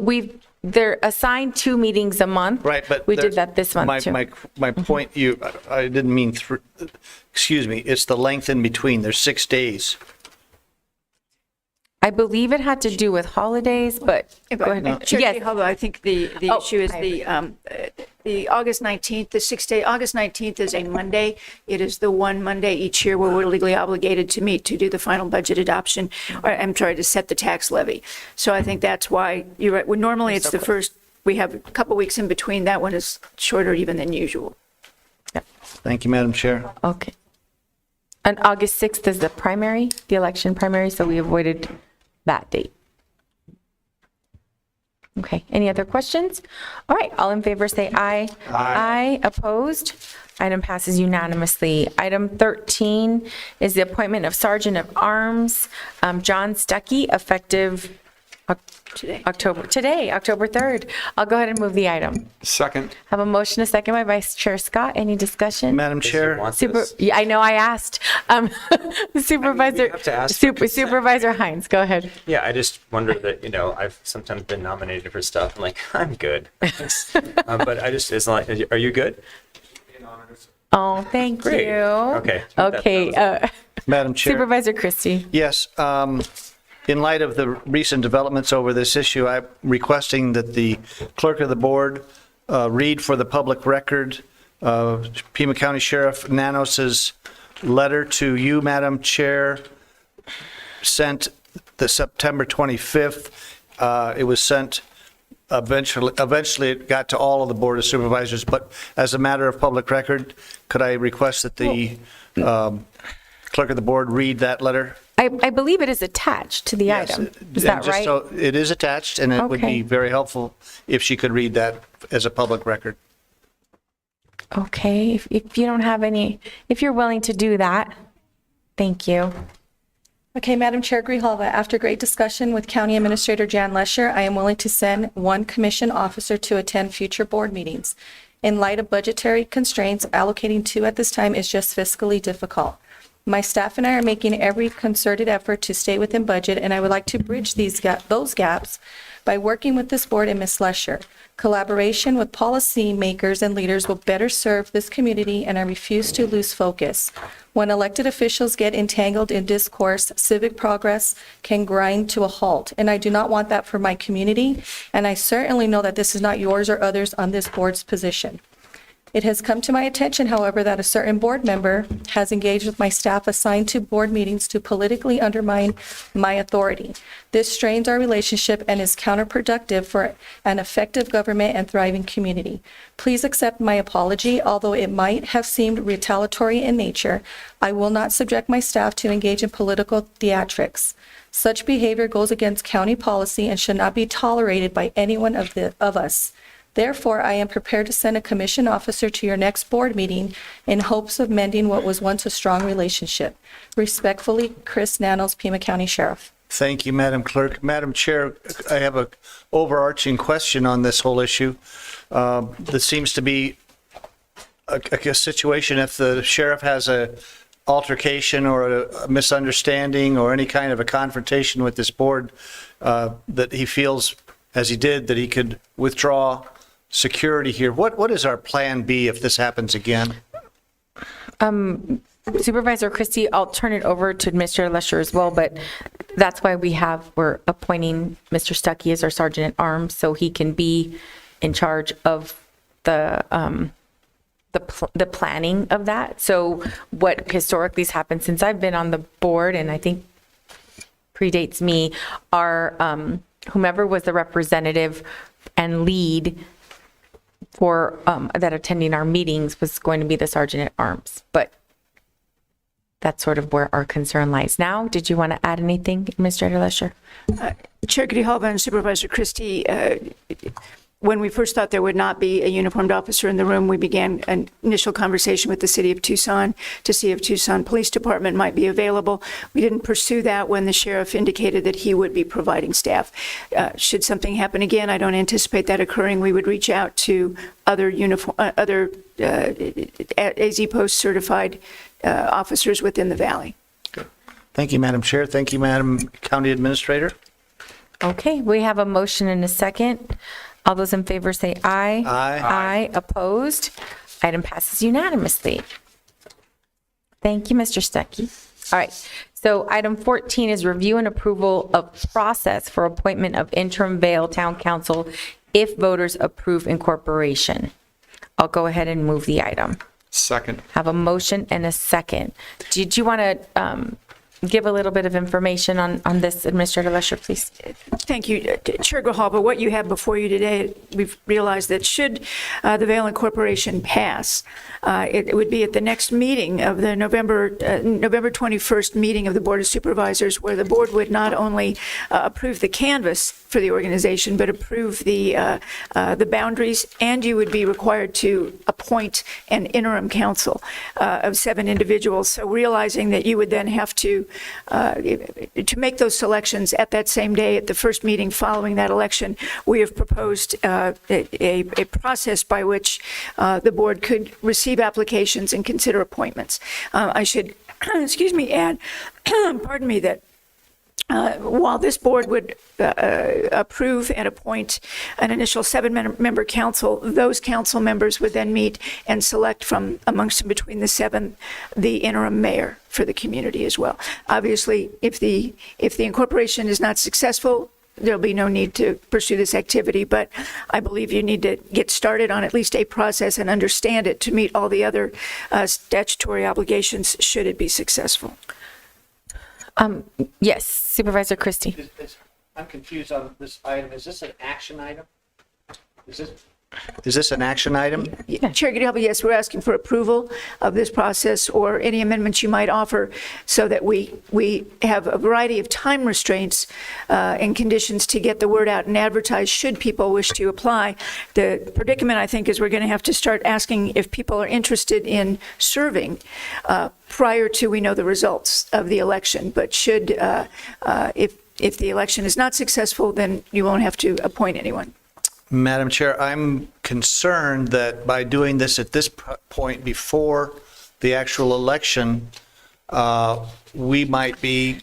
they're assigned 2 meetings a month. Right, but we did that this month too. My point, I didn't mean, excuse me, it's the length in between. There's 6 days. I believe it had to do with holidays, but go ahead. Chair Yes. Grijalva, I think the issue is the August 19th, the 6th day. August 19th is a Monday. It is the one Monday each year where we're legally obligated to meet to do the final budget adoption, or I'm sorry, to set the tax levy. So I think that's why you're right. Well, normally it's the first, we have a couple weeks in between. That one is shorter even than usual. Thank you, Madam Chair. Okay. And August 6th is the primary, the election primary, so we avoided that date. Okay, any other questions? All right, all in favor say aye. Aye. Opposed? Item passes unanimously. Item 13 is the appointment of Sergeant of Arms, John Stuckey, effective Today, October 3rd. I'll go ahead and move the item. Second. Have a motion, a second by Vice Chair Scott. Any discussion? Madam Chair, Yeah, I know I asked. Supervisor, have to ask for consent. Supervisor Hines, go ahead. Yeah, I just wonder that, I've sometimes been nominated for stuff. I'm like, I'm good. But I just, it's like, are you good? Oh, thank Great. you. Okay. Okay. Madam Chair. Supervisor Christie. Yes, in light of the recent developments over this issue, I'm requesting that the clerk of the board read for the public record Pima County Sheriff Nanos's letter to you, Madam Chair, sent the September 25th. It was sent eventually it got to all of the Board of Supervisors, but as a matter of public record, could I request that the clerk of the board read that letter? I believe it is attached to the item. Is that Just right? so it is attached, and it would Okay. be very helpful if she could read that as a public record. Okay, if you don't have any, if you're willing to do that, thank you. Okay, Madam Chair Grijalva, after great discussion with County Administrator Jan Lesher, I am willing to send one commission officer to attend future board meetings. In light of budgetary constraints, allocating two at this time is just fiscally difficult. My staff and I are making every concerted effort to stay within budget, and I would like to bridge those gaps by working with this board and Ms. Lesher. Collaboration with policy makers and leaders will better serve this community, and I refuse to lose focus. When elected officials get entangled in discourse, civic progress can grind to a halt, and I do not want that for my community, and I certainly know that this is not yours or others on this board's position. It has come to my attention, however, that a certain board member has engaged with my staff assigned to board meetings to politically undermine my authority. This strains our relationship and is counterproductive for an effective government and thriving community. Please accept my apology, although it might have seemed retaliatory in nature. I will not subject my staff to engage in political theatrics. Such behavior goes against county policy and should not be tolerated by anyone of us. Therefore, I am prepared to send a commission officer to your next board meeting in hopes of mending what was once a strong relationship. Respectfully, Chris Nanos, Pima County Sheriff. Thank you, Madam Clerk. Madam Chair, I have an overarching question on this whole issue. There seems to be a situation if the sheriff has a altercation or a misunderstanding or any kind of a confrontation with this board, that he feels, as he did, that he could withdraw security here. What is our plan B if this happens again? Supervisor Christie, I'll turn it over to Mr. Lesher as well, but that's why we're appointing Mr. Stuckey as our Sergeant at Arms, so he can be in charge of the planning of that. So what historically has happened since I've been on the board, and I think predates me, are whomever was the representative and lead for that attending our meetings was going to be the Sergeant at Arms. But that's sort of where our concern lies now. Did you want to add anything, Administrator Lesher? Chair Grijalva and Supervisor Christie, when we first thought there would not be a uniformed officer in the room, we began an initial conversation with the City of Tucson to see if Tucson Police Department might be available. We didn't pursue that when the sheriff indicated that he would be providing staff. Should something happen again, I don't anticipate that occurring. We would reach out to other AZ Post certified officers within the valley. Thank you, Madam Chair. Thank you, Madam County Administrator. Okay, we have a motion and a second. All those in favor say aye. Aye. Aye. Opposed? Item passes unanimously. Thank you, Mr. Stuckey. All right, so item 14 is review and approval of process for appointment of interim Vail Town Council if voters approve incorporation. I'll go ahead and move the item. Second. Have a motion and a second. Did you want to give a little bit of information on this, Administrator Lesher, please? Thank you, Chair Grijalva. What you have before you today, we've realized that should the Vail Incorporation pass, it would be at the next meeting of the November 21st meeting of the Board of Supervisors, where the board would not only approve the canvas for the organization, but approve the boundaries, and you would be required to appoint an interim council of 7 individuals. So realizing that you would then have to make those selections at that same day, at the first meeting following that election, we have proposed a process by which the board could receive applications and consider appointments. I should, excuse me, add, pardon me, that while this board would approve and appoint an initial 7-member council, those council members would then meet and select from amongst and between the 7 the interim mayor for the community as well. Obviously, if the incorporation is not successful, there'll be no need to pursue this activity, but I believe you need to get started on at least a process and understand it to meet all the other statutory obligations should it be successful. Yes, Supervisor Christie. I'm confused on this item. Is this an action item? Is this an action item? Chair Goodell, yes, we're asking for approval of this process or any amendments you might offer so that we have a variety of time restraints and conditions to get the word out and advertise should people wish to apply. The predicament, I think, is we're going to have to start asking if people are interested in serving prior to we know the results of the election. But should, if the election is not successful, then you won't have to appoint anyone. Madam Chair, I'm concerned that by doing this at this point before the actual election, we might be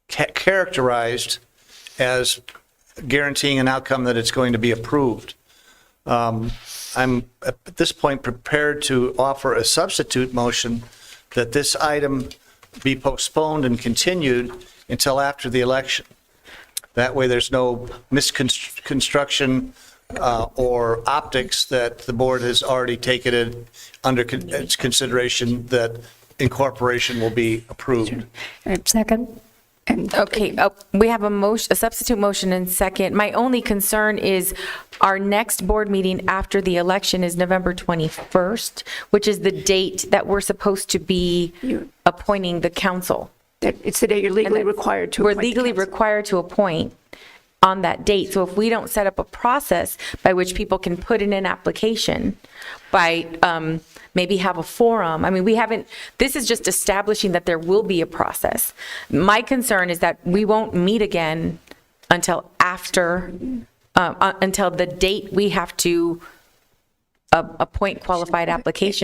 characterized as guaranteeing an outcome that it's going to be approved. I'm at this point prepared to offer a substitute motion that this item be postponed and continued until after the election. That way there's no misconstruction or optics that the board has already taken it under its consideration that incorporation will be approved. Second. Okay, we have a substitute motion and second. My only concern is our next board meeting after the election is November 21st, which is the date that we're supposed to be appointing the council. It's the day you're legally required to appoint. We're legally required to appoint on that date. So if we don't set up a process by which people can put in an application, by maybe have a forum, I mean, this is just establishing that there will be a process. My concern is that we won't meet again until after, until the date we have to appoint qualified applicants,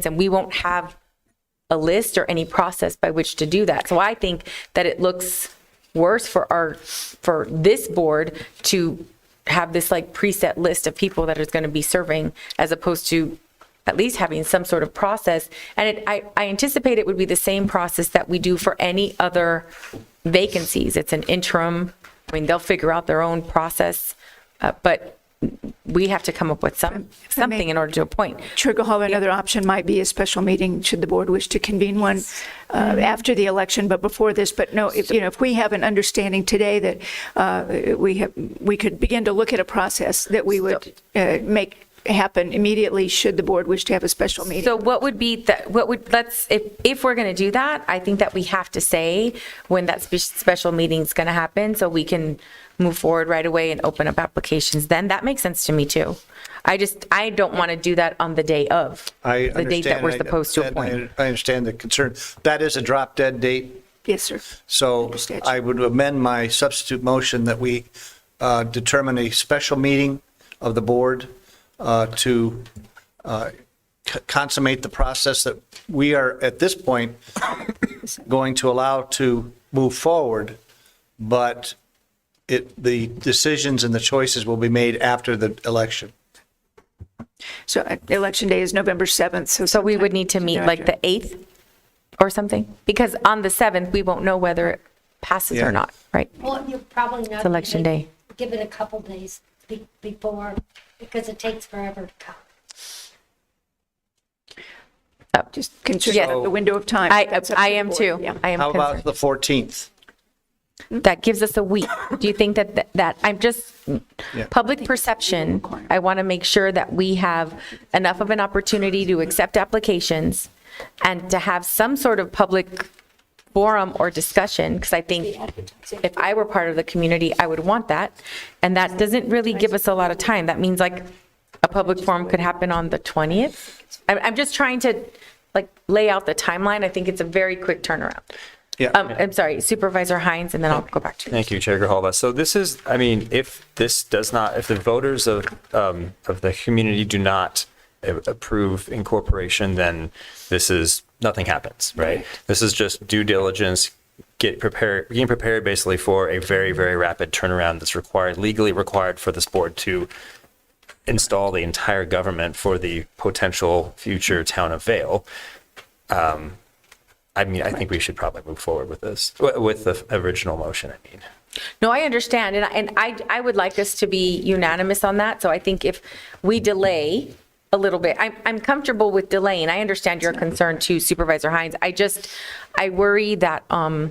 and we won't have a list or any process by which to do that. So I think that it looks worse for this board to have this like preset list of people that is going to be serving, as opposed to at least having some sort of process. And I anticipate it would be the same process that we do for any other vacancies. It's an interim. I mean, they'll figure out their own process, but we have to come up with something in order to appoint. Chair Hall, another option might be a special meeting, should the board wish to convene one after the election, but before this. But no, if we have an understanding today that we could begin to look at a process that we would make happen immediately should the board wish to have a special meeting. So what would be if we're going to do that, I think that we have to say when that special meeting is going to happen, so we can move forward right away and open up applications. Then that makes sense to me too. I don't want to do that on the day of the date that we're supposed to appoint. I understand the concern. That is a drop dead date. Yes, sir. So I would amend my substitute motion that we determine a special meeting of the board to consummate the process that we are at this point going to allow to move forward, but the decisions and the choices will be made after the election. So election day is November 7th. So we would need to meet like the 8th or something, because on the 7th, we won't know whether it passes or not, right? Well, you're probably not. It's election day. Give it a couple days before, because it takes forever to come. Just consider the window of time. I am too. Yeah. I am. How about the 14th? That gives us a week. Do you think that I'm just public perception? I want to make sure that we have enough of an opportunity to accept applications and to have some sort of public forum or discussion, because I think if I were part of the community, I would want that. And that doesn't really give us a lot of time. That means like a public forum could happen on the 20th. I'm just trying to like lay out the timeline, I think it's a very quick turnaround. Yeah. I'm sorry, Supervisor Hines, and then I'll go back to you. Thank you, Chair Grijalva. So this is, I mean, if the voters of the community do not approve incorporation, then nothing happens, right? This is just due diligence, getting prepared basically for a very, very rapid turnaround that's legally required for this board to install the entire government for the potential future town of Vail. I mean, I think we should probably move forward with this, with the original motion, I mean. No, I understand, and I would like us to be unanimous on that, so I think if we delay a little bit, I'm comfortable with delaying. I understand your concern too, Supervisor Hines. I worry that, I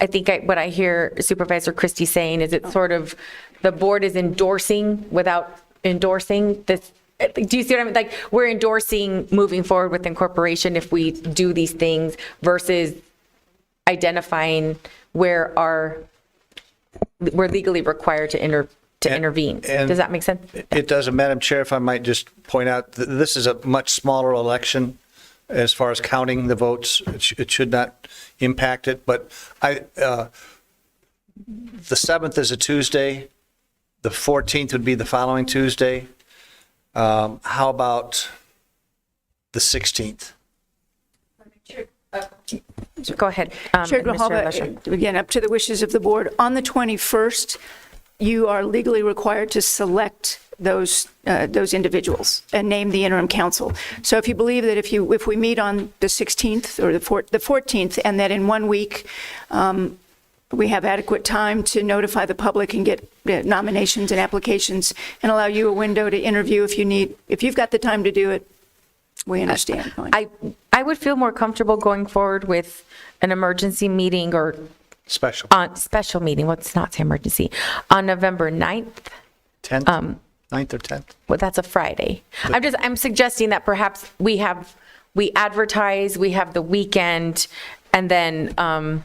think what I hear Supervisor Christie saying is it's sort of, the board is endorsing without endorsing this. Do you see what I mean? Like, we're endorsing moving forward with incorporation if we do these things versus identifying where we're legally required to intervene. Does that make sense? It does. And Madam Chair, if I might just point out, this is a much smaller election as far as counting the votes. It should not impact it. But the 7th is a Tuesday. The 14th would be the following Tuesday. How about the 16th? Go ahead. Chair Mr. Grijalva, Lesher. again, up to the wishes of the board. On the 21st, you are legally required to select those individuals and name the interim council. So if you believe that if we meet on the 16th or the 14th, and that in 1 week we have adequate time to notify the public and get nominations and applications and allow you a window to interview if you've got the time to do it, we understand. I would feel more comfortable going forward with an emergency meeting or special meeting. Let's not say emergency. On November 9th. 10th? 9th or 10th? Well, that's a Friday. I'm suggesting that perhaps we advertise, we have the weekend, and then, I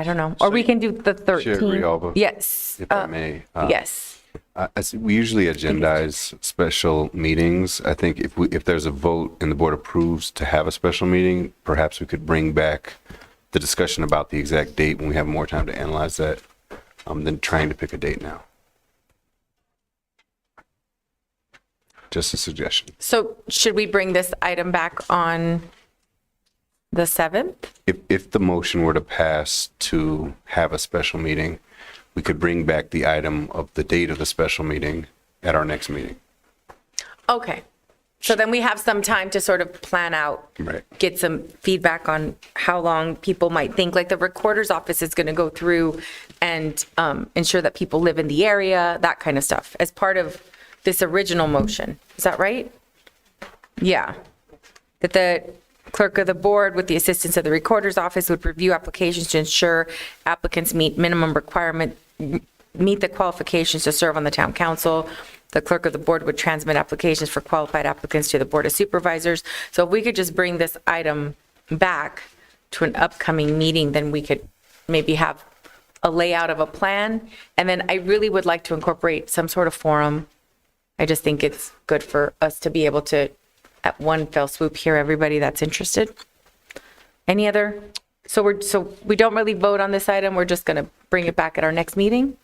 don't know, or we can do the 13th. Chair Grijalva, Yes. if I may. Yes. We usually agendize special meetings. I think if there's a vote and the board approves to have a special meeting, perhaps we could bring back the discussion about the exact date when we have more time to analyze that than trying to pick a date now. Just a suggestion. So should we bring this item back on the 7th? If the motion were to pass to have a special meeting, we could bring back the item of the date of the special meeting at our next meeting. Okay. So then we have some time to sort of plan out, get some feedback on how long people might think. Like the recorder's office is going to go through and ensure that people live in the area, that kind of stuff, as part of this original motion. Is that right? Yeah. That the clerk of the board, with the assistance of the recorder's office, would review applications to ensure applicants meet the qualifications to serve on the town council. The clerk of the board would transmit applications for qualified applicants to the board of supervisors. So if we could just bring this item back to an upcoming meeting, then we could maybe have a layout of a plan. And then I really would like to incorporate some sort of forum. I just think it's good for us to be able to, at one fell swoop, hear everybody that's interested. Any other? So we don't really vote on this item. We're just going to bring it back at our next meeting?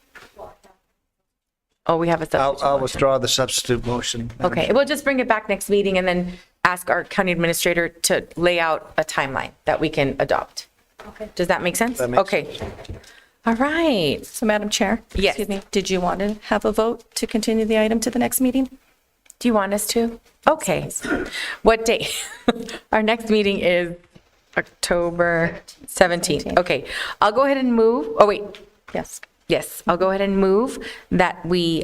Oh, we have a substitute I'll motion. withdraw the substitute motion. Okay, we'll just bring it back next meeting and then ask our county administrator to lay out a timeline that we can adopt. Okay. Does that make sense? That makes Okay. All right. So Madam Chair? Yes. Excuse me, did you want to have a vote to continue the item to the next meeting? Do you want us to? Okay. What day? Our next meeting is October 17th. Okay. I'll go ahead and move. Oh, wait. Yes, I'll go ahead and move that we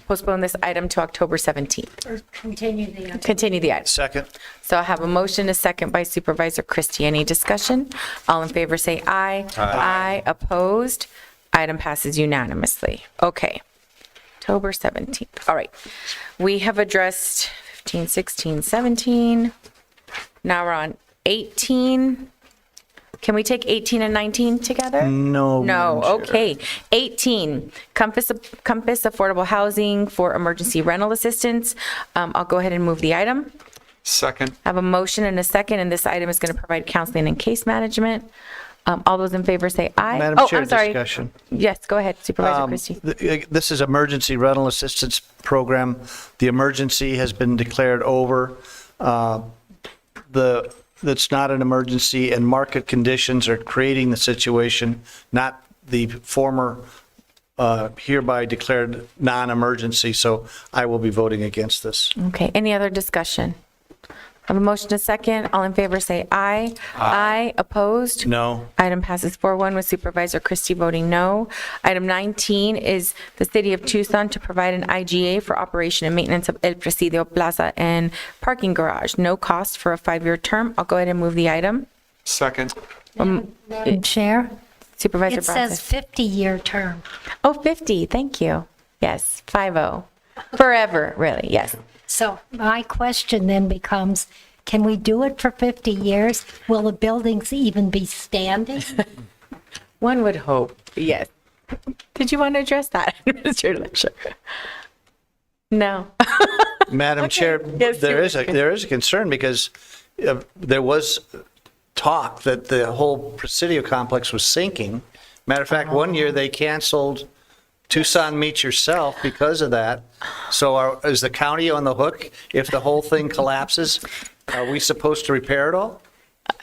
postpone this item to October 17th. Or continue the item. Continue the item. Second. So I have a motion, a second by Supervisor Christie. Any discussion? All in favor say aye. Aye. Opposed? Item passes unanimously. Okay. October 17th. All right. We have addressed 15, 16, 17. Now we're on 18. Can we take 18 and 19 together? No. No, okay. 18, Compass Affordable Housing for Emergency Rental Assistance. I'll go ahead and move the item. Second. I have a motion and a second, and this item is going to provide counseling and case management. All those in favor say aye. Madam Chair, I'm sorry. discussion. Yes, go ahead, Supervisor Christie. This is emergency rental assistance program. The emergency has been declared over. That's not an emergency, and market conditions are creating the situation, not the former hereby declared non-emergency. So I will be voting against this. Okay, any other discussion? I have a motion and a second. All in favor say aye. Aye. Opposed? No. Item passes 4-1 with Supervisor Christie voting no. Item 19 is the City of Tucson to provide an IGA for operation and maintenance of El Presidio Plaza and parking garage. No cost for a 5-year term. I'll go ahead and move the item. Second. Madam Chair, Supervisor it says Brazos. 50-year term. Oh, 50, thank you. Yes, 50. Forever, really, yes. So my question then becomes, can we do it for 50 years? Will the buildings even be standing? One would hope, yes. Did you want to address that, Mr. Lecture? No. Madam Chair, Yes, there is a concern because there was talk that the whole Presidio complex was sinking. Matter of fact, one year they canceled Tucson Meet Yourself because of that. So is the county on the hook if the whole thing collapses? Are we supposed to repair it all?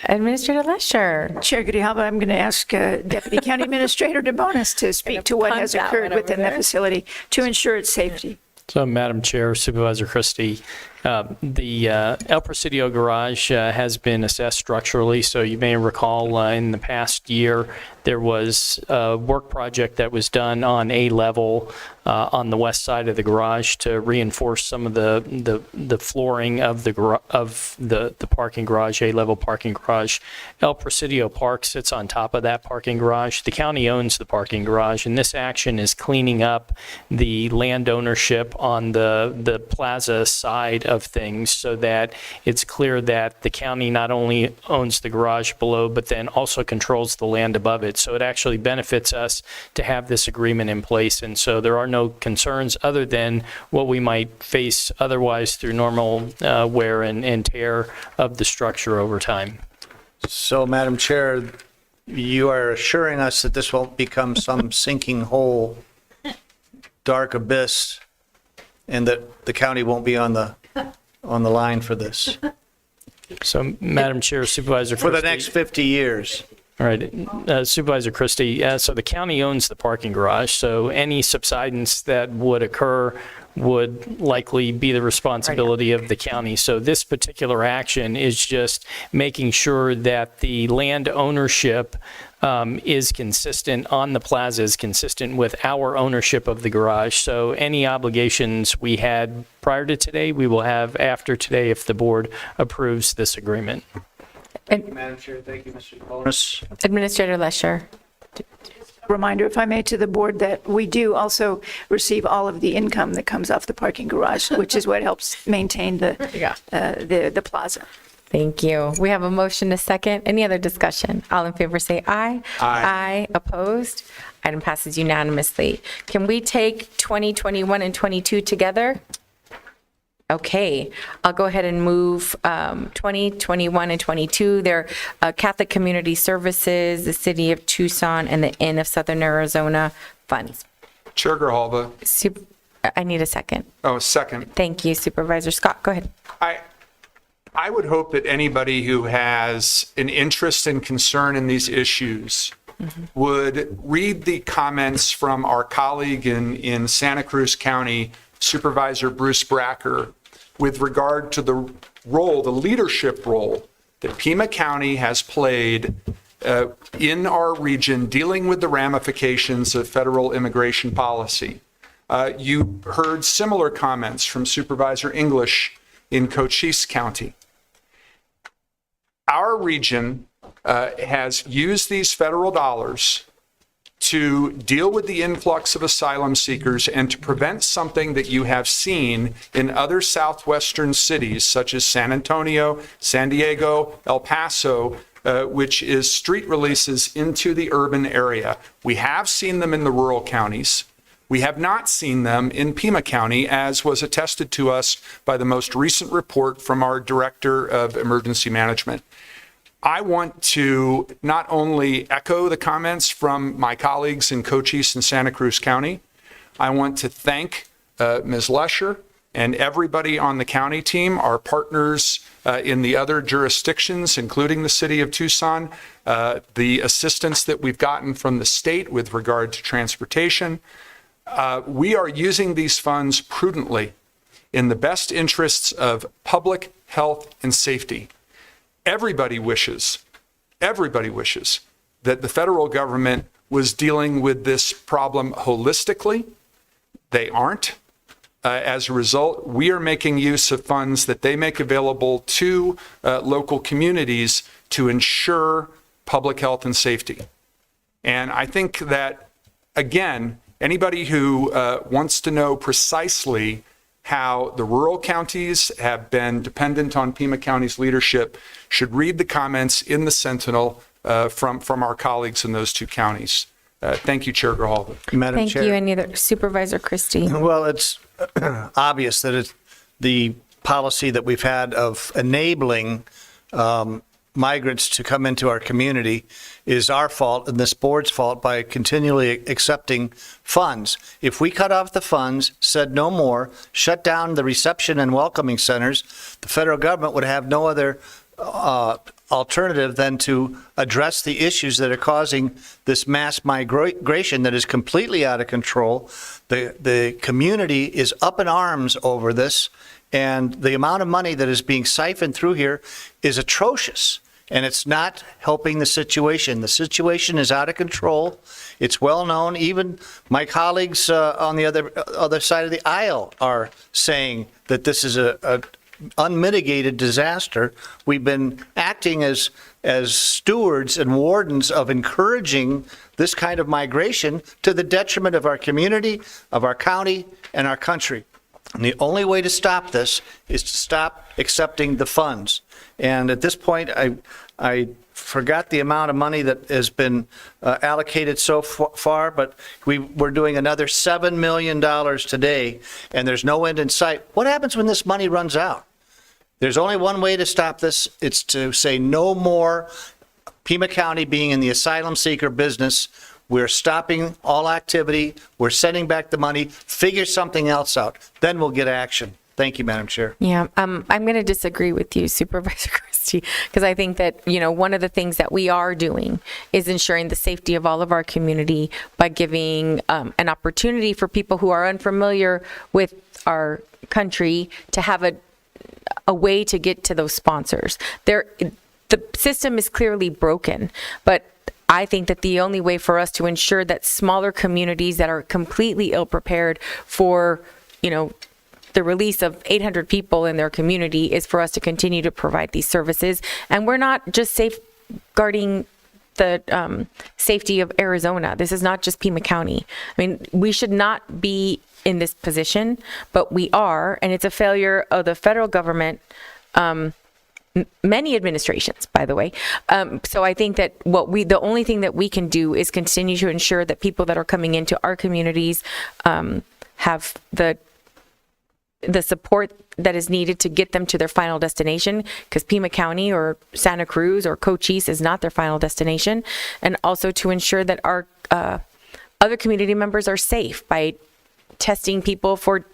Administrator Lesher. Chair Grijalva, I'm going to ask Deputy County Administrator DeBonis to speak to what has punt that occurred one within over the there. facility to ensure its safety. So, Madam Chair, Supervisor Christie, the El Presidio garage has been assessed structurally. So you may recall in the past year, there was a work project that was done on A level on the west side of the garage to reinforce some of the flooring of the parking garage, A level parking garage. El Presidio Park sits on top of that parking garage. The county owns the parking garage, and this action is cleaning up the land ownership on the plaza side of things so that it's clear that the county not only owns the garage below, but then also controls the land above it. So it actually benefits us to have this agreement in place. And so there are no concerns other than what we might face otherwise through normal wear and tear of the structure over time. So, Madam Chair, you are assuring us that this won't become some sinking hole, dark abyss, and that the county won't be on the line for this So, Madam Chair, Supervisor for the Christie. next 50 years. All right, Supervisor Christie, so the county owns the parking garage, so any subsidence that would occur would likely be the responsibility of the county. So this particular action is just making sure that the land ownership is consistent on the plaza, is consistent with our ownership of the garage. So any obligations we had prior to today, we will have after today if the board approves this agreement. Madam Chair, thank you, Mr. Bonus. Administrator Lesher. Reminder, if I may, to the board that we do also receive all of the income that comes off the parking garage, which is what helps maintain the plaza. Thank you. We have a motion, a second. Any other discussion? All in favor say aye. Aye. Opposed? Item passes unanimously. Can we take 20, 21, and 22 together? Okay, I'll go ahead and move 20, 21, and 22. They're Catholic Community Services, the City of Tucson, and the Inn of Southern Arizona funds. Chair Grijalva. I need a second. Oh, second. Thank you, Supervisor Scott. Go ahead. I would hope that anybody who has an interest and concern in these issues would read the comments from our colleague in Santa Cruz County, Supervisor Bruce Bracker, with regard to the leadership role that Pima County has played in our region dealing with the ramifications of federal immigration policy. You heard similar comments from Supervisor English in Cochise County. Our region has used these federal dollars to deal with the influx of asylum seekers and to prevent something that you have seen in other southwestern cities such as San Antonio, San Diego, El Paso, which is street releases into the urban area. We have seen them in the rural counties. We have not seen them in Pima County, as was attested to us by the most recent report from our Director of Emergency Management. I want to not only echo the comments from my colleagues in Cochise and Santa Cruz County, I want to thank Ms. Lesher and everybody on the county team, our partners in the other jurisdictions, including the city of Tucson, the assistance that we've gotten from the state with regard to transportation. We are using these funds prudently in the best interests of public health and safety. Everybody wishes that the federal government was dealing with this problem holistically. They aren't. As a result, we are making use of funds that they make available to local communities to ensure public health and safety. And I think that, again, anybody who wants to know precisely how the rural counties have been dependent on Pima County's leadership should read the comments in the Sentinel from our colleagues in those two counties. Thank you, Chair Grijalva. Madam Thank Chair. you. Any other? Supervisor Christie. Well, it's obvious that it's the policy that we've had of enabling migrants to come into our community is our fault and this board's fault by continually accepting funds. If we cut off the funds, said no more, shut down the reception and welcoming centers, the federal government would have no other alternative than to address the issues that are causing this mass migration that is completely out of control. The community is up in arms over this, and the amount of money that is being siphoned through here is atrocious, and it's not helping the situation. The situation is out of control. It's well known. Even my colleagues on the other side of the aisle are saying that this is a unmitigated disaster. We've been acting as stewards and wardens of encouraging this kind of migration to the detriment of our community, of our county, and our country. And the only way to stop this is to stop accepting the funds. And at this point, I forgot the amount of money that has been allocated so far, but we're doing another $7 million today, and there's no end in sight. What happens when this money runs out? There's only one way to stop this. It's to say no more Pima County being in the asylum seeker business. We're stopping all activity. We're sending back the money. Figure something else out. Then we'll get action. Thank you, Madam Chair. Yeah, I'm going to disagree with you, Supervisor Christie, because I think that, one of the things that we are doing is ensuring the safety of all of our community by giving an opportunity for people who are unfamiliar with our country to have a way to get to those sponsors. The system is clearly broken, but I think that the only way for us to ensure that smaller communities that are completely ill-prepared for, the release of 800 people in their community is for us to continue to provide these services. And we're not just safeguarding the safety of Arizona. This is not just Pima County. I mean, we should not be in this position, but we are, and it's a failure of the federal government, many administrations, by the way. So I think that the only thing that we can do is continue to ensure that people that are coming into our communities have the support that is needed to get them to their final destination, because Pima County or Santa Cruz or Cochise is not their final destination, and also to ensure that our other community members are safe by testing people for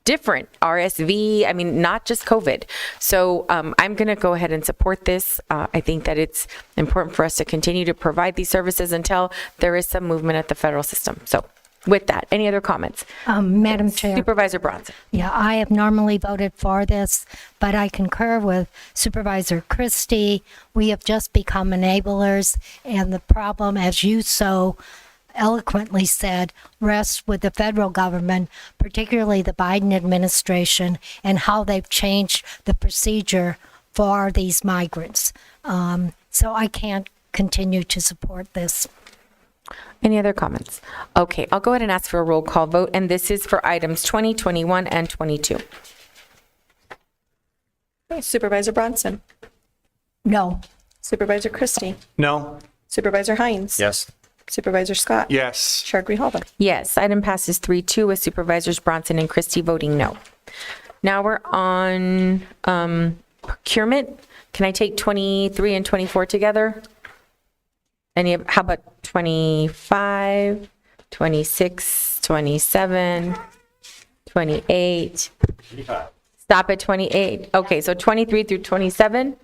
different RSV, not just COVID. So I'm going to go ahead and support this. I think that it's important for us to continue to provide these services until there is some movement at the federal system. So with that, any other comments? Madam Chair. Supervisor Bronson. Yeah, I have normally voted for this, but I concur with Supervisor Christie. We have just become enablers, and the problem, as you so eloquently said, rests with the federal government, particularly the Biden administration, and how they've changed the procedure for these migrants. So I can't continue to support this. Any other comments? Okay, I'll go ahead and ask for a roll call vote, and this is for items 20, 21, and 22. Okay, Supervisor Bronson. No. Supervisor Christie. No. Supervisor Hines. Yes. Supervisor Scott? Yes. Chair Grijalva? Yes, item passes 3-2 with Supervisors Bronson and Christie voting no. Now we're on procurement. Can I take 23 and 24 together? How about 25, 26, 27, 28? Stop at 28. Okay, so 23 through 27?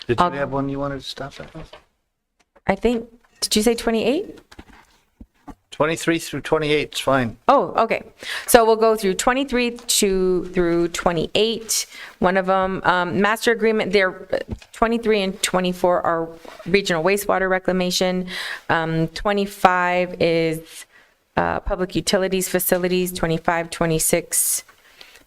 Did you have one you wanted to stop at? I think, did you say 28? 23 through 28 is fine. Oh, okay. So we'll go through 23 through 28. One of them, master agreement, there, 23 and 24 are regional wastewater reclamation. 25 is public utilities facilities. 25, 26,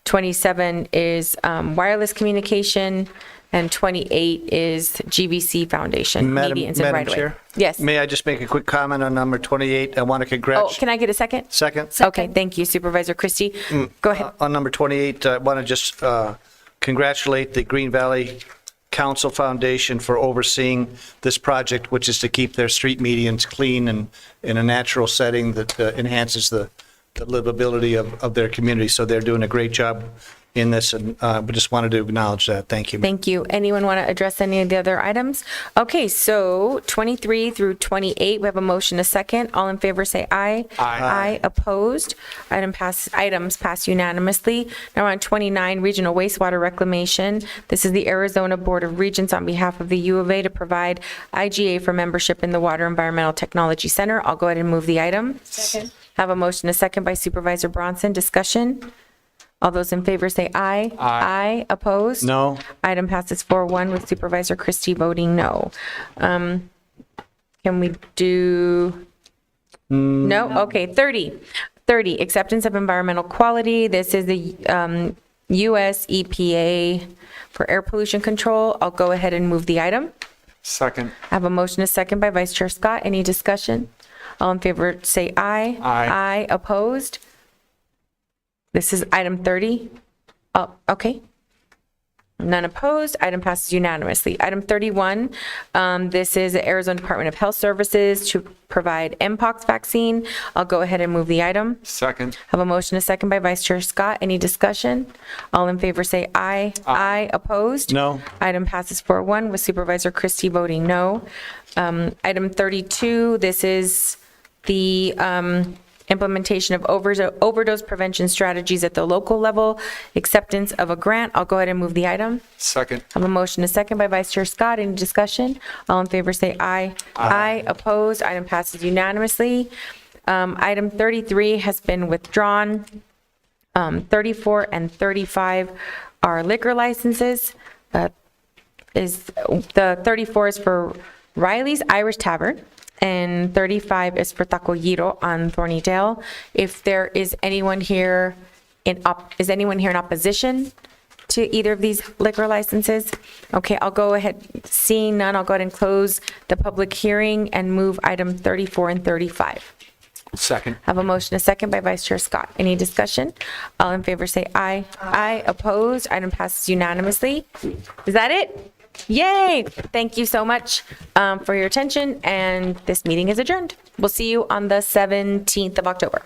27 is wireless communication. And 28 is GVC Foundation, medians and Madam right-of-way. Chair? Yes. May I just make a quick comment on number 28? I want to Oh, congratulate. can I get a second? Second? Okay, thank you, Supervisor Christie. Go ahead. On number 28, I want to just congratulate the Green Valley Council Foundation for overseeing this project, which is to keep their street medians clean and in a natural setting that enhances the livability of their community. So they're doing a great job in this, and we just wanted to acknowledge that. Thank you. Thank you. Anyone want to address any of the other items? Okay, so 23 through 28, we have a motion, a second. All in favor say aye. Aye. Opposed? Items pass unanimously. Now on 29, regional wastewater reclamation. This is the Arizona Board of Regents on behalf of the U of A to provide IGA for membership in the Water Environmental Technology Center. I'll go ahead and move the item. Second. Have a motion, a second by Supervisor Bronson. Discussion? All those in favor say aye. Aye. Opposed? No. Item passes 4-1 with Supervisor Christie voting no. Can we do? No? Okay, 30. 30, acceptance of environmental quality. This is the U.S. EPA for air pollution control. I'll go ahead and move the item. Second. I have a motion, a second by Vice Chair Scott. Any discussion? All in favor say aye. Aye. Opposed? This is item 30. Oh, okay. None opposed. Item passes unanimously. Item 31, this is the Arizona Department of Health Services to provide Mpox vaccine. I'll go ahead and move the item. Second. Have a motion, a second by Vice Chair Scott. Any discussion? All in favor say aye. Aye. Opposed? No. Item passes 4-1 with Supervisor Christie voting no. Item 32, this is the implementation of overdose prevention strategies at the local level, acceptance of a grant. I'll go ahead and move the item. Second. I have a motion, a second by Vice Chair Scott. Any discussion? All in favor say aye. Aye. Opposed? Item passes unanimously. Item 33 has been withdrawn. 34 and 35 are liquor licenses. The 34 is for Riley's Irish Tavern, and 35 is for Taco Giro on Thornydale. If there is anyone here is anyone here in opposition to either of these liquor licenses? Okay, I'll go ahead. Seeing none, I'll go ahead and close the public hearing and move item 34 and 35. Second. I have a motion, a second by Vice Chair Scott. Any discussion? All in favor say aye. Aye. Opposed? Item passes unanimously. Is that it? Yay! Thank you so much for your attention, and this meeting is adjourned. We'll see you on the 17th of October.